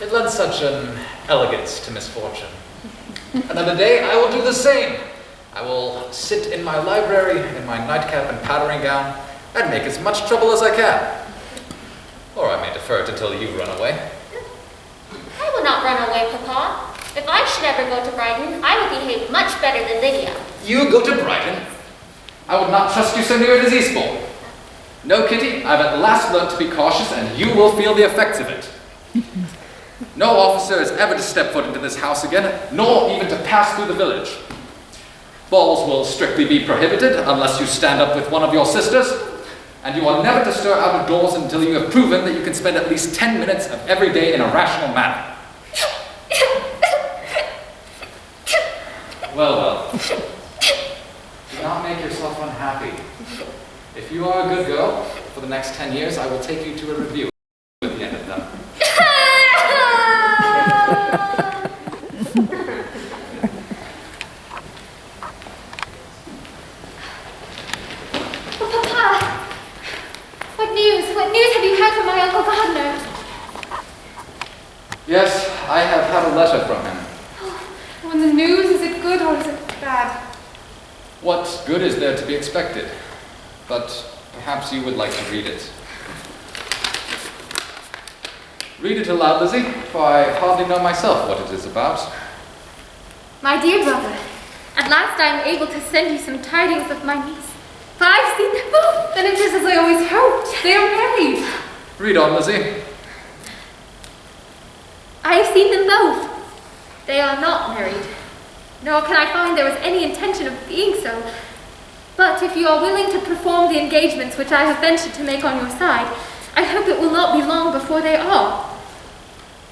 It lends such an elegance to misfortune. Another day, I will do the same. I will sit in my library in my nightcap and powdering gown and make as much trouble as I can. Or I may defer it until you run away. I will not run away, Papa. If I should ever go to Brighton, I will behave much better than Lydia. You go to Brighton? I would not trust you so near it as Eastbourne. No, Kitty, I've at last learnt to be cautious, and you will feel the effects of it. No officer is ever to step foot into this house again, nor even to pass through the village. Balls will strictly be prohibited unless you stand up with one of your sisters, and you are never to stir out of doors until you have proven that you can spend at least 10 minutes of every day in a rational manner. Well. Do not make yourself unhappy. If you are a good girl, for the next 10 years, I will take you to a review at the end of them. Oh, Papa, Yes, I have had a letter from him. When the news, is it good or is it bad? What good is there to be expected? But perhaps you would like to read it. Read it aloud, Lizzie, for I hardly know myself what it is about. My dear brother, at last I am able to send you some tidings of my niece. For I've seen them both. Then it is as I always hoped. They are married. Read on, Lizzie. I have seen them both. They are not married, nor can I find there was any intention of being so. But if you are willing to perform the engagements which I have ventured to make on your side, I hope it will not be long before they are.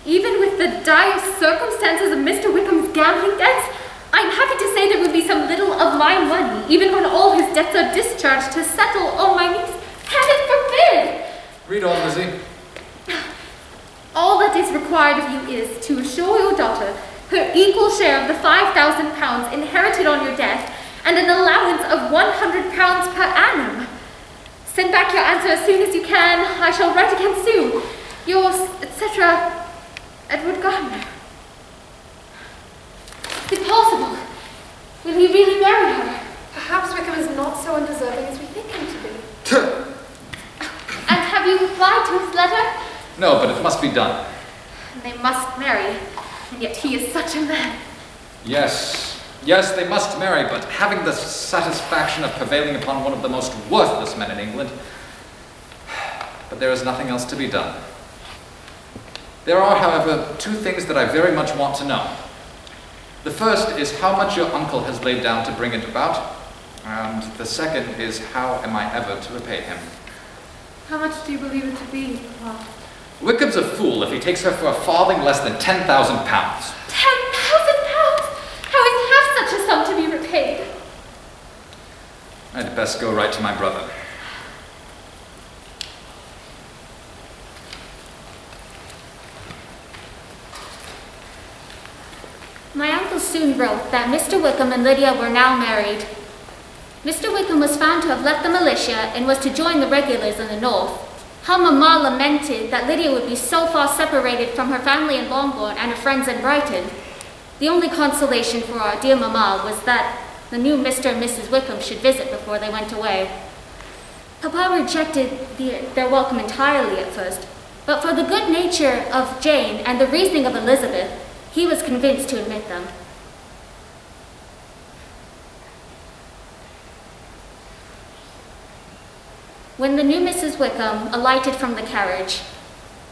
Even with the dire circumstances of Mr. Wickham's gambling debts, I am happy to say there would be some little of my money, even when all his debts are discharged, to settle on my niece. Heaven forbid! Read on, Lizzie. All that is required of you is to assure your daughter her equal share of the £5,000 inherited on your death and an allowance of £100 per annum. Send back your answer as soon as you can. I shall write again soon. Yours, etc., Edward Gardner. Is it possible? Will he really marry her? Perhaps Wickham is not so undeserving as we think him to be. And have you replied to his letter? No, but it must be done. They must marry, and yet he is such a man. Yes, they must marry, but having the satisfaction of prevailing upon one of the most worthless men in England. But there is nothing else to be done. There are, however, two things that I very much want to know. The first is how much your uncle has laid down to bring it about, and the second is how am I ever to repay him. How much do you believe it to be, Papa? Wickham's a fool if he takes her for a farthing less than £10,000. £10,000? How is half such a sum to be repaid? I'd best go right to my brother. My uncle soon wrote that Mr. Wickham and Lydia were now married. Mr. Wickham was found to have left the militia and was to join the regulars in the north. How Mamma lamented that Lydia would be so far separated from her family in Longbourn and her friends in Brighton. The only consolation for our dear Mamma was that the new Mr. and Mrs. Wickham should visit before they went away. Papa rejected their welcome entirely at first, but for the good nature of Jane and the reasoning of Elizabeth, he was convinced to admit them. When the new Mrs. Wickham alighted from the carriage,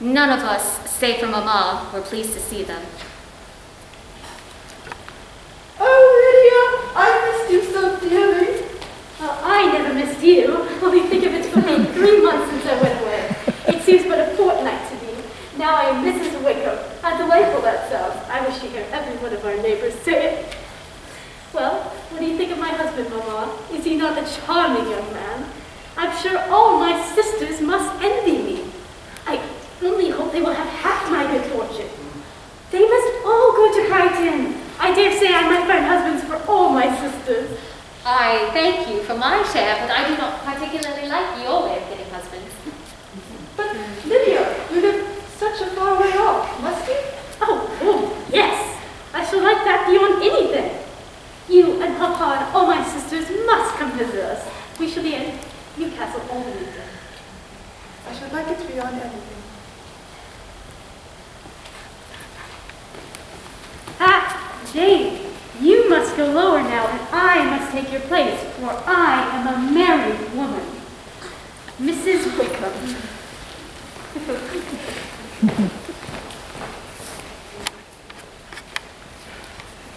none of us, save for Mamma, were pleased to see them. Oh, Lydia, I missed you so dearly. I never missed you. Only think of it for me, 3 months since I went away. It seems but a fortnight to me. Now I am Mrs. Wickham. How delightful that sounds. I wish to hear every one of our neighbors say it. Well, what do you think of my husband, Mamma? Is he not a charming young man? I'm sure all my sisters must envy me. I only hope they will have half my good fortune. They must all go to Brighton. I dare say I might find husbands for all my sisters. I thank you for my share, but I do not particularly like your way of getting husbands. But Lydia, you live such a far way off, must you? Oh, yes. I shall like that beyond anything. You and Papa and all my sisters must come visit us. We shall be in Newcastle all the weekend. I should like it beyond anything. Jane, you must go lower now, and I must take your place, for I am a married woman. Mrs. Wickham.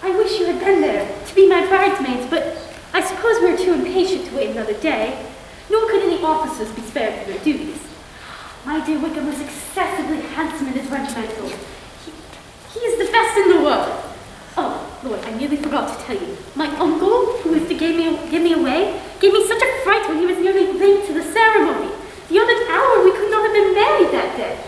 I wish you had been there to be my bridesmaids, but I suppose we were too impatient to wait another day, nor could any officers be spared for their duties. My dear Wickham was excessively handsome in his regimental. He is the best in the world. Oh, Lord, I nearly forgot to tell you. My uncle, who was to give me away, gave me such a fright when he was nearly late to the ceremony. The other hour we could not have been married that day.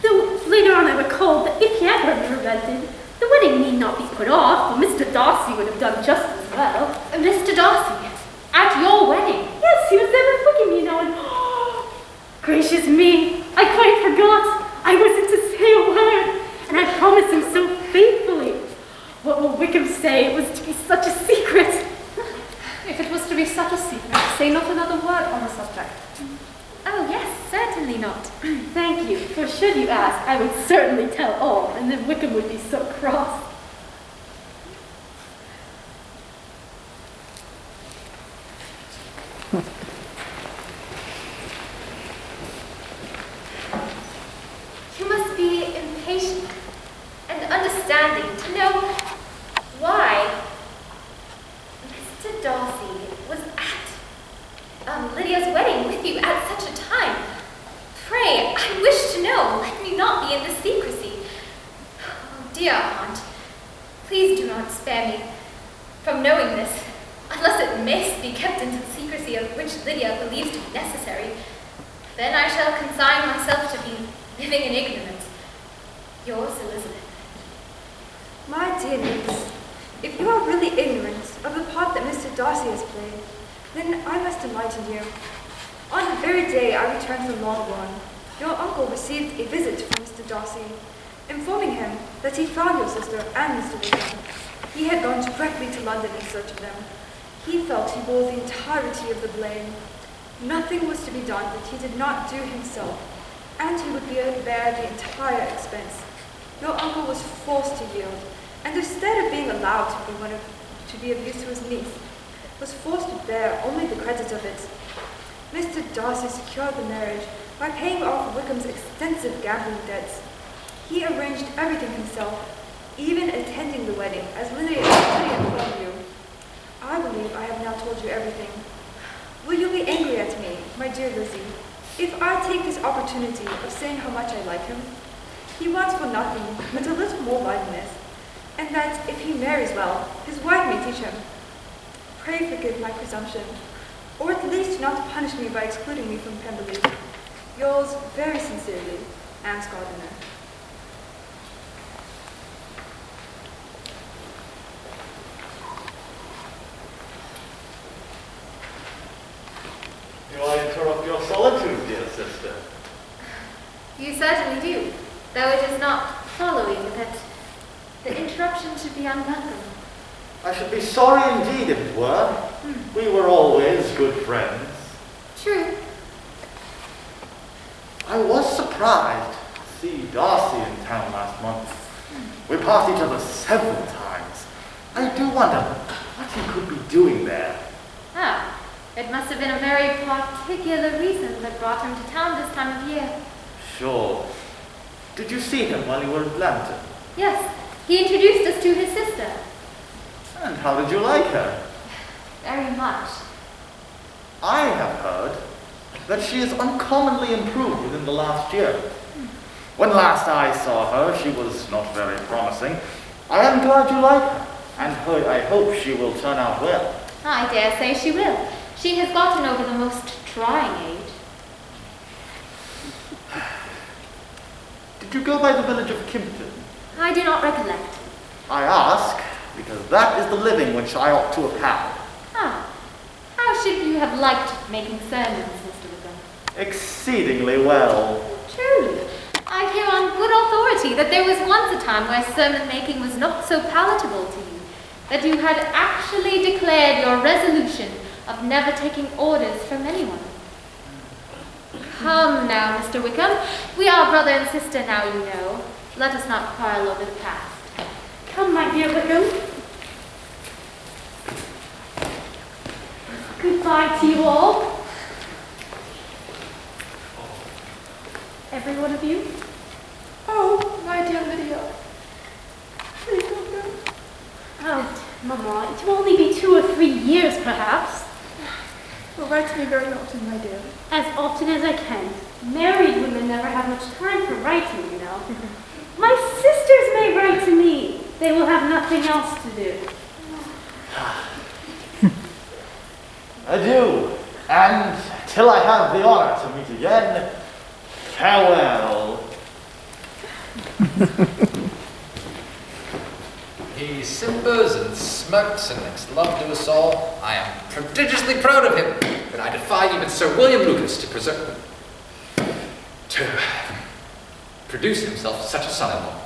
Though later on I recalled that if he had been prevented, the wedding need not be put off, for Mr. Darcy would have done just as well. Mr. Darcy? At your wedding? Yes, he was there with Wickham, you know, and oh, gracious me, I quite forgot. I wasn't to say a word, and I promised him so faithfully. What will Wickham say? It was to be such a secret. If it was to be such a secret, say not another word on the subject. Oh, yes, certainly not. Thank you, for should you ask, I would certainly tell all, and then Wickham would be so cross. You must be impatient and understanding to know why Mr. Darcy was at Lydia's wedding with you at such a time. Pray, I wish to know. Let me not be in the secrecy. Oh, dear aunt, please do not spare me from knowing this, unless it may be kept in the secrecy of which Lydia believes to be necessary. Then I shall consign myself to be living in ignorance. Yours, Elizabeth. My dear niece, if you are really ignorant of the part that Mr. Darcy has played, then I must enlighten you. On the very day I returned from Longbourn, your uncle received a visit from Mr. Darcy, informing him that he found your sister and Mr. Wickham. He had gone directly to London in search of them. He felt he bore the entirety of the blame. Nothing was to be done that he did not do himself, and he would bear the entire expense. Your uncle was forced to yield, and instead of being allowed to be of use to his niece, was forced to bear only the credit of it. Mr. Darcy secured the marriage by paying off Wickham's extensive gambling debts. He arranged everything himself, even attending the wedding, as Lydia informed you. I believe I have now told you everything. Will you be angry at me, my dear Lizzie, if I take this opportunity of saying how much I like him? He wants for nothing but a little more liveliness, and that if he marries well, his wife may teach him. Pray forgive my presumption, or at least not punish me by excluding me from Pemberley. Yours very sincerely, Anne Gardiner. Do I interrupt your solitude, dear sister? You certainly do, though it is not following that the interruption should be unwelcome. I should be sorry indeed if it were. We were always good friends. True. I was surprised to see Darcy in town last month. We passed each other several times. I do wonder what he could be doing there. Ah, it must have been a very particular reason that brought him to town this time of year. Sure. Did you see him while you were at Lambton? Yes, he introduced us to his sister. And how did you like her? Very much. I have heard that she has uncommonly improved within the last year. When last I saw her, she was not very promising. I am glad you like her, and I hope she will turn out well. I dare say she will. She has gotten over the most trying age. Did you go by the village of Kimpton? I do not recollect. I ask because that is the living which I ought to have had. Ah, how should you have liked making sermons, Mr. Wickham? Exceedingly well. Truly. I hear on good authority that there was once a time where sermon making was not so palatable to you, that you had actually declared your resolution of never taking orders from anyone. Come now, Mr. Wickham. We are brother and sister now, you know. Let us not quarrel over the past. Come, my dear Wickham. Goodbye to you all. Every one of you. Oh, my dear Lydia. Please don't go. Oh, Mamma, it will only be 2 or 3 years, perhaps. Well, write to me very often, my dear. As often as I can. Married women never have much time for writing, you know. My sisters may write to me. They will have nothing else to do. Adieu, and till I have the honor to meet again, farewell. He simpers and smirks and makes love to us all. I am prodigiously proud of him, but I defy even Sir William Lucas to produce himself such a son-in-law.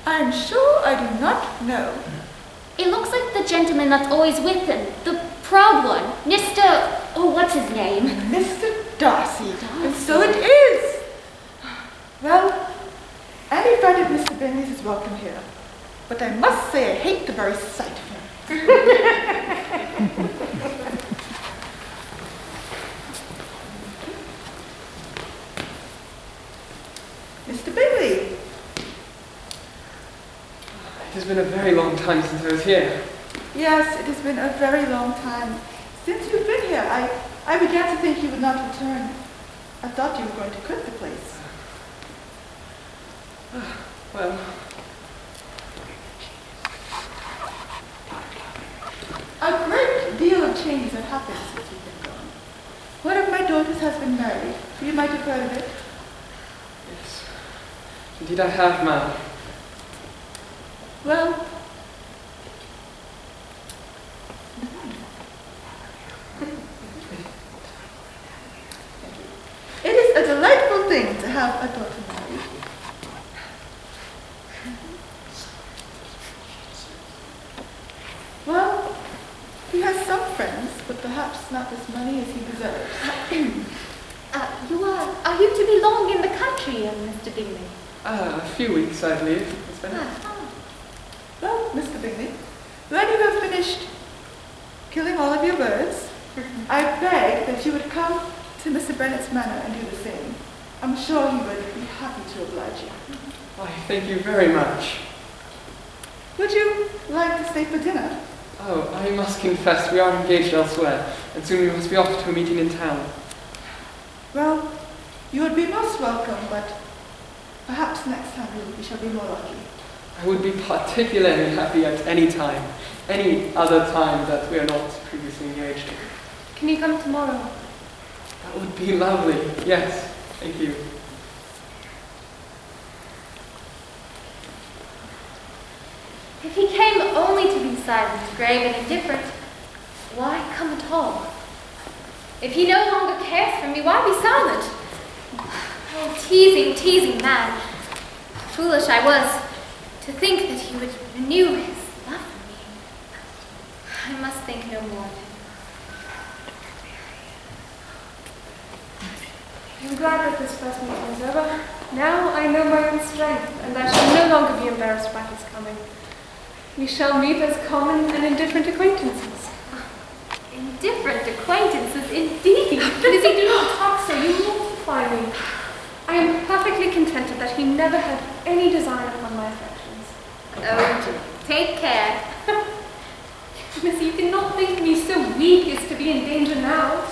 I'm sure I do not know. It looks like the gentleman that's always with him, the proud one, Mr. Oh, what's his name? Mr. Darcy. And so it is. Well, any friend of Mr. Bingley's is welcome here. But I must say I hate the very sight of him. Mr. Bingley. It has been a very long time since I was here. Yes, it has been a very long time. Since you've been here, I began to think you would not return. I thought you were going to quit the place. Well, a great deal of changes have happened since you've been gone. One of my daughters has been married. You might have heard of it. yes. Indeed I have, ma'am. Well, it is a delightful thing to have a daughter married. Well, he has some friends, but perhaps not as many as he deserves. Are you to be long in the country, Mr. Bingley? A few weeks, I believe. It's been Well, Mr. Bingley, when you have finished killing all of your birds, I beg that you would come to Mr. Bennet's manor and do the same. I'm sure he would be happy to oblige you. Why, thank you very much. Would you like to stay for dinner? Oh, I must confess we are engaged elsewhere, and soon we must be off to a meeting in town. Well, you would be most welcome, but perhaps next time we shall be more lucky. I would be particularly happy at any time, any other time that we are not previously engaged. Can you come tomorrow? That would be lovely. Yes, thank you. If he came only to be silent, grave, and indifferent, why come at all? If he no longer cares for me, why be silent? Oh, teasing man. Foolish I was to think that he would renew his love for me. I must think no more of him. I'm glad that this first meeting is over. Now I know my own strength, and I shall no longer be embarrassed by his coming. We shall meet as common and indifferent acquaintances. Indifferent acquaintances, indeed. Lizzie, do not talk so. You mortify me. I am perfectly contented that he never had any design upon my affections. Oh, take care. Missy, you cannot think me so weak as to be in danger now.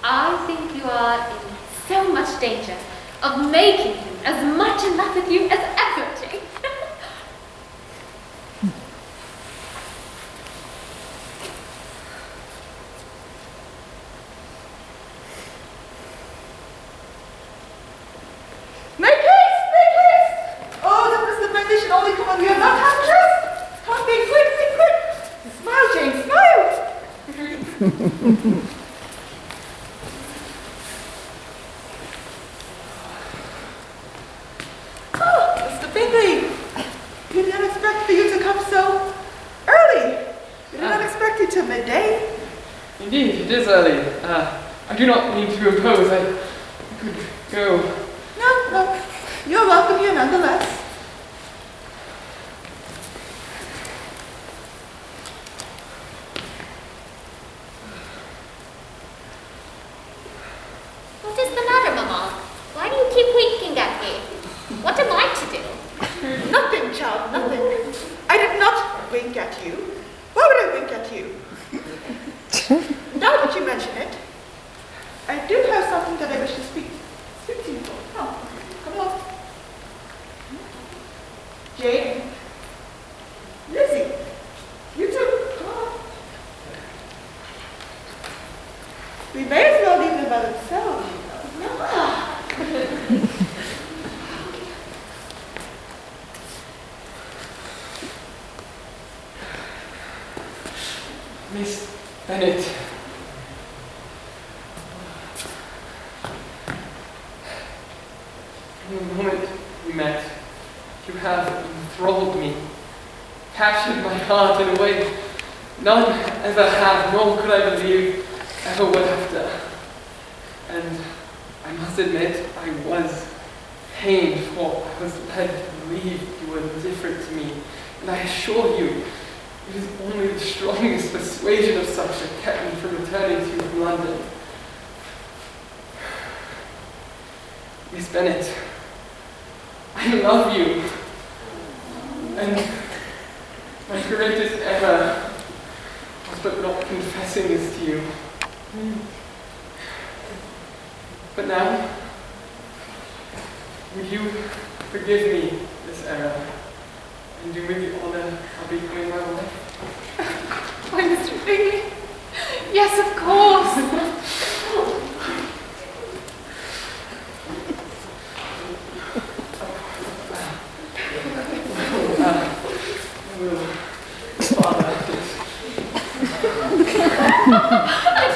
I think you are in so much danger of making him as much in love with you as ever, Jane. Make haste! Make haste! Oh, that Mr. Bentley should only come when we are not half dressed! Come, be quick, be quick! Smile, Jane, smile! Oh, Mr. Bingley! We did not expect for you to come so early. We did not expect you till midday. Indeed, it is early. I do not mean to impose. I could go. No, you're welcome here nonetheless. What is the matter, Mamma? Why do you keep winking at me? What am I to do? Nothing, child, nothing. I did not wink at you. Why would I wink at you? Now that you mention it, I do have something that I wish to speak to you for. Come on. Jane. Lizzie. You too. Come on. We may as well leave them by themselves, you know. No. Miss Bennet. From the moment we met, you have enthralled me, captured my heart in a way none ever had, nor could I believe ever would after. And I must admit, I was pained, for I was led to believe you were different to me. And I assure you, it is only the strongest persuasion of such that kept me from returning to you from London. Miss Bennet, I love you. And my greatest error was but not confessing this to you. But now, will you forgive me this error and do me the honor of becoming my wife? Why, Mr. Bingley? Yes, of course.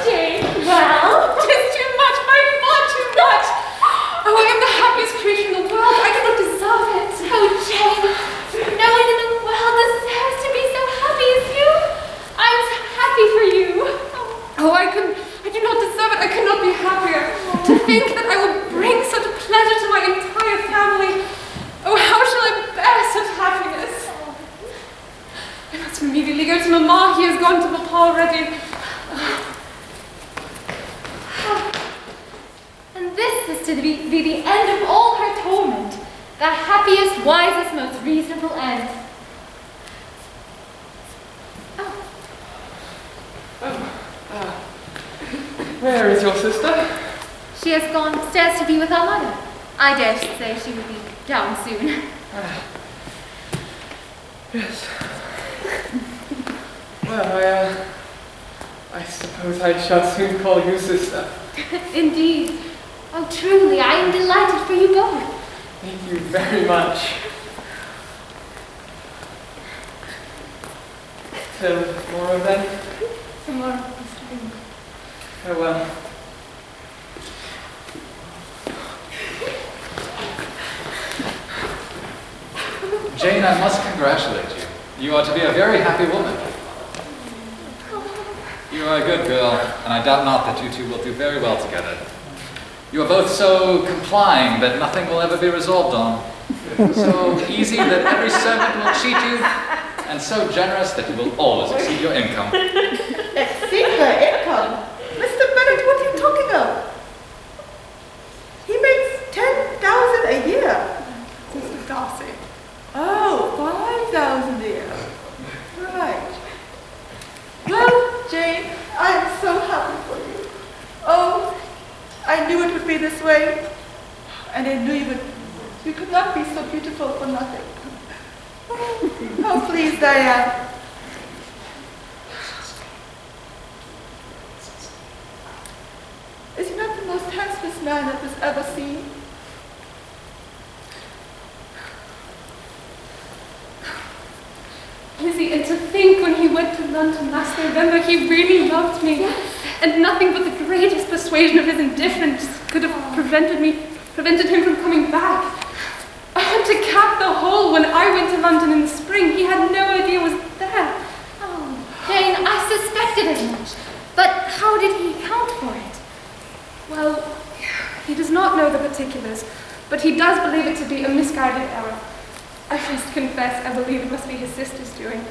Jane, well, 'tis too much, by far too much. Oh, I am the happiest creature in the world. I cannot deserve it. Oh, Jane, no one in the world deserves to be so happy as you. I'm so happy for you. Oh, I do not deserve it. I cannot be happier. To think that I will bring such pleasure to my entire family. Oh, how shall I bear such happiness? I must immediately go to Mamma. He has gone to Papa already. And this is to be the end of all her torment, the happiest, wisest, most reasonable end. Where is your sister? She has gone upstairs to be with our mother. I dare say she will be down soon. Yes. Well, I suppose I shall soon call you sister. Indeed. Oh, truly, I am delighted for you both. Thank you very much. Till tomorrow then? Tomorrow, Mr. Bingley. Farewell. Jane, I must congratulate you. You are to be a very happy woman. You are a good girl, and I doubt not that you two will do very well together. You are both so complying that nothing will ever be resolved on, so easy that every servant will cheat you, and so generous that you will always exceed your income. Exceed her income? Mr. Bennet, what are you talking of? He makes 10,000 a year. Mr. Darcy. Oh, 5,000 a year. Right. Well, Jane, I am so happy for you. Oh, I knew it would be this way, and I knew you could not be so beautiful for nothing. Oh, how pleased I am. Is he not the most handsomest man that was ever seen? Lizzie, and to think when he went to London last November, he really loved me. Yes. And nothing but the greatest persuasion of his indifference could have prevented him from coming back. And to cap the whole, when I went to London in the spring, he had no idea I was there. Oh, Jane, I suspected as much. But how did he account for it? Well, he does not know the particulars, but he does believe it to be a misguided error. I must confess, I believe it must be his sister's doing.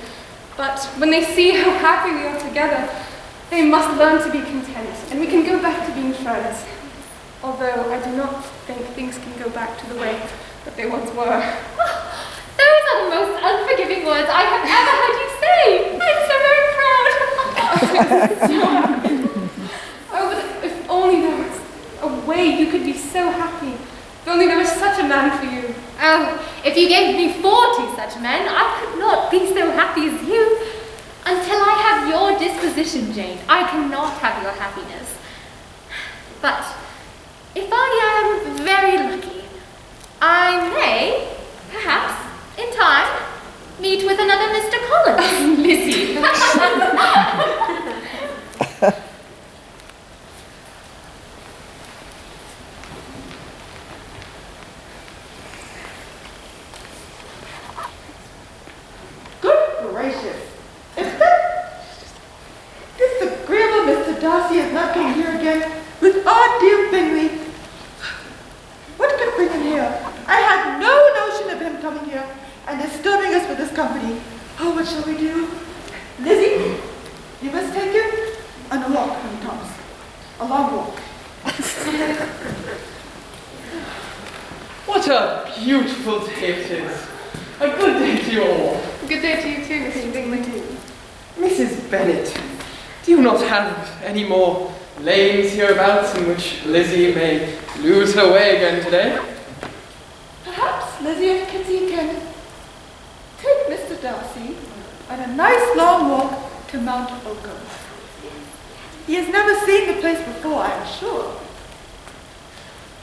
But when they see how happy we are together, they must learn to be content, and we can go back to being friends. Although I do not think things can go back to the way that they once were. Those are the most unforgiving words I have ever heard you say. I'm so very proud. Oh, but if only there was a way you could be so happy. If only there was such a man for you. Oh, if you gave me 40 such men, I could not be so happy as you. Until I have your disposition, Jane, I cannot have your happiness. But if I am very lucky, I may, perhaps, in time, meet with another Mr. Collins. Lizzie. for this company. Oh, what shall we do? Lizzie, you must take him on a walk when he comes. A long walk. What a beautiful day it is. A good day to you all. Good day to you too, Mrs. Bingley. Mrs. Bennet, do you not have any more lanes hereabouts in which Lizzie may lose her way again today? Perhaps Lizzie and Kitty can take Mr. Darcy on a nice long walk to Mount Oakham. He has never seen the place before, I am sure.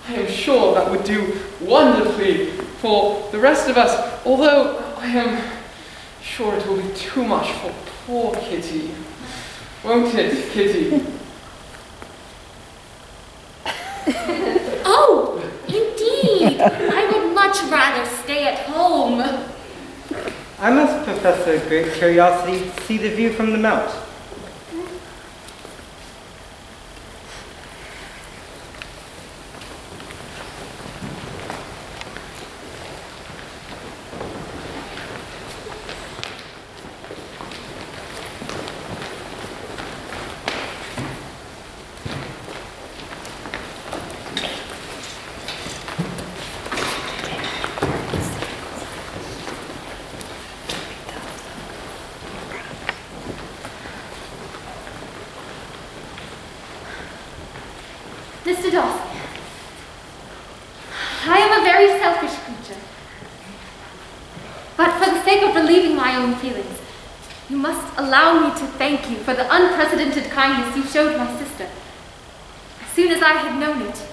I am sure that would do wonderfully for the rest of us, although I am sure it will be too much for poor Kitty. Won't it, Kitty? Oh, indeed. I would much rather stay at home. I must profess a great curiosity to see the view from the mount. Mr. Darcy, I am a very selfish creature. But for the sake of relieving my own feelings, you must allow me to thank you for the unprecedented kindness you showed my sister. As soon as I had known it,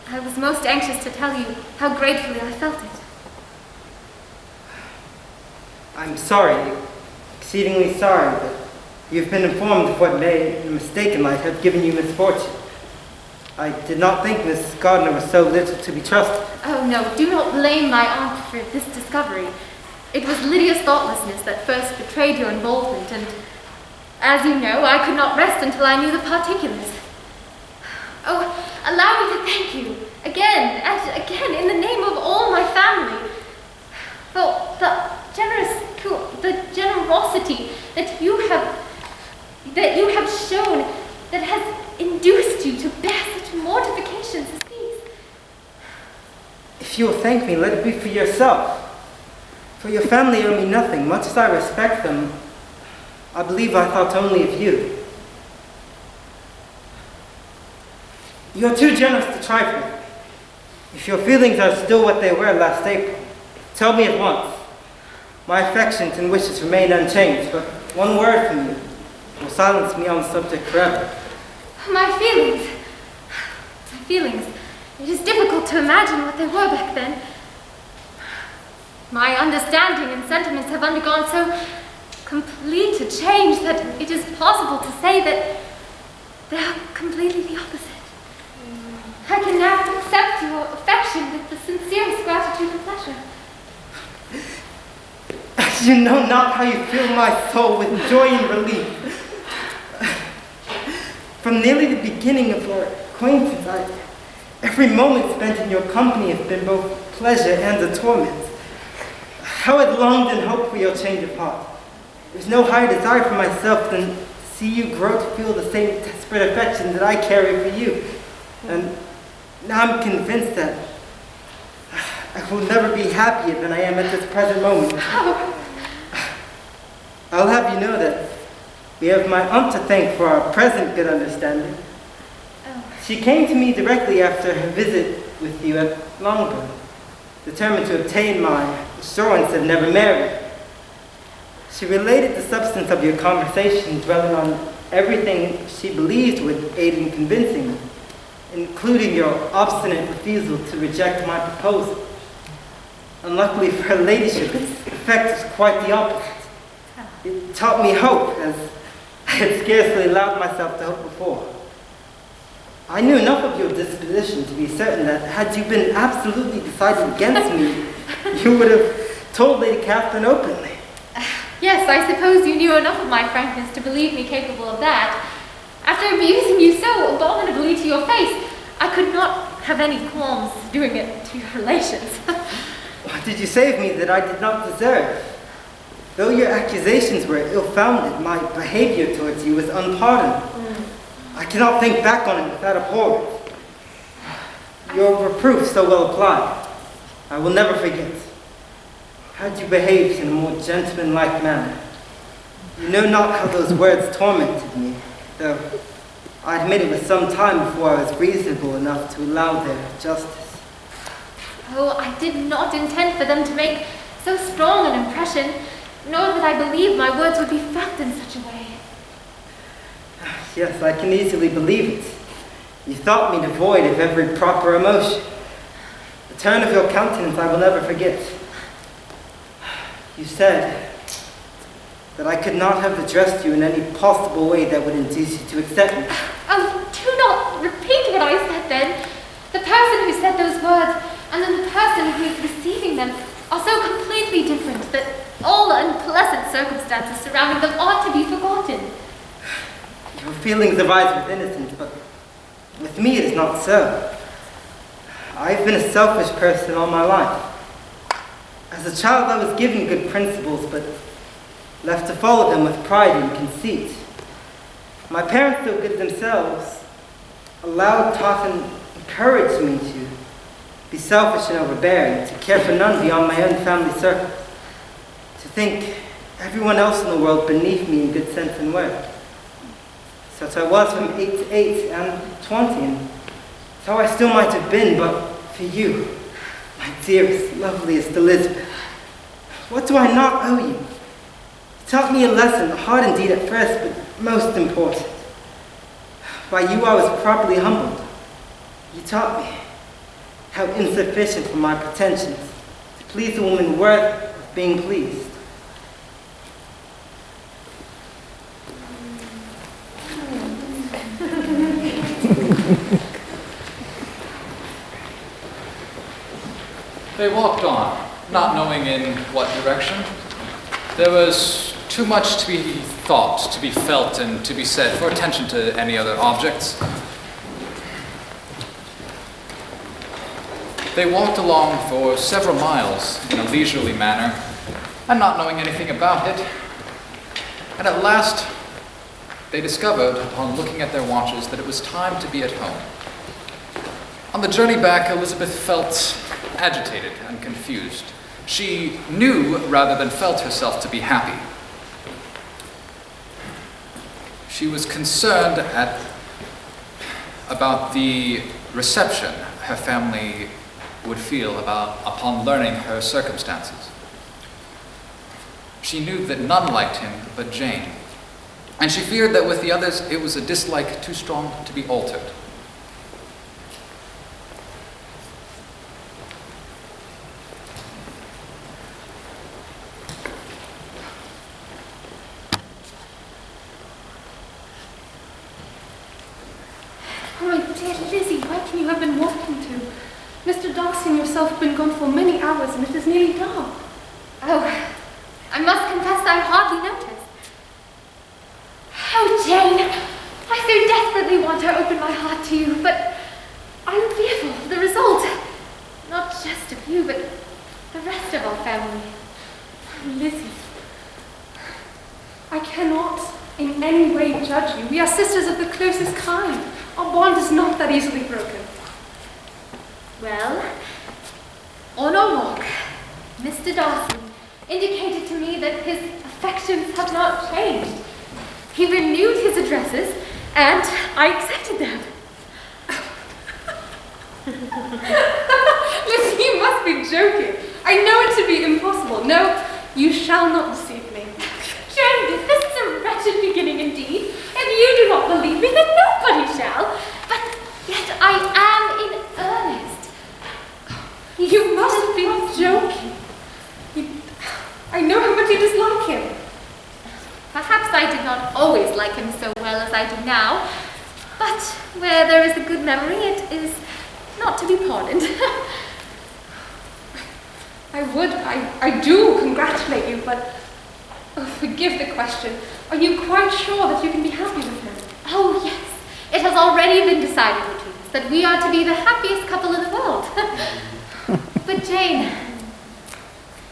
I was most anxious to tell you how gratefully I felt it. I'm sorry, exceedingly sorry, but you've been informed of what may, in a mistaken light, have given you misfortune. I did not think Miss Gardner was so little to be trusted. Oh no, do not blame my aunt for this discovery. It was Lydia's thoughtlessness that first betrayed your involvement, and as you know, I could not rest until I knew the particulars. Oh, allow me to thank you, again and again, in the name of all my family, for the generosity that you have shown, that has induced you to bear such mortifications as these. If you will thank me, let it be for yourself. For your family owe me nothing. Much as I respect them, I believe I thought only of you. You are too generous to trifle with me. If your feelings are still what they were last April, tell me at once. My affections and wishes remain unchanged, but one word from you will silence me on the subject forever. My feelings. It is difficult to imagine what they were back then. My understanding and sentiments have undergone so complete a change that it is possible to say that they are completely the opposite. I can now accept your affection with the sincerest gratitude and pleasure. You know not how you fill my soul with joy and relief. From nearly the beginning of our acquaintance, every moment spent in your company has been both pleasure and a torment. How I longed and hoped for your change of heart. There's no higher desire for myself than to see you grow to feel the same desperate affection that I carry for you. And now I'm convinced that I will never be happier than I am at this present moment. I'll have you know that we have my aunt to thank for our present good understanding. She came to me directly after her visit with you at Longbourn, determined to obtain my assurance of never marrying. She related the substance of your conversation, dwelling on everything she believed would aid in convincing me, including your obstinate refusal to reject my proposal. Unluckily for her ladyship, its effect was quite the opposite. It taught me hope, as I had scarcely allowed myself to hope before. I knew enough of your disposition to be certain that had you been absolutely decided against me, you would have told Lady Catherine openly. Yes, I suppose you knew enough of my frankness to believe me capable of that. After abusing you so abominably to your face, I could not have any qualms doing it to your relations. What did you say of me that I did not deserve? Though your accusations were ill-founded, my behavior towards you was unpardonable. I cannot think back on it without abhorrence. Your reproof so well applied, I will never forget. Had you behaved in a more gentlemanlike manner, you know not how those words tormented me, though I admit it was some time before I was reasonable enough to allow their justice. Oh, I did not intend for them to make so strong an impression, nor did I believe my words would be felt in such a way. Yes, I can easily believe it. You thought me devoid of every proper emotion. The turn of your countenance I will never forget. You said that I could not have addressed you in any possible way that would induce you to accept me. Oh, do not repeat what I said then. The person who said those words and then the person who is receiving them are so completely different that all unpleasant circumstances surrounding them ought to be forgotten. Your feelings arise with innocence, but with me it is not so. I've been a selfish person all my life. As a child I was given good principles, but left to follow them with pride and conceit. My parents, though good themselves, allowed, taught, and encouraged me to be selfish and overbearing, to care for none beyond my own family circle, to think everyone else in the world beneath me in good sense and work. Such I was from 8 to 8 and 20, and so I still might have been, but for you, my dearest, loveliest Elizabeth. What do I not owe you? You taught me a lesson, hard indeed at first, but most important. By you I was properly humbled. You taught me how insufficient were my pretensions to please a woman worthy of being pleased. They walked on, not knowing in what direction. There was too much to be thought, to be felt, and to be said for attention to any other objects. They walked along for several miles in a leisurely manner, and not knowing anything about it. And at last, they discovered, upon looking at their watches, that it was time to be at home. On the journey back, Elizabeth felt agitated and confused. She knew rather than felt herself to be happy. She was concerned about the reception her family would feel upon learning her circumstances. She knew that none liked him but Jane, and she feared that with the others it was a dislike too strong to be altered. Oh, my dear Lizzie, where can you have been walking to? Mr. Darcy and yourself have been gone for many hours, and it is nearly dark. Oh, I must confess I hardly noticed. Oh, Jane, I so desperately want to open my heart to you, but I'm fearful of the result. Not just of you, but the rest of our family. Lizzie, I cannot in any way judge you. We are sisters of the closest kind. Our bond is not that easily broken. Well, on our walk, Mr. Darcy indicated to me that his affections have not changed. He renewed his addresses, and I accepted them. Lizzie, you must be joking. I know it to be impossible. No, you shall not deceive me. Jane, this is a wretched beginning indeed. If you do not believe me, then nobody shall. But yet I am in earnest. You must be joking. I know how much you dislike him. Perhaps I did not always like him so well as I do now, but where there is a good memory, it is not to be pardoned. I do congratulate you, but forgive the question. Are you quite sure that you can be happy with him? Oh, yes. It has already been decided between us that we are to be the happiest couple in the world. But Jane,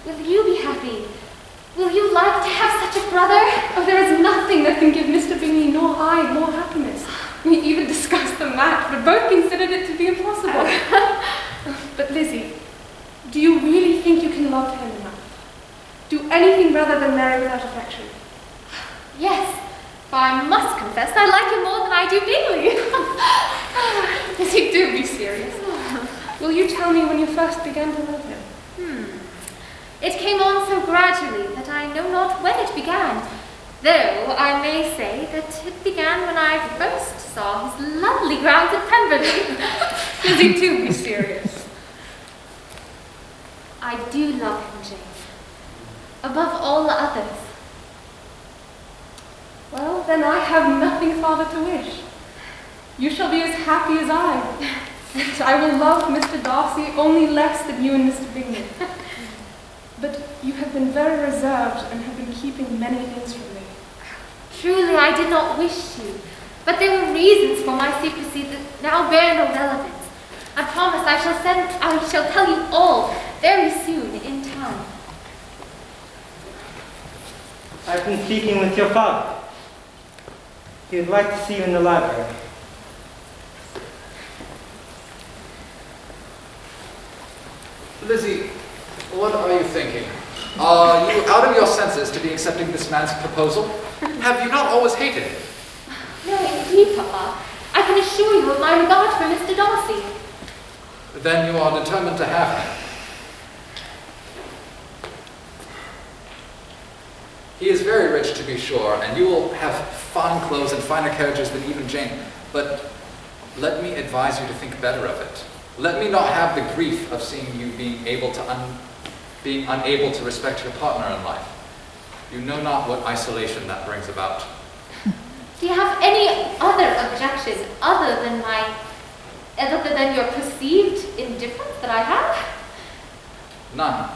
will you be happy Will you like to have such a brother? Oh, there is nothing that can give Mr. Bingley nor I more happiness. We even discussed the match, but both considered it to be impossible. But Lizzie, do you really think you can love him enough? Do anything rather than marry without affection? Yes, for I must confess I like him more than I do Bingley. Lizzie, do be serious. Will you tell me when you first began to love him? It came on so gradually that I know not when it began, though I may say that it began when I first saw his lovely grounds at Pemberley. Lizzie, do be serious. I do love him, Jane, above all the others. Well, then I have nothing farther to wish. You shall be as happy as I. And I will love Mr. Darcy only less than you and Mr. Bingley. But you have been very reserved and have been keeping many things from me. Truly, I did not wish to, but there were reasons for my secrecy that now bear no relevance. I promise I shall tell you all very soon in time. I've been speaking with your father. He would like to see you in the library. Lizzie, what are you thinking? Are you out of your senses to be accepting this man's proposal? Have you not always hated him? No, indeed, Papa. I can assure you of my regard for Mr. Darcy. Then you are determined to have him. He is very rich, to be sure, and you will have fine clothes and finer carriages than even Jane. But let me advise you to think better of it. Let me not have the grief of seeing you being unable to respect your partner in life. You know not what isolation that brings about. Do you have any other objection other than your perceived indifference that I have? None.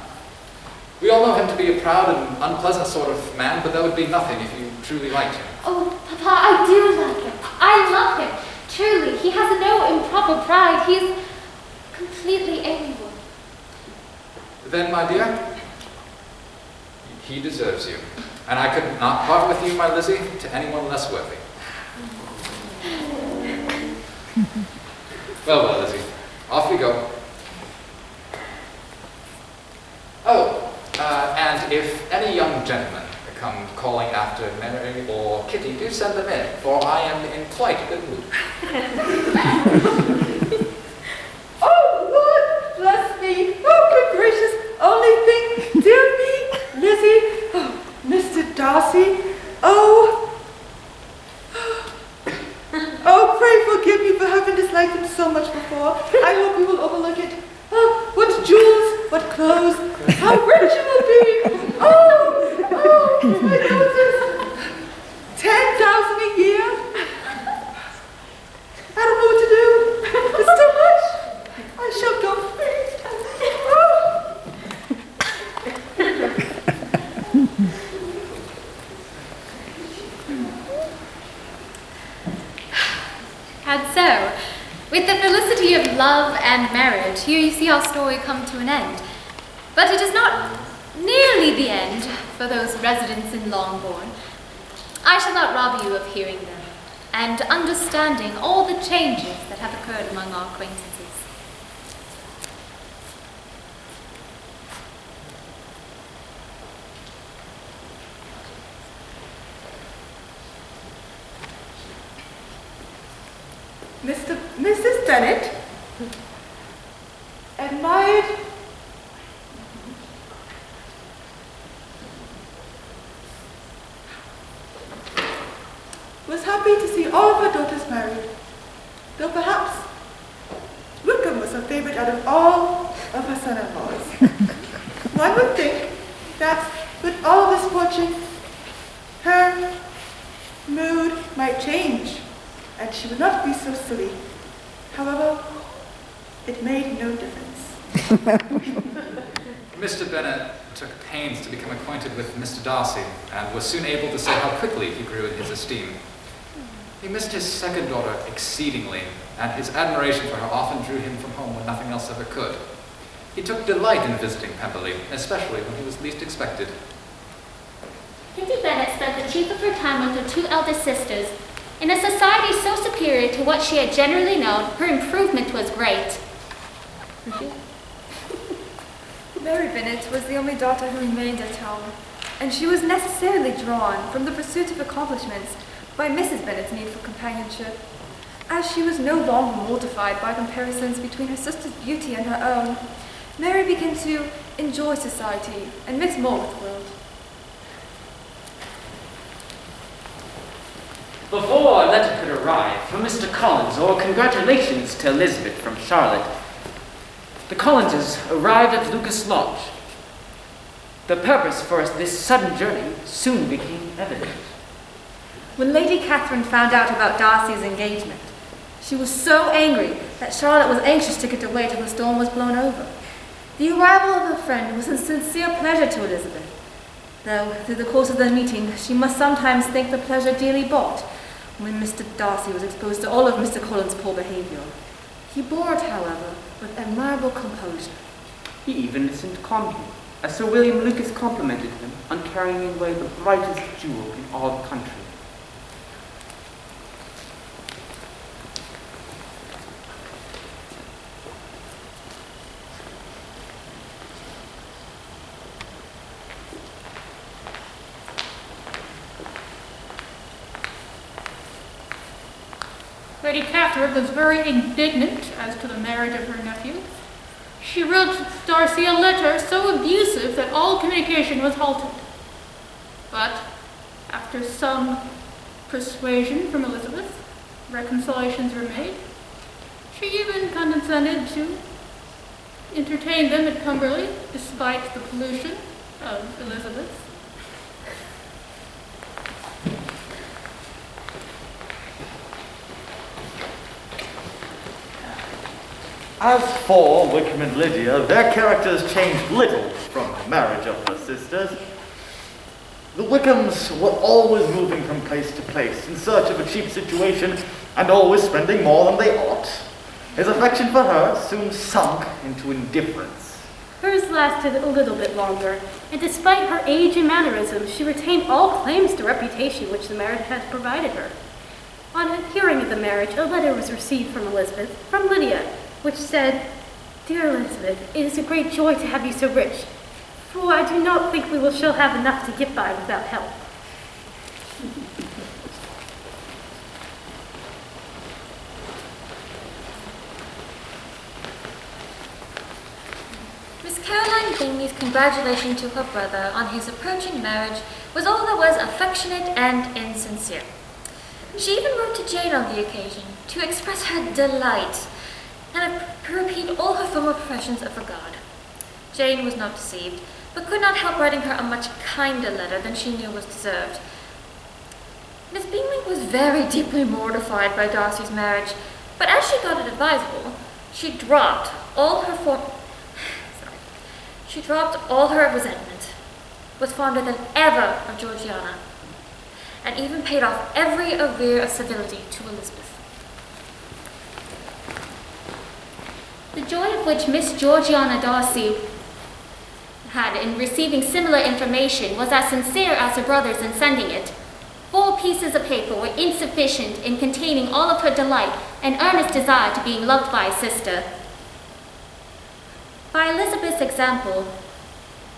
We all know him to be a proud and unpleasant sort of man, but that would be nothing if you truly liked him. Oh, Papa, I do like him. I love him. Truly, he has no improper pride. He is completely amiable. Then, my dear, he deserves you. And I could not part with you, my Lizzie, to anyone less worthy. Well, Lizzie, off we go. Oh, and if any young gentlemen come calling after Mary or Kitty, do send them in, for I am in quite a good mood. Oh, Lord, bless me. Oh, good gracious. Only think, dear me, Lizzie, oh, Mr. Darcy, oh, pray forgive me for having disliked him so much before. I hope you will overlook it. Oh, what jewels, what clothes, how rich you will be. Oh, my daughters, 10,000 a year. I don't know what to do. It's too much. I shall go free. Oh. And so, with the felicity of love and marriage, here you see our story come to an end. But it is not nearly the end for those residents in Longbourn. I shall not rob you of hearing them and understanding all the changes that have occurred among our acquaintances. Mrs. Bennet, admired, was happy to see all of her daughters married, though perhaps Wickham was her favorite out of all of her son-in-laws. One would think that with all this fortune, her mood might change, and she would not be so silly. However, it made no difference. Mr. Bennet took pains to become acquainted with Mr. Darcy, and was soon able to say how quickly he grew in his esteem. He missed his second daughter exceedingly, and his admiration for her often drew him from home when nothing else ever could. He took delight in visiting Pemberley, especially when he was least expected. Kitty Bennet spent the chief of her time with her two eldest sisters. In a society so superior to what she had generally known, her improvement was great. Mary Bennet was the only daughter who remained at home, and she was necessarily drawn from the pursuit of accomplishments by Mrs. Bennet's need for companionship, as she was no longer mortified by comparisons between her sister's beauty and her own. Mary began to enjoy society and mix more with the world. Before a letter could arrive from Mr. Collins or congratulations to Elizabeth from Charlotte, the Collinses arrived at Lucas Lodge. The purpose for this sudden journey soon became evident. When Lady Catherine found out about Darcy's engagement, she was so angry that Charlotte was anxious to get away till the storm was blown over. The arrival of her friend was a sincere pleasure to Elizabeth, though through the course of their meeting she must sometimes think the pleasure dearly bought when Mr. Darcy was exposed to all of Mr. Collins' poor behaviour. He bore it, however, with admirable composure. He even listened calmly, as Sir William Lucas complimented him on carrying away the brightest jewel in all the country. Lady Catherine was very indignant as to the marriage of her nephew. She wrote Darcy a letter so abusive that all communication was halted. But after some persuasion from Elizabeth, reconciliations were made. She even condescended to entertain them at Cumberley, despite the pollution of Elizabeth. As for Wickham and Lydia, their characters changed little from the marriage of her sisters. The Wickhams were always moving from place to place in search of a cheap situation and always spending more than they ought. His affection for her soon sunk into indifference. Hers lasted a little bit longer, and despite her age and mannerisms, she retained all claims to reputation which the marriage had provided her. On hearing of the marriage, a letter was received from Elizabeth, from Lydia, which said, "Dear Elizabeth, it is a great joy to have you so rich, for I do not think we shall have enough to get by without help." Miss Caroline Bingley's congratulation to her brother on his approaching marriage was all that was affectionate and insincere. She even wrote to Jane on the occasion to express her delight and repeat all her former professions of regard. Jane was not deceived, but could not help writing her a much kinder letter than she knew was deserved. Miss Bingley was very deeply mortified by Darcy's marriage, but as she thought it advisable, she dropped all her resentment, was fonder than ever of Georgiana, and even paid off every arrear of civility to Elizabeth. The joy of which Miss Georgiana Darcy had in receiving similar information was as sincere as her brother's in sending it. 4 pieces of paper were insufficient in containing all of her delight and earnest desire to being loved by a sister. By Elizabeth's example,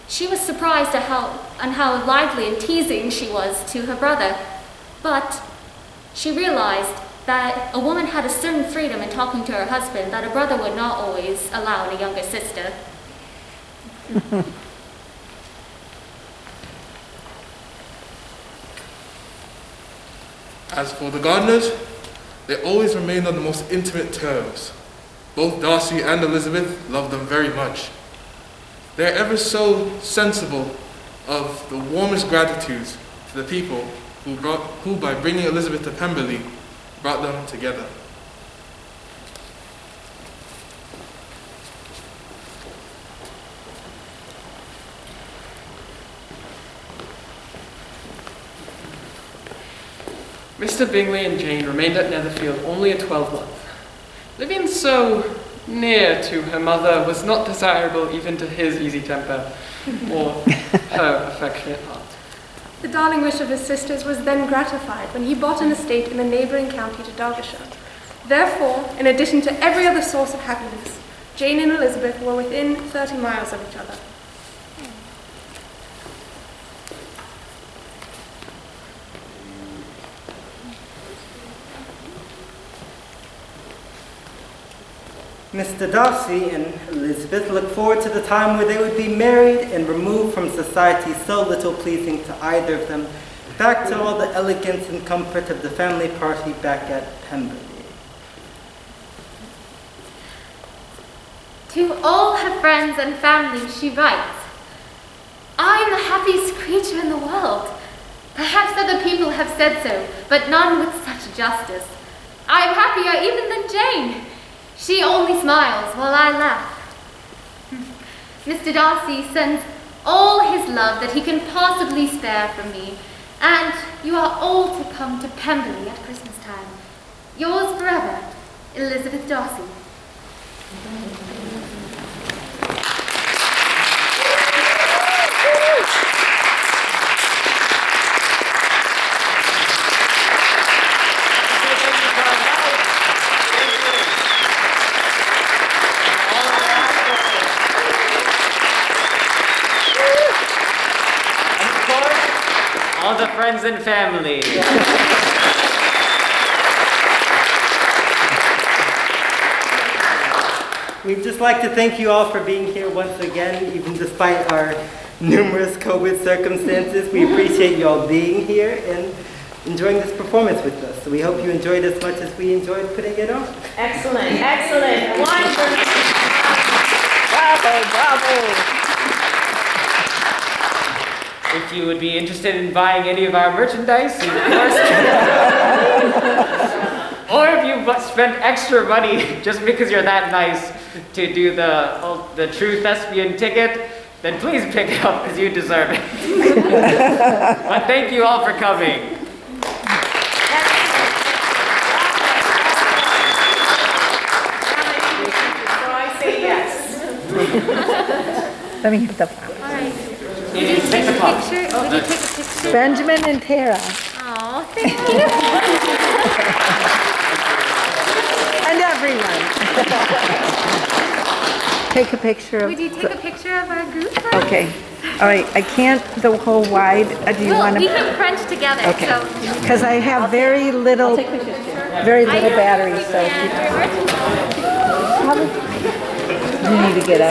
she was surprised at how lively and teasing she was to her brother, but she realized that a woman had a certain freedom in talking to her husband that a brother would not always allow in a younger sister. As for the Gardiners, they always remained on the most intimate terms. Both Darcy and Elizabeth loved them very much. They are ever so sensible of the warmest gratitudes to the people who by bringing Elizabeth to Pemberley, brought them together. Mr. Bingley and Jane remained at Netherfield only a 12-month. Living so near to her mother was not desirable even to his easy temper or her affectionate heart. The darling wish of his sisters was then gratified when he bought an estate in the neighbouring county to Derbyshire. Therefore, in addition to every other source of happiness, Jane and Elizabeth were within 30 miles of each other. Mr. Darcy and Elizabeth looked forward to the time where they would be married and removed from society so little pleasing to either of them, back to all the elegance and comfort of the family party back at Pemberley. To all her friends and family she writes, I am the happiest creature in the world. Perhaps other people have said so, but none with such justice. I am happier even than Jane. She only smiles while I laugh. Mr. Darcy sends all his love that he can possibly spare from me, and you are all to come to Pemberley at Christmas time. Yours forever, Elizabeth Darcy. All the friends and family. We'd just like to thank you all for being here once again, even despite our numerous COVID circumstances. We appreciate you all being here and enjoying this performance with us. So we hope you enjoyed as much as we enjoyed putting it on. Excellent, excellent. Wonderful. Bravo, bravo. If you would be interested in buying any of our merchandise, of course. Or if you spent extra money just because you're that nice to do the true thespian ticket, then please pick it up because you deserve it. But thank you all for coming. So I say yes. Let me hit the phone. All right. It is 6 o'clock. Would you take a picture? Benjamin and Tara. Oh, thank you. And everyone. Take a picture of... Would you take a picture of our group? Okay. All right. I can't the whole wide. Do you Well, want to... we can crunch together. Okay. So. Because I have very little battery, so... Yeah, You need to get up.